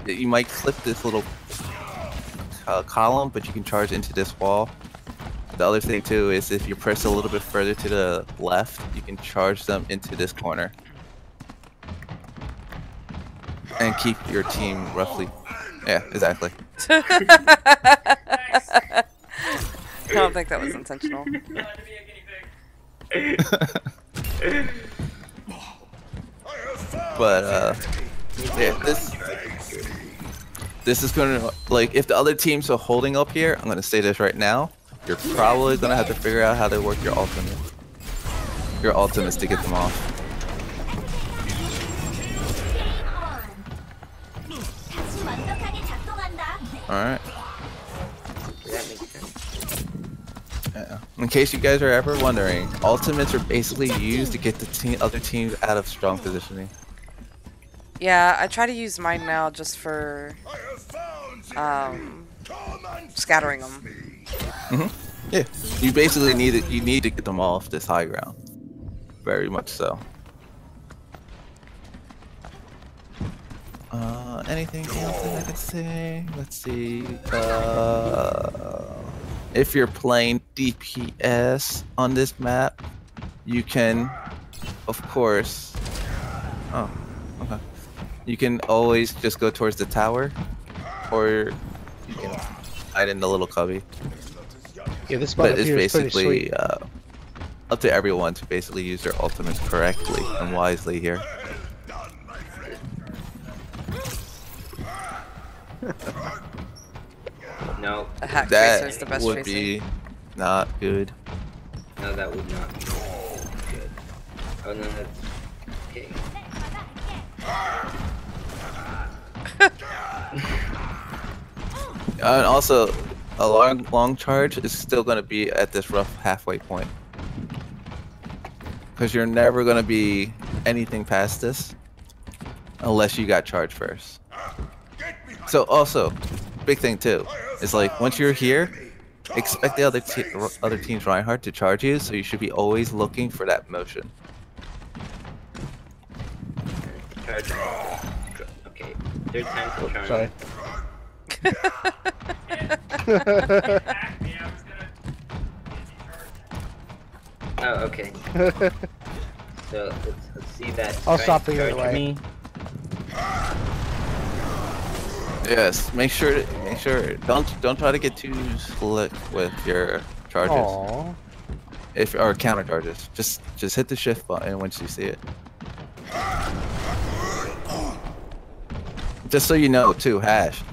you might clip this little column, but you can charge into this wall. The other thing too is if you press a little bit further to the left, you can charge them into this corner. And keep your team roughly. Yeah, exactly. I don't think that was intentional. But yeah, this is gonna, like, if the other teams are holding up here, I'm gonna say this right now, you're probably gonna have to figure out how to work your ultimate. Your ultimates to get them off. Alright. Yeah. In case you guys are ever wondering, ultimates are basically used to get the other teams out of strong positioning. Yeah, I try to use mine now just for scattering them. Yeah, you basically need to get them off this high ground. Very much so. Anything else that I could say? Let's see. If you're playing DPS on this map, you can, of course. Oh, okay. You can always just go towards the tower, or you can hide in the little cubby. Yeah, this spot but it's here is pretty basically sweet. up to everyone to basically use their ultimates correctly and wisely here. No. A hack That tracer is the best would tracer. be not good. No, that would not be good. Oh no, that's okay. And also, a long charge is still going to be at this rough halfway point. Because you're never going to be anything past this unless you got charged first. So also, big thing too, is like once you're here, expect the other team's Reinhardt to charge you, so you should be always looking for that motion. Okay, third time for charge. Sorry. Oh, okay. So let's see that. I'll try stop and the other charge way. me. Yes, make sure don't try to get too slick with your charges. Aww. Or counter charges. Just hit the shift button once you see it. Just so you know too, Hash.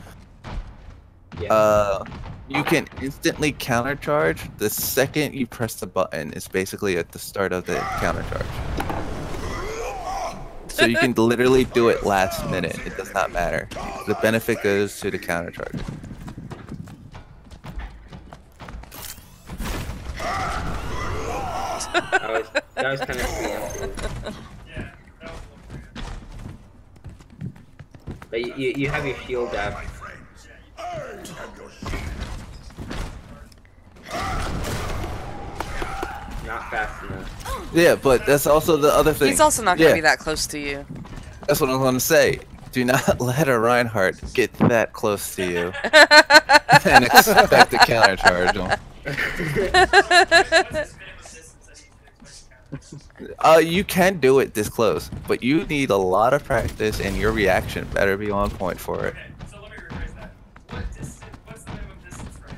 Yeah. You can instantly counter charge the second you press the button. It's basically at the start of the counter charge. So you can literally do it last minute. It does not matter. The benefit goes to the counter charge. That was kind of preemptive. But you have your shield up. Not fast enough. Yeah, but that's also the other thing. He's also not gonna be that close to you. That's what I'm gonna say. Do not let a Reinhardt get that close to you and expect to counter charge him. You can do it this close, but you need a lot of practice, and your reaction better be on point for it. So let me rephrase that. What's the minimum distance for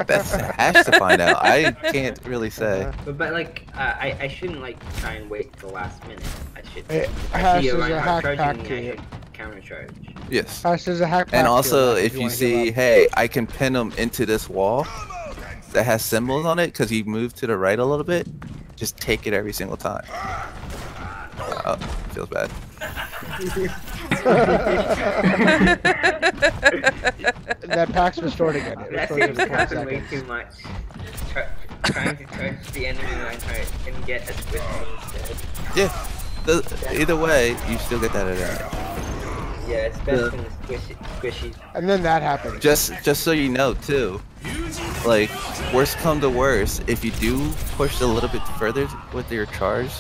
That's Hash to find out. I can't really say. But like, I shouldn't like try and wait till the last minute. I should. Hey, I Hash see is a a Reinhardt hack charging pack me, I to you. should counter charge. Yes. Hash is a hack pack And to also, you, if you wanna give see, up. hey, I can pin him into this wall that has symbols on it because he moved to the right a little bit, just take it every single time. Oh, feels bad. That pack's restored again. It That restored seems to in 20 happen way seconds. too much. Trying to charge the enemy Reinhardt and get a squishy instead. Yeah. Either way, you still get that advantage. Yeah, it's best when it's squishy. And then that happens. Just so you know too, like, worst come to worst, if you do push a little bit further with your charge,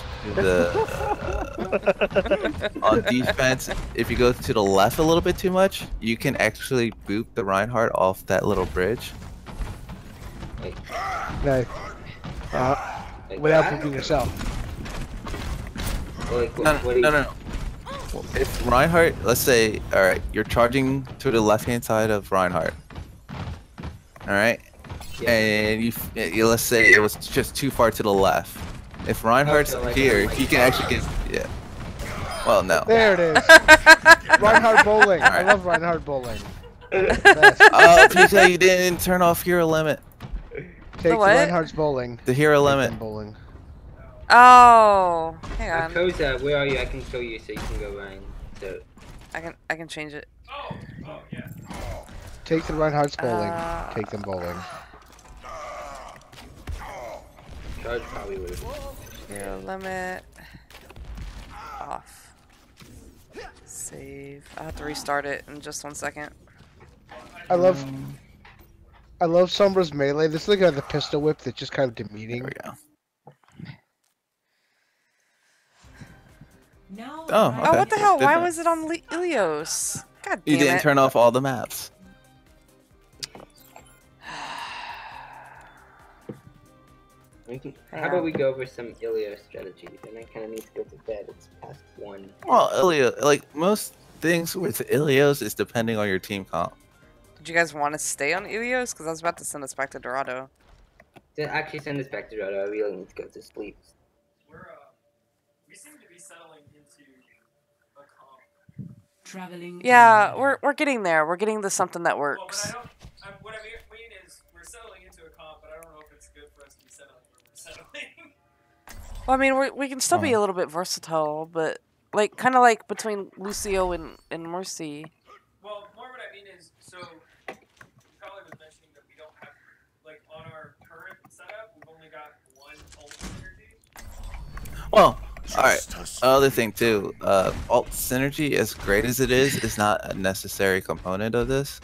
on defense, if you go to the left a little bit too much, you can actually boot the Reinhardt off that little bridge. No. Without booping yourself. No. If Reinhardt, let's say, alright, you're charging to the left-hand side of Reinhardt. Alright? Yeah. And you let's say it was just too far to the left. If Reinhardt's here, he can actually get, yeah. Well, no. There it is. Reinhardt bowling. I love Reinhardt bowling. Oh, PJ, you didn't turn off hero limit. Take the Reinhardt's bowling. The hero limit. Bowling. Oh, hang on. Koza, where are you? I can show you so you can go Ryan. So I can change it. Oh, yeah. Take the Reinhardt's bowling. Take them bowling. Charge probably would. Hero limit off. Save. I have to restart it in just 1 second. I love Sombra's melee. This is the guy with the pistol whip that's just kind of demeaning. There we go. No. Oh, okay. Oh, what the hell? Why was it on Ilios? God damn You didn't it. turn off all the maps. How about we go over some Ilio strategies? And I kind of need to go to bed. It's past 1. Well, Ilio, like most things with Ilios is depending on your team comp. Did you guys want to stay on Ilios? Because I was about to send us back to Dorado. Actually, send us back to Dorado. I really need to go to sleep. We seem to be settling into a comp. Traveling. Yeah, we're getting there. We're getting to something that works. Well, but what I mean is we're settling into a comp, but I don't know if it's good for us to be settling where we're settling. Well, I mean, we can still be a little bit versatile, but like kind of like between Lucio and Mercy. Well, more what I mean is, so Colin was mentioning that we don't have, like, on our current setup, we've only got 1 ult synergy. Well, alright. Other thing too, ult synergy, as great as it is not a necessary component of this.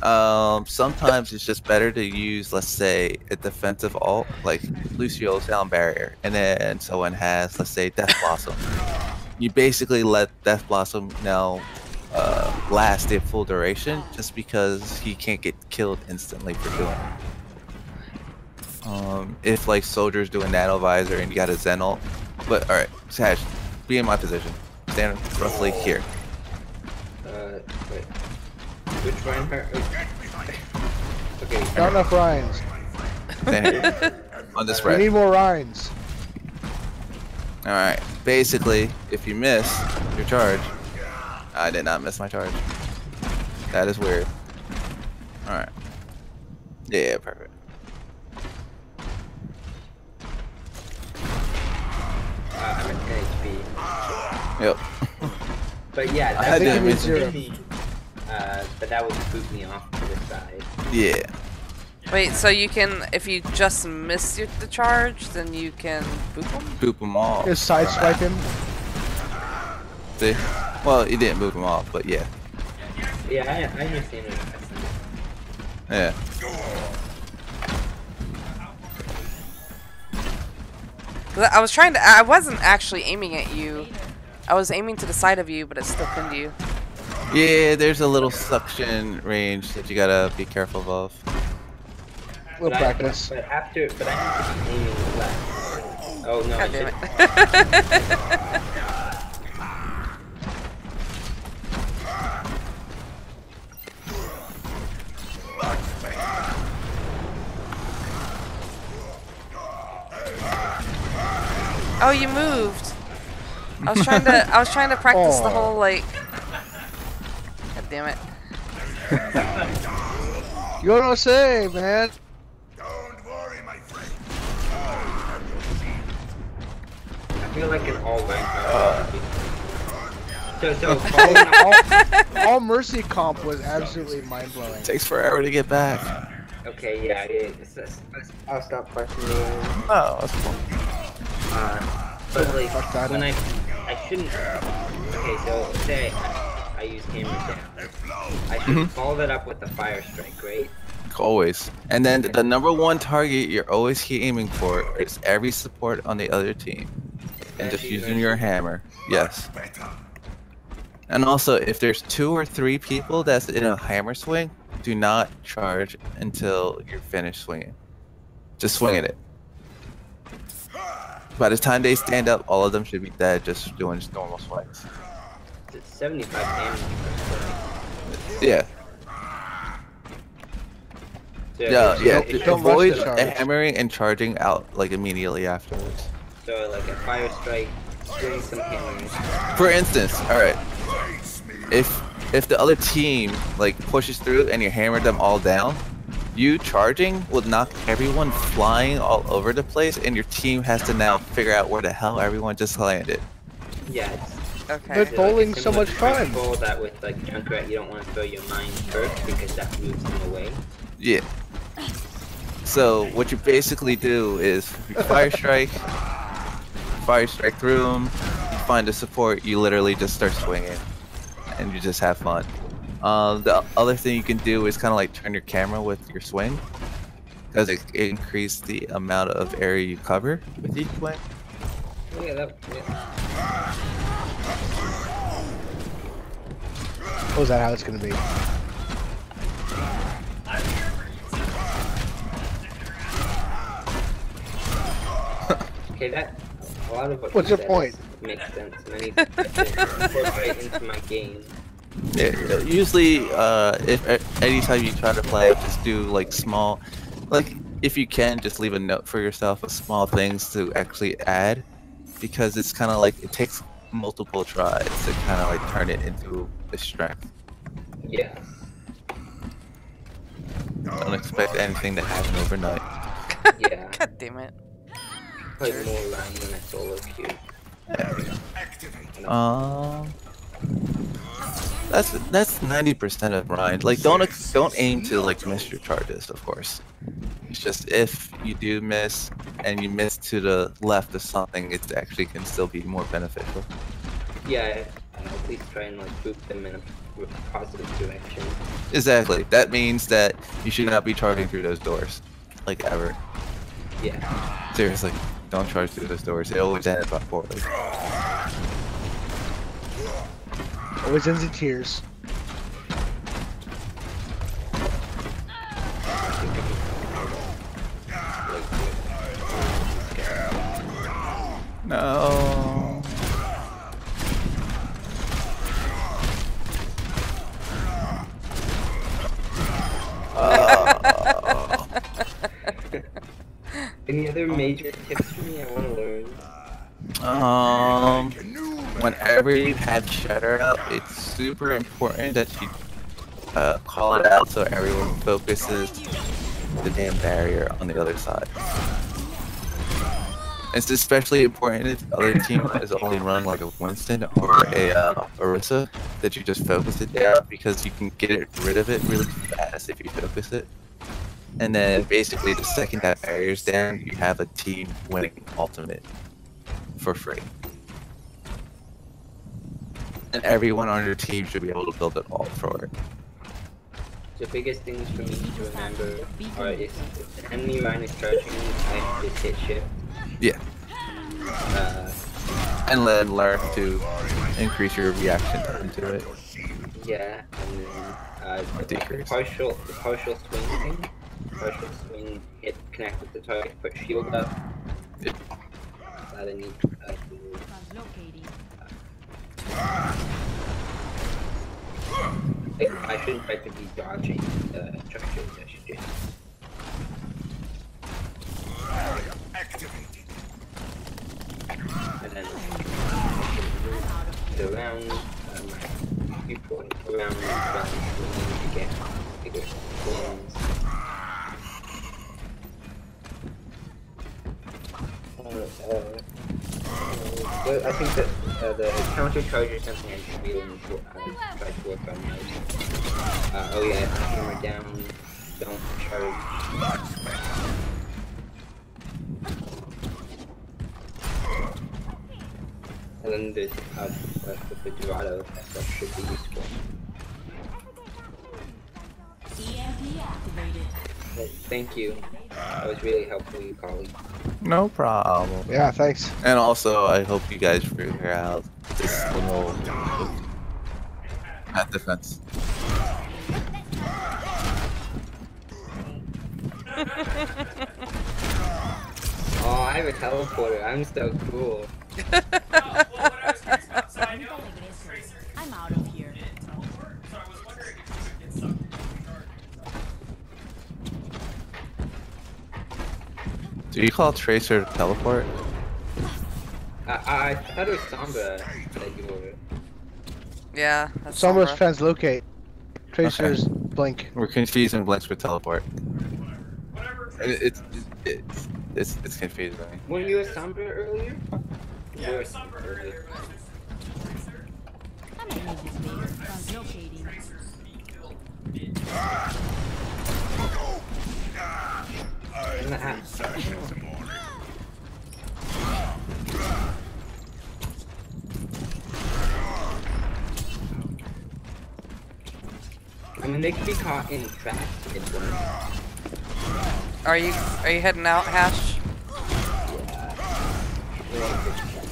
Sometimes it's just better to use, let's say, a defensive ult, like Lucio's Sound Barrier, and then someone has, let's say, Death Blossom. You basically let Death Blossom now last their full duration, just because he can't get killed instantly for doing it. If like Soldier's doing Nano Visor and you got a Zen ult, but alright, Sash, be in my position. Stand roughly here. Wait. Which Reinhardt? Okay. Not enough Ryans. Stand here. On this right. We need more Ryans. Alright, basically, if you miss your charge, I did not miss my charge. That is weird. Alright. Yeah, perfect. I'm at 10 HP. Yep. But yeah, I that didn't was miss me. But that would boot me off to the side. Yeah. Wait, so you can, if you just miss the charge, then you can boop them? Boop them off. Just sideswipe him. See? Well, he didn't boop them off, but yeah. Yeah, I understand it. Yeah. I was trying to, I wasn't actually aiming at you. I was aiming to the side of you, but it still pinned you. Yeah, there's a little suction range that you gotta be careful of. We'll practice. But I need to be aiming left. Oh no, God damn it. Oh, you moved. I was trying to practice the whole like. God damn it. You don't know what to say, man. I feel like an all right. All Mercy comp was absolutely mind blowing. Takes forever to get back. Okay, yeah, I'll stop pressing you. Oh, that's cool. But like, when I shouldn't. Okay, so say I use camera down. I should follow that up with the fire strike, right? Always. And then the number one target you're always aiming for is every support on the other team. And just using your hammer. Yes. And also, if there's 2 or 3 people that's in a hammer swing, do not charge until you're finished swinging. Just swing at it. By the time they stand up, all of them should be dead just doing just normal swings. It's 75 damage. Yeah. Yeah. Avoid hammering and charging out like immediately afterwards. So like a fire strike, doing some hammering. For instance, alright. If the other team like pushes through and you hammer them all down, you charging will knock everyone flying all over the place, and your team has to now figure out where the hell everyone just landed. Yeah. Okay. But bowling's so much fun. That with like Junkrat, you don't want to throw your mine first because that moves them away. Yeah. So what you basically do is you fire strike through them, you find the support, you literally just start swinging, and you just have fun. The other thing you can do is kind of like turn your camera with your swing, because it increases the amount of area you cover with each swing. Yeah. Oh, is that how it's gonna be? Okay, that a lot of What's your point? Makes sense. And I need to incorporate into my game. Yeah, usually, if anytime you try to play, just do like small, like if you can, just leave a note for yourself of small things to actually add, because it's kind of like it takes multiple tries to kind of like turn it into a strength. Yeah. Don't expect anything to happen overnight. Yeah. God damn it. Play more around than a solo queue. That's 90% of grind. Like don't aim to like miss your charges, of course. It's just if you do miss and you miss to the left of something, it actually can still be more beneficial. Yeah, at least try and like boot them in a positive direction. Exactly. That means that you should not be charging through those doors, like ever. Yeah. Seriously, don't charge through those doors. They always end up poorly. Always ends in tears. No. Any other major tips for me? I want to learn. Whenever you have Shatter out, it's super important that you call it out so everyone focuses the damn barrier on the other side. It's especially important if the other team is only running like a Winston or a Orisa, that you just focus it down, because you can get rid of it really fast if you focus it. And then basically the second that barrier's down, you have a team winning ultimate for free. And everyone on your team should be able to build it all for it. The biggest things for me to remember are if the enemy line is charging, I just hit shift. Yeah. And then learn to increase your reaction time to it. Yeah, and then the partial swing thing. Partial swing, hit, connect with the target, put shield up. Yeah. That I need I shouldn't try to be dodging the charges, I should just... And then the round, viewpoint around to get bigger swings. I think that the counter charge is something I should be able to try to work on most. Oh yeah, hammer down, don't charge. And then there's the Dorado, that should be useful. EMP activated. Well, thank you. That was really helpful, you colleague. No problem. Yeah, thanks. And also, I hope you guys figure out this little hat defense. Oh, I have a teleporter. I'm so cool. I'm out of here. Do you call Tracer teleport? I thought it was Sombra that you were. Yeah, that's Sombra's Sombra. translocate. Tracer's blink. We're confusing blinks with teleport. It's confusing. Weren't you a Sombra earlier? Yeah, it was Sombra earlier. I might need this later. Translocating. In the hat. I mean, they can be caught in traps. Are you heading out, Hash?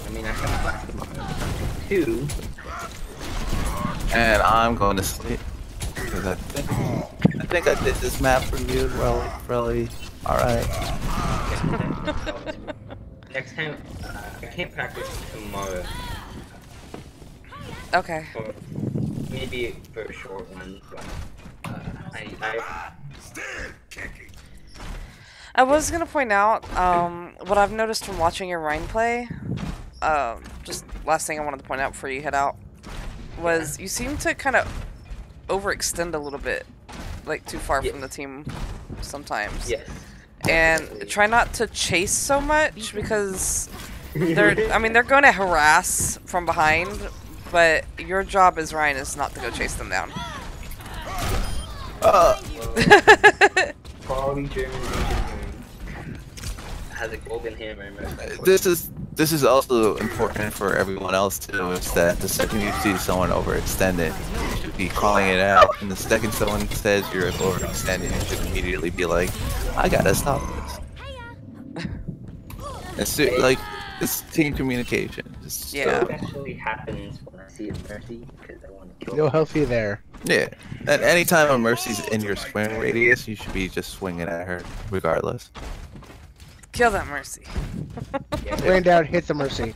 I mean, I have two. And I'm going to sleep. Because I think I did this map for you, really. Alright. Next time, I can't practice tomorrow. Okay. Or maybe for a short one, but I was gonna point out what I've noticed from watching your Rhine play. Just last thing I wanted to point out before you head out was you seem to kind of overextend a little bit, like too far from the team sometimes. Yes. And try not to chase so much because they're going to harass from behind, but your job as Ryan is not to go chase them down. Quality German has a golden hammer. This is also important for everyone else too. Is that the second you see someone overextended, you should be calling it out, and the second someone says you're overextending, you should immediately be like, "I gotta stop this." It's like it's team communication. Yeah. It actually happens when I see a Mercy because I want to kill. No healthy there. Yeah. At any time a Mercy's in your swing radius, you should be just swinging at her, regardless. Kill that Mercy. Rain down, hit the Mercy.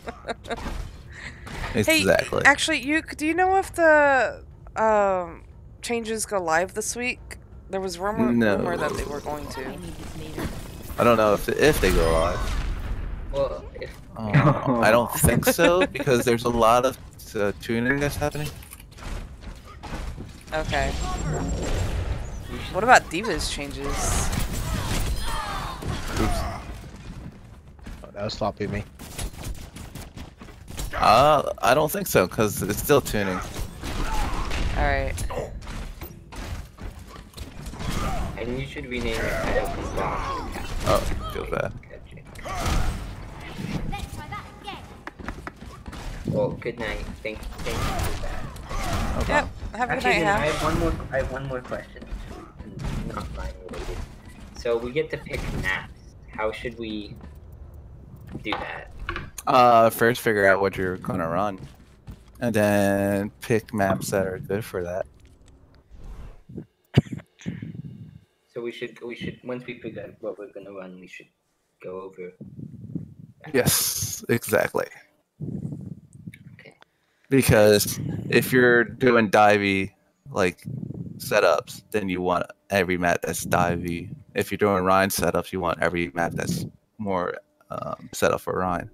Exactly. Hey, actually, do you know if the changes go live this week? There was rumor that they were going to. I don't know if they go live. Well, I don't think so because there's a lot of tuning that's happening. Okay. What about Diva's changes? Oops. Oh, that was sloppy me. I don't think so because it's still tuning. All right. And you should rename your title from Boss. Oh, feel bad. Well, good night. Thank you for that. Okay. Yep. Have a good Actually, night, I Hal. have one more question. Not mine related. So we get to pick maps. How should we do that? First figure out what you're gonna run, and then pick maps that are good for that. So we should once we figure out what we're gonna run, we should go over. Yes, exactly. Because if you're doing divey like setups, then you want every map that's divey. If you're doing Rhine setups, you want every map that's more set up for Rhine.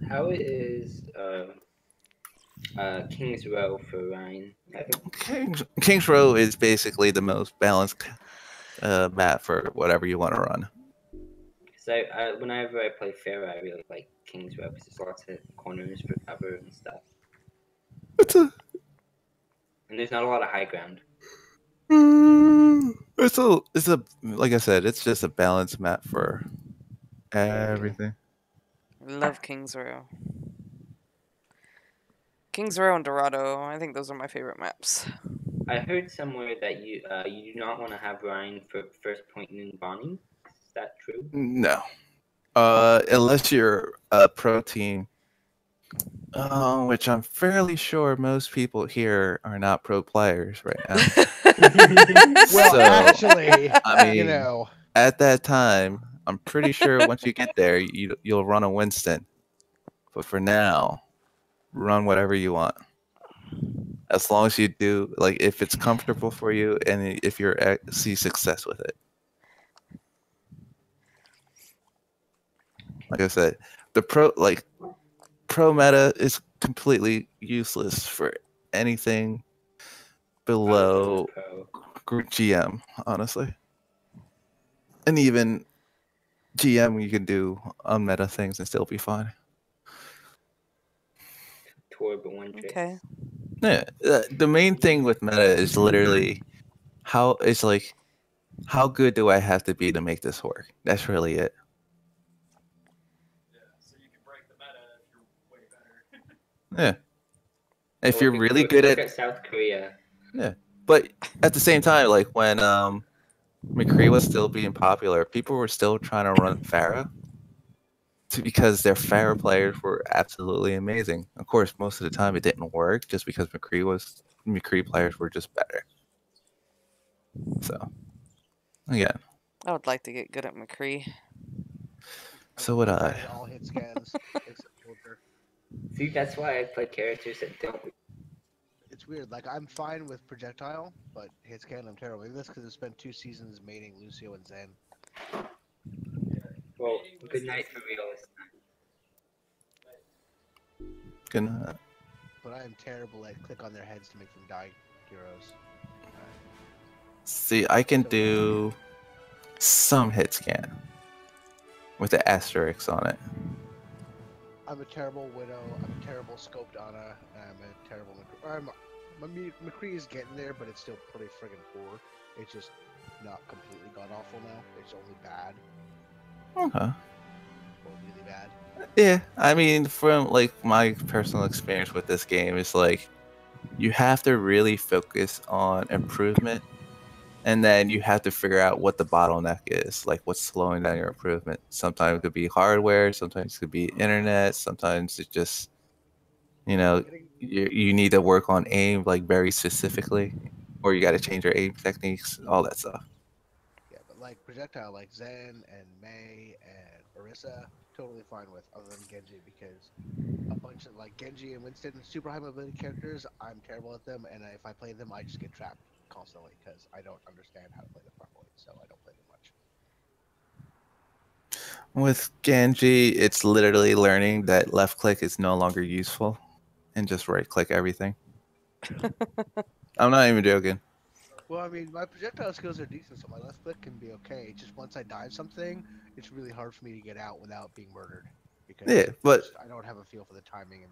How is King's Row for Rhine? King's Row is basically the most balanced map for whatever you want to run. Because whenever I play Pharah, I really like King's Row because there's lots of corners for cover and stuff. And there's not a lot of high ground. It's a like I said, it's just a balanced map for everything. Love King's Row. King's Row and Dorado. I think those are my favorite maps. I heard somewhere that you do not want to have Ryan for first point in Bonnie. Is that true? No. Unless you're a pro team, which I'm fairly sure most people here are not pro players right now. Well, So, actually, I mean, you know, at that time, I'm pretty sure once you get there, you'll run a Winston. But for now, run whatever you want. As long as you do, like, if it's comfortable for you and if you're see success with it. Like I said, the pro meta is completely useless for anything below group GM, honestly. And even GM, you can do unmeta things and still be fine. Tour, but one trick. Okay. Yeah, the main thing with meta is literally how good do I have to be to make this work? That's really it. Yeah. If you're really good at South Korea. Yeah. But at the same time, like when McCree was still being popular, people were still trying to run Pharah because their Pharah players were absolutely amazing. Of course, most of the time it didn't work just because McCree players were just better. So, again. I would like to get good at McCree. So would I. All hit scans except Joker. See, that's why I play characters that don't. It's weird. Like I'm fine with projectile, but hit scan I'm terrible. Maybe that's because I spent 2 seasons mating Lucio and Zen. Well, good night for real this time. Good night. But I am terrible at click on their heads to make them die heroes. See, I can do some hit scan with the asterisk on it. I'm a terrible Widow, I'm a terrible Scoped Ana, and I'm a terrible McCree is getting there, but it's still pretty friggin' poor. It's just not completely god-awful now. It's only bad. Okay. Or really bad. Yeah, I mean, from like my personal experience with this game, is like you have to really focus on improvement, and then you have to figure out what the bottleneck is, like what's slowing down your improvement. Sometimes it could be hardware, sometimes it could be internet, sometimes it's just, you know, you need to work on aim like very specifically, or you got to change your aim techniques, all that stuff. Yeah, but like projectile, like Zen and Mei and Orisa, totally fine with, other than Genji, because a bunch of like Genji and Winston, super high mobility characters, I'm terrible at them, and if I play them, I just get trapped constantly because I don't understand how to play them properly, so I don't play them much. With Genji, it's literally learning that left click is no longer useful and just right click everything. I'm not even joking. Well, I mean, my projectile skills are decent, so my left click can be okay. Just once I dive something, it's really hard for me to get out without being murdered. Because yeah, but I don't have a feel for the timing and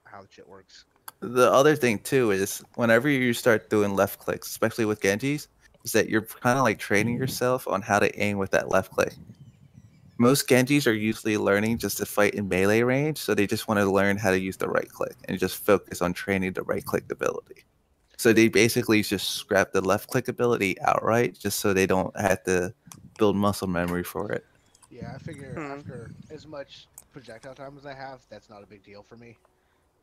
how the shit works. The other thing too is whenever you start doing left clicks, especially with Genjis, is that you're kind of like training yourself on how to aim with that left click. Most Genjis are usually learning just to fight in melee range, so they just want to learn how to use the right click and just focus on training the right click ability. So they basically just scrap the left click ability outright, just so they don't have to build muscle memory for it. Yeah, I figure after as much projectile time as I have, that's not a big deal for me.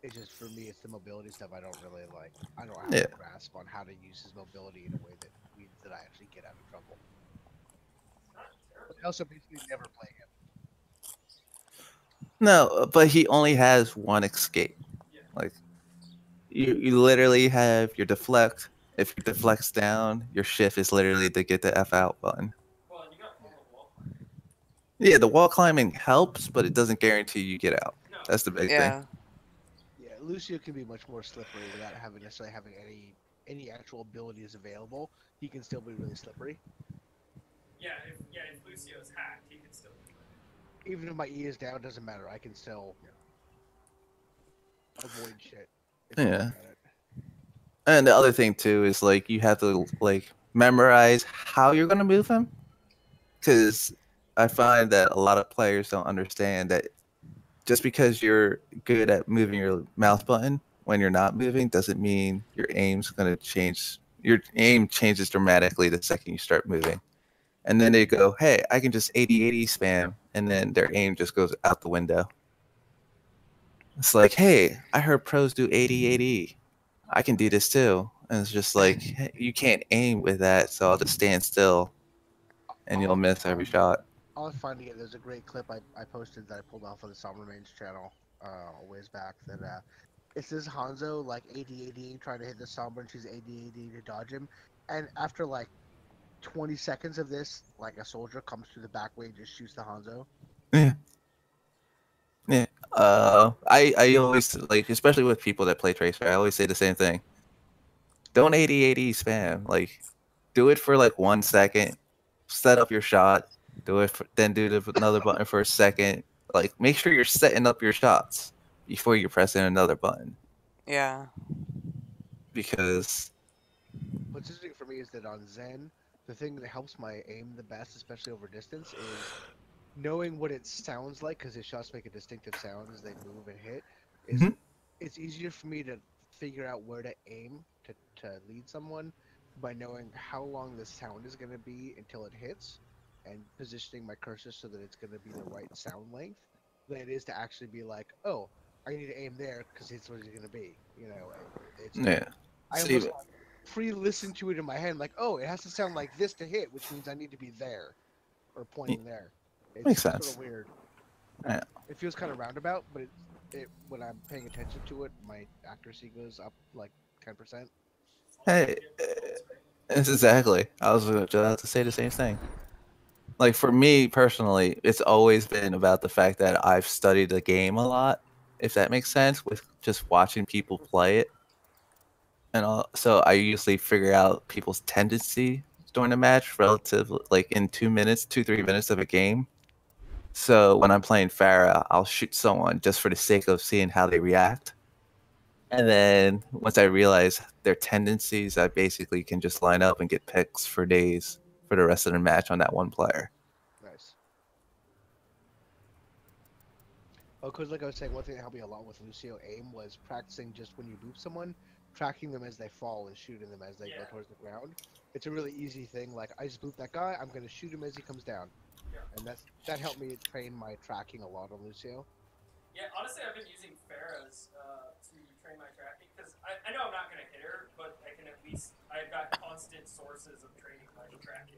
It's just, for me, it's the mobility stuff I don't really like. I don't have a grasp on how to use his mobility in a way that means that I actually get out of trouble. But I also basically never play him. No, but he only has one escape. Like, you literally have your deflect. If your deflect's down, your shift is literally to get the F out button. Yeah, the wall climbing helps, but it doesn't guarantee you get out. That's the big thing. Yeah, Lucio can be much more slippery without necessarily having any actual abilities available. He can still be really slippery. Yeah, if Lucio's hacked, he can still do it. Even if my E is down, it doesn't matter. I can still avoid shit. Yeah. And the other thing too is like you have to like memorize how you're gonna move him, because I find that a lot of players don't understand that just because you're good at moving your mouse button when you're not moving doesn't mean your aim's gonna change your aim changes dramatically the second you start moving. And then they go, hey, I can just 80-80 spam, and then their aim just goes out the window. It's like, hey, I heard pros do 80-80. I can do this too. And it's just like, hey, you can't aim with that, so I'll just stand still, and you'll miss every shot. I was finding it. There's a great clip I posted that I pulled off of the Summer Mange channel a ways back that it's this Hanzo like 80-80 trying to hit the Sombra and she's 80-80 to dodge him. And after like 20 seconds of this, like a soldier comes through the back way and just shoots the Hanzo. Yeah. Yeah. I always, like, especially with people that play Tracer, I always say the same thing. Don't 80-80 spam. Like, do it for like 1 second. Set up your shot. Do it. Then do another button for a second. Like, make sure you're setting up your shots before you're pressing another button. Yeah. Because what's interesting for me is that on Zen, the thing that helps my aim the best, especially over distance, is knowing what it sounds like, because his shots make a distinctive sound as they move and hit. It's easier for me to figure out where to aim to lead someone by knowing how long the sound is going to be until it hits, and positioning my cursor so that it's going to be the right sound length, than it is to actually be like, oh, I need to aim there because it's what it's going to be. You know, it's, yeah. I almost pre-listen to it in my head, like, oh, it has to sound like this to hit, which means I need to be there or pointing there. It's Makes sort sense. of weird. Yeah. It feels kind of roundabout, but it when I'm paying attention to it, my accuracy goes up like 10%. Hey, it's exactly. I was about to say the same thing. Like, for me personally, it's always been about the fact that I've studied the game a lot, if that makes sense, with just watching people play it. And so I usually figure out people's tendency during the match relative, like in 2 minutes, 2-3 minutes of a game. So when I'm playing Pharah, I'll shoot someone just for the sake of seeing how they react. And then once I realize their tendencies, I basically can just line up and get picks for days for the rest of the match on that one player. Nice. Oh, because like I was saying, one thing that helped me a lot with Lucio aim was practicing just when you boop someone, tracking them as they fall and shooting them as they go towards the ground. It's a really easy thing. Like, I just boop that guy, I'm going to shoot him as he comes down. And that helped me train my tracking a lot on Lucio. Yeah, honestly, I've been using Pharah's to train my tracking, because I know I'm not going to hit her, but I can at least, I've got constant sources of training my tracking.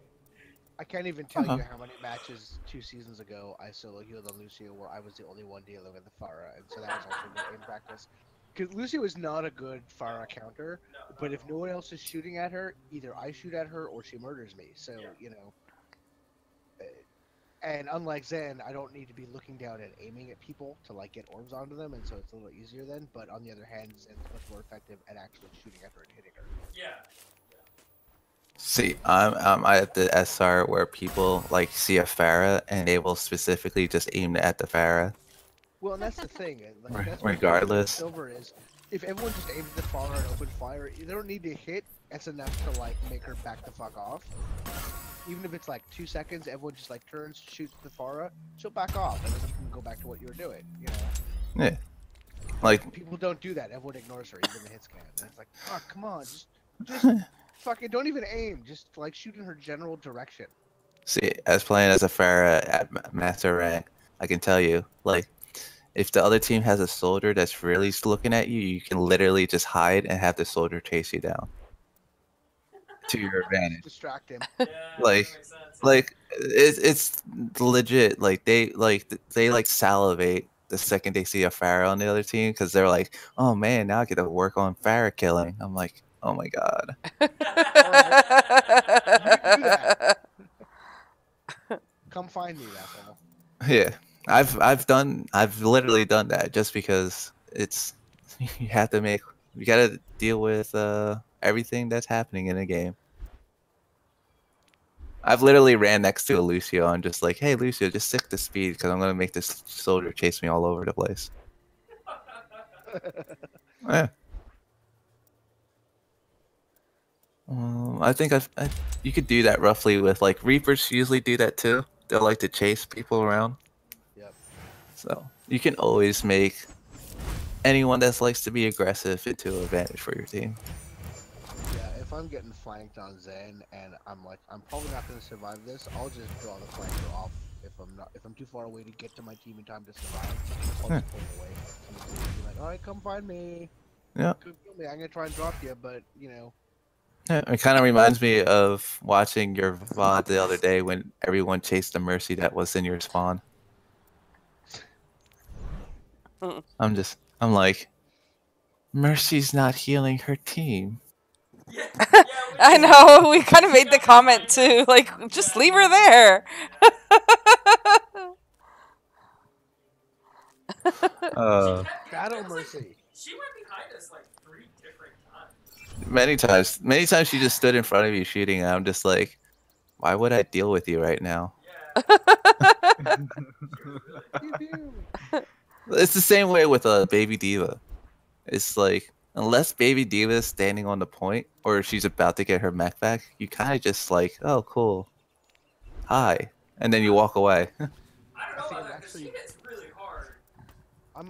I can't even tell you how many matches 2 seasons ago I solo healed on Lucio where I was the only one dealing with the Pharah, and so that was also good aim practice. Because Lucio is not a good Pharah counter, but if no one else is shooting at her, either I shoot at her or she murders me. So, you know. And unlike Zen, I don't need to be looking down and aiming at people to like get orbs onto them, and so it's a little easier then. But on the other hand, Zen's much more effective at actually shooting at her and hitting her. Yeah. See, I'm at the SR where people like see a Pharah and they will specifically just aim at the Pharah. Well, and that's the thing. Like, that's regardless. Silver is, if everyone just aims at the Pharah and open fire, they don't need to hit. That's enough to like make her back the fuck off. Even if it's like 2 seconds, everyone just like turns, shoots the Pharah, she'll back off, and then you can go back to what you were doing. You know. Yeah. Like, people don't do that. Everyone ignores her, even the hit scan. And it's like, oh, come on, just fucking don't even aim. Just like shoot in her general direction. See, as playing as a Pharah at Master Rank, I can tell you, like, if the other team has a soldier that's really looking at you, you can literally just hide and have the soldier chase you down. To your advantage. Distract him. Like it's legit. Like they salivate the second they see a Pharah on the other team because they're like, oh man, now I get to work on Pharah killing. I'm like, oh my god. Come find me, asshole. Yeah, I've literally done that just because it's you gotta deal with everything that's happening in a game. I've literally ran next to a Lucio and just like, hey Lucio, just stick to speed because I'm gonna make this soldier chase me all over the place. Yeah. I think you could do that roughly with like Reapers usually do that too. They'll like to chase people around. Yep. So you can always make anyone that likes to be aggressive into an advantage for your team. Yeah, if I'm getting flanked on Zen and I'm like, I'm probably not going to survive this, I'll just draw the flanker off. If I'm too far away to get to my team in time to survive, I'll just pull away. I'm just gonna be like, all right, come find me. Yeah. Come kill me. I'm gonna try and drop you, but you know. Yeah, it kind of reminds me of watching your VOD the other day when everyone chased the Mercy that was in your spawn. I'm like, Mercy's not healing her team. I know, we kind of made the comment too, like, just leave her there. Shadow Mercy. She went behind us like 3 different times. Many times she just stood in front of you shooting, and I'm just like, why would I deal with you right now? It's the same way with Baby Diva. It's like, unless Baby Diva is standing on the point, or she's about to get her mech back, you kind of just like, oh, cool. Hi. And then you walk away. I don't know about that, because she hits really hard.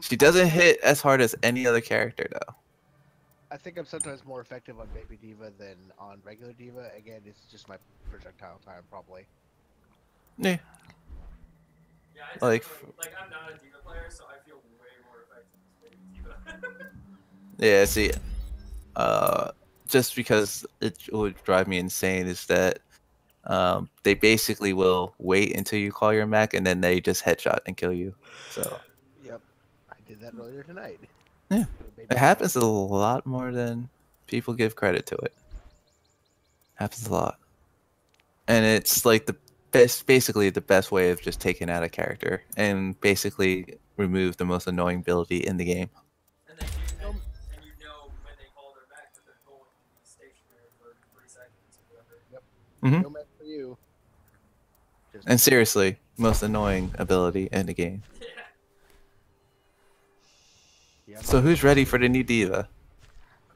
She doesn't hit as hard as any other character, though. I think I'm sometimes more effective on Baby Diva than on regular Diva. Again, it's just my projectile time, probably. Yeah. Yeah, I like I'm not a Diva player, so I feel way more effective as Baby Diva. Yeah, see, just because it would drive me insane is that they basically will wait until you call your mech and then they just headshot and kill you. So Yep, I did that earlier tonight. yeah, it happens a lot more than people give credit to it. Happens a lot, and it's like basically the best way of just taking out a character and basically remove the most annoying ability in the game. And you know when they call their mech that they're going to be stationary for 3 seconds or whatever. Yep. Mhm. No mech for you. And seriously, most annoying ability in the game. Yeah. So who's ready for the new Diva?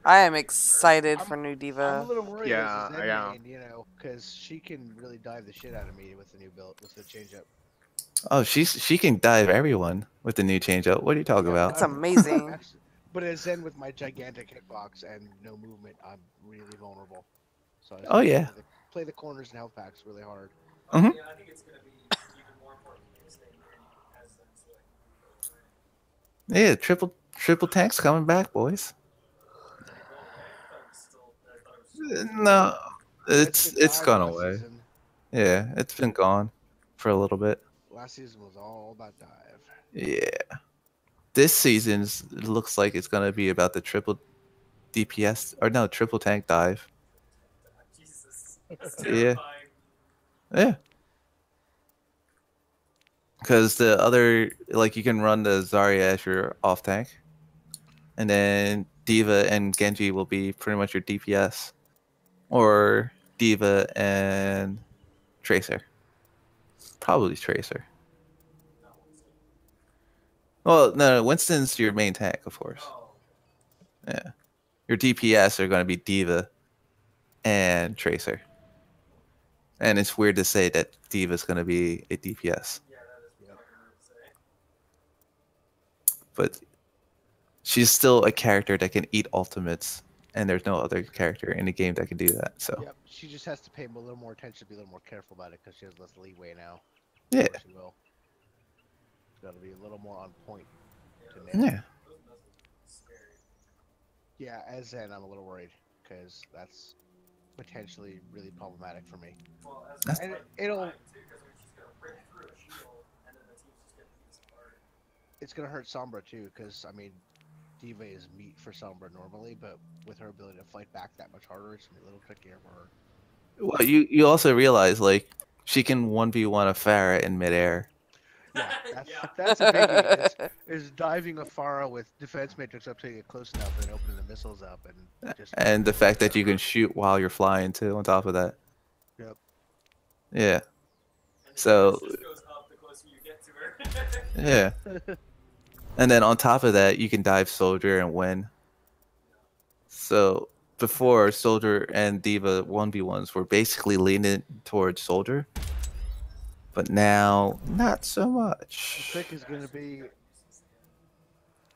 I am excited for new I'm a Diva. little worried Yeah, as a Zen yeah. main, you know, because she can really dive the shit out of me with the new build, with the change up. Oh, she can dive everyone with the new change-up. What are you talking about? That's amazing. But as Zen with my gigantic hitbox and no movement, I'm really vulnerable. So I just Oh, have to yeah. play the corners and health packs really hard. Mhm. Yeah, I think it's gonna be even more important for me to stay in as Zen so I can Yeah, triple tanks coming back, boys. No, it's gone away. Season. Yeah, it's been gone for a little bit. Last season was all about dive. Yeah. This season looks like it's gonna be about the triple DPS or no triple tank dive. Jesus. That's Yeah. terrifying. Yeah. Because the other, like, you can run the Zarya as your off tank, and then Diva and Genji will be pretty much your DPS, or Diva and Tracer. Probably Tracer. Well, no, Winston's your main tank, of course. Yeah. Your DPS are going to be Diva and Tracer. And it's weird to say that Diva's going to be a DPS. But she's still a character that can eat ultimates, and there's no other character in the game that can do that. So Yep, she just has to pay a little more attention, be a little more careful about it, because she has less leeway now. yeah, She will. She's got to be a little more on point. To nail it. yeah. Yeah, as Zen, I'm a little worried, because that's potentially really problematic for me. Well, That's- And it'll. because she's gonna break through a shield and then the team's just gonna beat us apart. It's gonna hurt Sombra too, because I mean, Diva is meat for Sombra normally, but with her ability to fight back that much harder, it's gonna be a little trickier for her. Well, you also realize, like, she can 1v1 a Pharah in midair. Yeah, that's a biggie. Is diving a Pharah with defense matrix up till you get close enough and opening the missiles up and just. And the fact that you can shoot while you're flying too, on top of that. Yep. Yeah. So. It just goes up the closer you get to her. Yeah. And then on top of that, you can dive Soldier and win. So before, Soldier and Diva 1v1s were basically leaning towards Soldier. But now, not so The much. trick is gonna be.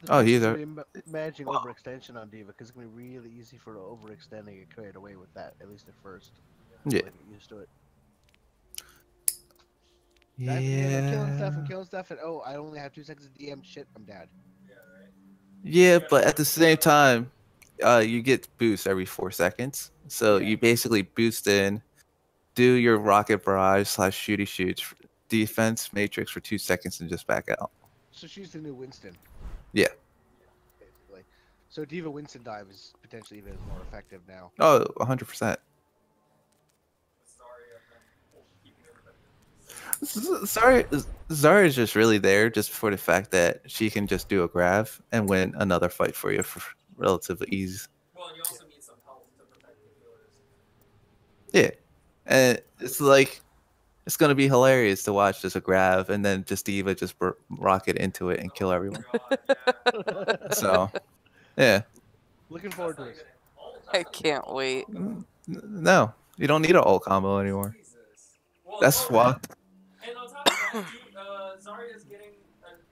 The Oh, trick is either. gonna be managing overextension on Diva, because it's gonna be really easy for overextending and carried away with that, at least at first. Yeah. Until I get used to it. Diving in and killing stuff, and oh, I only have 2 seconds of DM. Shit, I'm dead. Yeah, but at the same time, you get boost every 4 seconds. So you basically boost in, do your rocket barrage / shooty shoots, defense matrix for 2 seconds, and just back out. So she's the new Winston, Yeah. basically. So Diva Winston dive is potentially even more effective now. Oh, 100%. Zarya is just really there just for the fact that she can just do a grab and win another fight for you for relative ease. Well, and you also need some health to protect the healers. Yeah, and it's like it's gonna be hilarious to watch just a grab and then just Diva just rocket into it and kill everyone. So, yeah. Looking forward to it. I can't wait. No, you don't need an ult combo anymore. That's why. And on top of that, Zarya's getting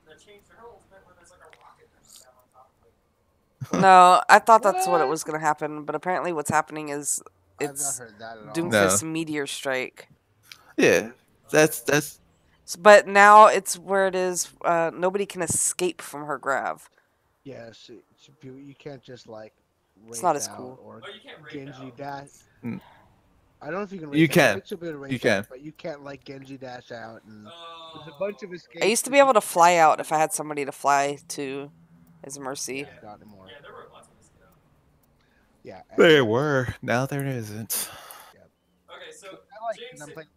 a change to her ultimate where there's like a rocket down on top of it. No, I thought that's what it was gonna happen, but apparently what's happening is I've it's not heard that at all. Doomfist Meteor Strike. Yeah, that's. But now it's where it is. Nobody can escape from her grab. Yes, you can't just like. It's not as out cool. Or Genji dash. Mm. I don't know if you can. You can. You can, but you can't like Genji dash out, and there's a bunch of escapes. I used to be able to fly out if I had somebody to fly to as a mercy. Yeah, not anymore. Yeah, there were lots of us. Yeah. There were. Now there isn't. Okay, so Jinx, I'm playing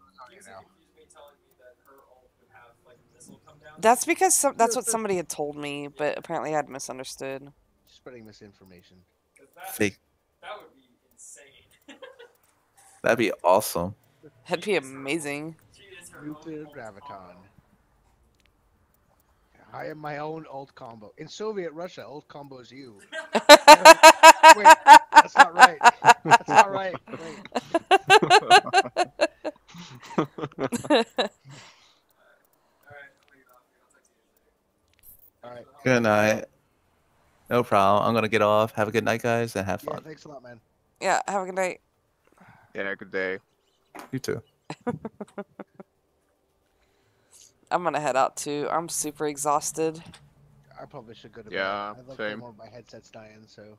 now. Me telling me that her ult would have like a missile come down. That's because that's what somebody had told me, but apparently I'd misunderstood. Spreading misinformation. Fake. That would be insane. That'd be awesome. That'd be amazing. Nuclear graviton. I am my own ult combo. In Soviet Russia, ult combo is you. Wait, that's not right. That's not right. Alright. Good night. No problem. I'm gonna get off. Have a good night, guys, and have fun. Yeah, thanks a lot, man. Yeah, have a good night. Yeah, good day. You too. I'm gonna head out too. I'm super exhausted. I probably should go to Yeah, bed. I love same. more my headset's dying, so.